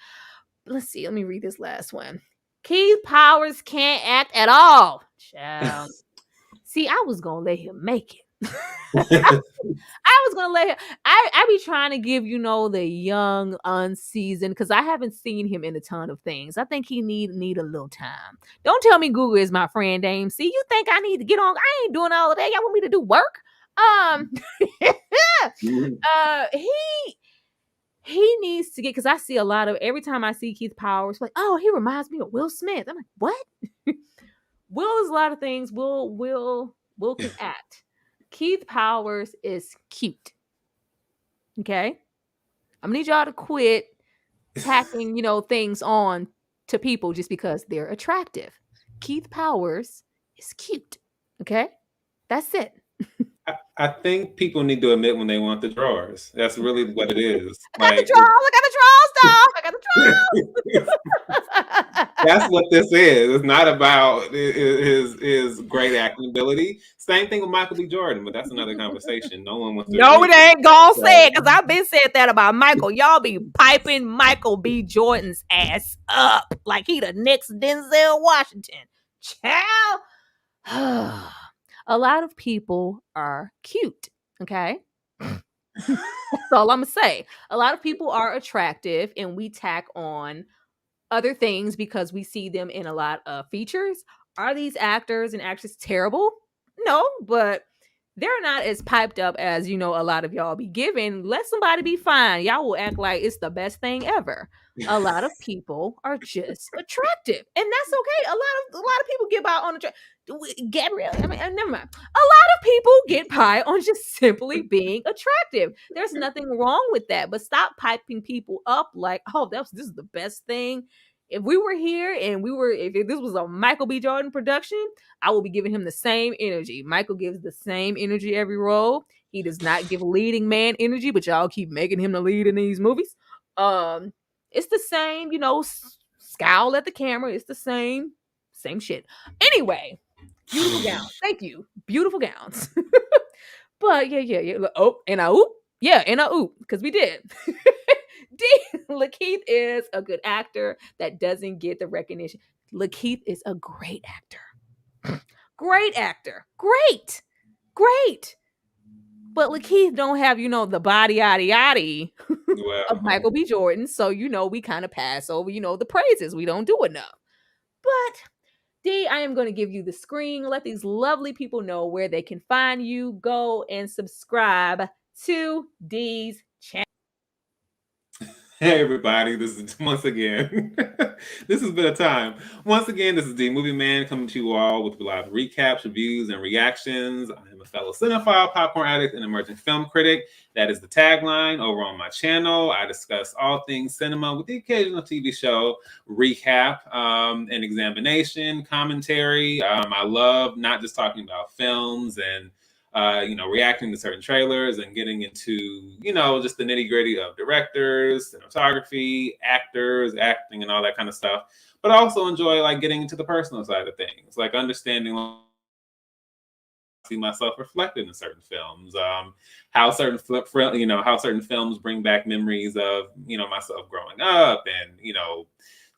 Let's see. Let me read this last one. Keith Powers can't act at all. Child. See, I was gonna let him make it. I was gonna let him. I be trying to give the young, unseasoned, because I haven't seen him in a ton of things. I think he need a little time. Don't tell me Google is my friend, Dame. See, you think I need to get on? I ain't doing all of that. Y'all want me to do work? He needs to get, because I see a lot of, every time I see Keith Powers, like, oh, he reminds me of Will Smith. I'm like, what? Will is a lot of things. Will can act. Keith Powers is cute. Okay? I'm gonna need y'all to quit tacking, things on to people just because they're attractive. Keith Powers is cute. Okay? That's it. I think people need to admit when they want the drawers. That's really what it is. I got the drawers. I got the drawers. That's what this is. It's not about his great acting ability. Same thing with Michael B. Jordan, but that's another conversation. No one wants to. No, it ain't gonna say it, because I've been said that about Michael. Y'all be piping Michael B. Jordan's ass up like he the next Denzel Washington. Child. A lot of people are cute, okay? That's all I'm gonna say. A lot of people are attractive, and we tack on other things because we see them in a lot of features. Are these actors and actresses terrible? No, but they're not as piped up as, a lot of y'all be giving. Let somebody be fine. Y'all will act like it's the best thing ever. A lot of people are just attractive, and that's okay. A lot of people get by on Gabrielle. Never mind. A lot of people get by on just simply being attractive. There's nothing wrong with that, but stop piping people up like, oh, this is the best thing. If we were here and if this was a Michael B. Jordan production, I will be giving him the same energy. Michael gives the same energy every role. He does not give leading man energy, but y'all keep making him the lead in these movies. It's the same, scowl at the camera. It's the same shit. Anyway, beautiful gowns. Thank you. Beautiful gowns. But yeah. Oh, and I oop. Yeah, and I oop, because we did. Lakeith is a good actor that doesn't get the recognition. Lakeith is a great actor. Great actor. Great. But Lakeith don't have, the body yaddy of Michael B. Jordan. So, we kind of pass over, the praises. We don't do enough. But D, I am going to give you the screen. Let these lovely people know where they can find you. Go and subscribe to D's channel. Hey everybody, this is once again, this has been a time. Once again, this is D Movie Man coming to you all with live recaps, reviews, and reactions. I am a fellow cinephile, popcorn addict, and emerging film critic. That is the tagline over on my channel. I discuss all things cinema with the occasional TV show, recap, and examination, commentary. I love not just talking about films and reacting to certain trailers and getting into, just the nitty gritty of directors, cinematography, actors, acting, and all that kind of stuff. But I also enjoy getting into the personal side of things, understanding see myself reflected in certain films, how certain films bring back memories of, myself growing up, and,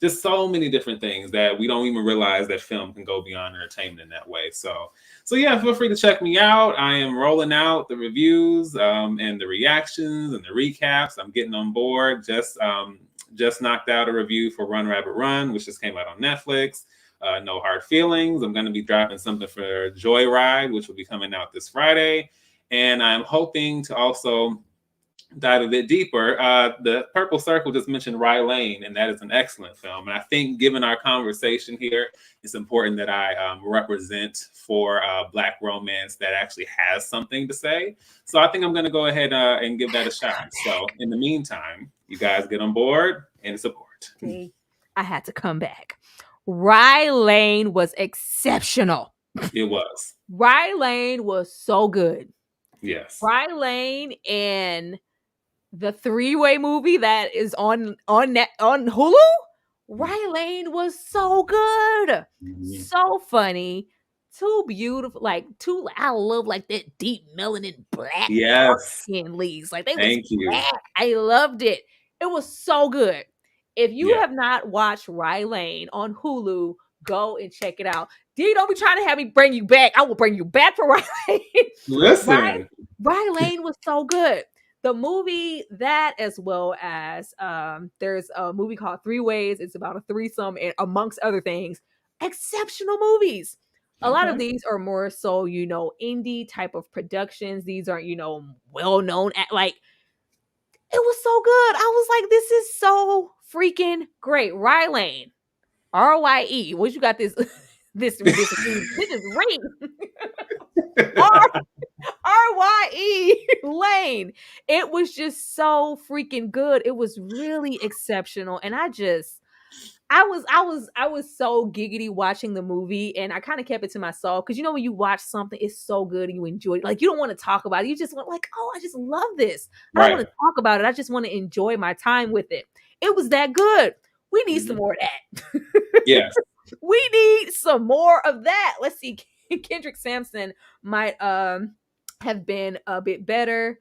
just so many different things that we don't even realize that film can go beyond entertainment in that way. So yeah, feel free to check me out. I am rolling out the reviews and the reactions and the recaps. I'm getting on board. Just knocked out a review for Run Rabbit Run, which just came out on Netflix. No Hard Feelings. I'm going to be dropping something for Joyride, which will be coming out this Friday. And I'm hoping to also dive a bit deeper. The Purple Circle just mentioned Rye Lane, and that is an excellent film. And I think, given our conversation here, it's important that I represent for Black romance that actually has something to say. So I think I'm going to go ahead and give that a shot. So in the meantime, you guys get on board and support. I had to come back. Rye Lane was exceptional. It was. Rye Lane was so good. Yes. Rye Lane and the 3-way movie that is on Hulu. Rye Lane was so good, so funny, too beautiful, I love that deep melanin black skin leaves. They Thank you. Black. I loved it. It was so good. If you have not watched Rye Lane on Hulu, go and check it out. D, don't be trying to have me bring you back. I will bring you back for Rye Lane. Listen, Rye Lane was so good. The movie, that, as well as there's a movie called 3 Ways. It's about a threesome, and amongst other things, exceptional movies. A lot of these are more so, indie type of productions. These aren't, well-known. It was so good. I was like, this is so freaking great. Rye Lane, RYE. What you got this? This is great. RYE Lane. It was just so freaking good. It was really exceptional, and I was so giggity watching the movie, and I kind of kept it to myself because when you watch something, it's so good and you enjoy it. You don't want to talk about it. You just want I just love this. I don't want to talk about it. I just want to enjoy my time with it. It was that good. We need some more of that. Yes. We need some more of that. Let's see. Kendrick Sampson might have been a bit better.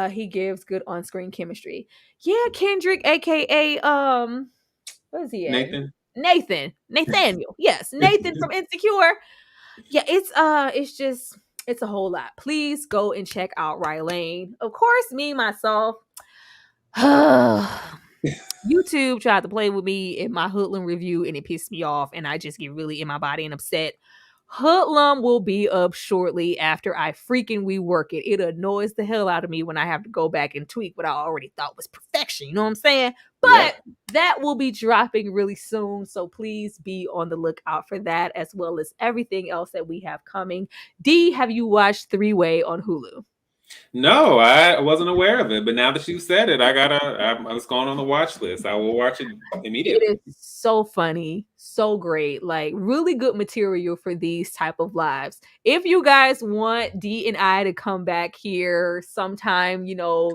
He gives good on-screen chemistry. Yeah, Kendrick, aka what is he at? Nathaniel. Yes, Nathan from Insecure. Yeah, it's a whole lot. Please go and check out Rye Lane. Of course, me myself. YouTube tried to play with me in my Hoodlum review, and it pissed me off, and I just get really in my body and upset. Hoodlum will be up shortly after I freaking rework it. It annoys the hell out of me when I have to go back and tweak what I already thought was perfection. You know what I'm saying? But that will be dropping really soon. So please be on the lookout for that, as well as everything else that we have coming. D, have you watched 3-Way on Hulu? No, I wasn't aware of it, but now that you said it, it's going on the watch list. I will watch it immediately. It is so funny, so great, like really good material for these type of lives. If you guys want D and I to come back here sometime,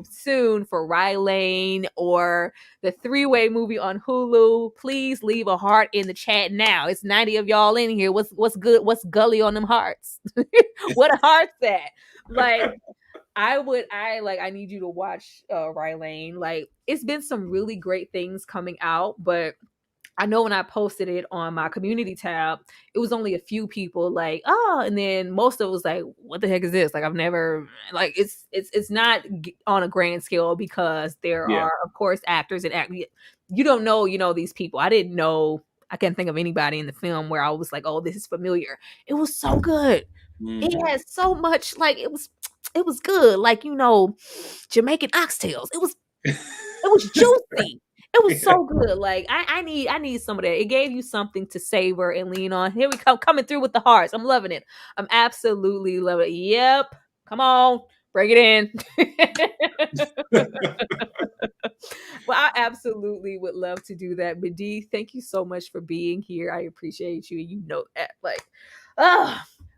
soon for Rye Lane or the three-way movie on Hulu, please leave a heart in the chat now. It's 90 of y'all in here. What's good? What's gully on them hearts? What a heart's at? Like I need you to watch Rye Lane. Like it's been some really great things coming out, but I know when I posted it on my community tab, it was only a few people like, oh, and then most of it was like, what the heck is this? Like I've never like it's not on a grand scale because there Yeah. are of course actors and you don't know these people. I didn't know. I can't think of anybody in the film where I was like, oh, this is familiar. It was so good. It had so much like it was good, like Jamaican oxtails. It was juicy. It was so good. Like I need some of that. It gave you something to savor and lean on. Here we come, coming through with the hearts. I'm loving it. I'm absolutely loving it. Yep. Come on, bring it in. Well, I absolutely would love to do that. But D, thank you so much for being here. I appreciate you. You know that. Like,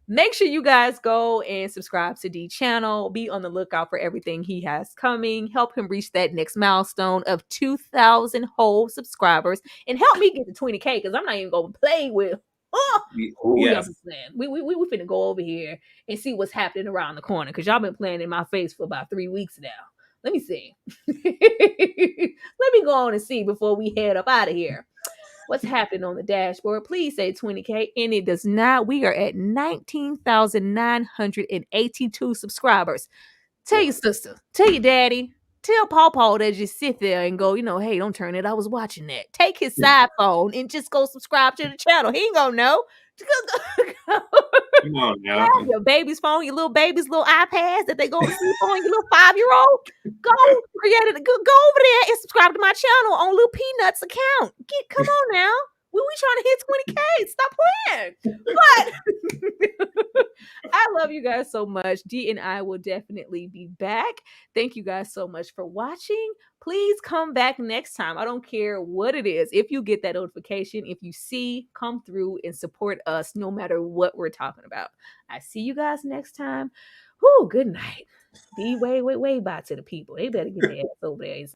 make sure you guys go and subscribe to D channel. Be on the lookout for everything he has coming. Help him reach that next milestone of 2,000 whole subscribers. And help me get to 20K because I'm not even going to play with. Yes. We finna go over here and see what's happening around the corner because y'all been playing in my face for about 3 weeks now. Let me see. Let me go on and see before we head up out of here. What's happening on the dashboard? Please say 20K, and it does not. We are at 19,982 subscribers. Tell your sister, tell your daddy, tell Paw that just sit there and go, hey, don't turn it. I was watching that. Take his side phone and just go subscribe to the channel. He ain't gonna know. Come on now. Grab your baby's phone, your little baby's little iPads that they go to sleep on, your little 5-year-old. Go create it. Go over there and subscribe to my channel on Lil Peanuts account. Come on now. We trying to hit 20K. Stop playing. But I love you guys so much. D and I will definitely be back. Thank you guys so much for watching. Please come back next time. I don't care what it is. If you get that notification, if you see, come through and support us no matter what we're talking about. I see you guys next time. Whoo, good night. Be way bye to the people. They better get their ass over there.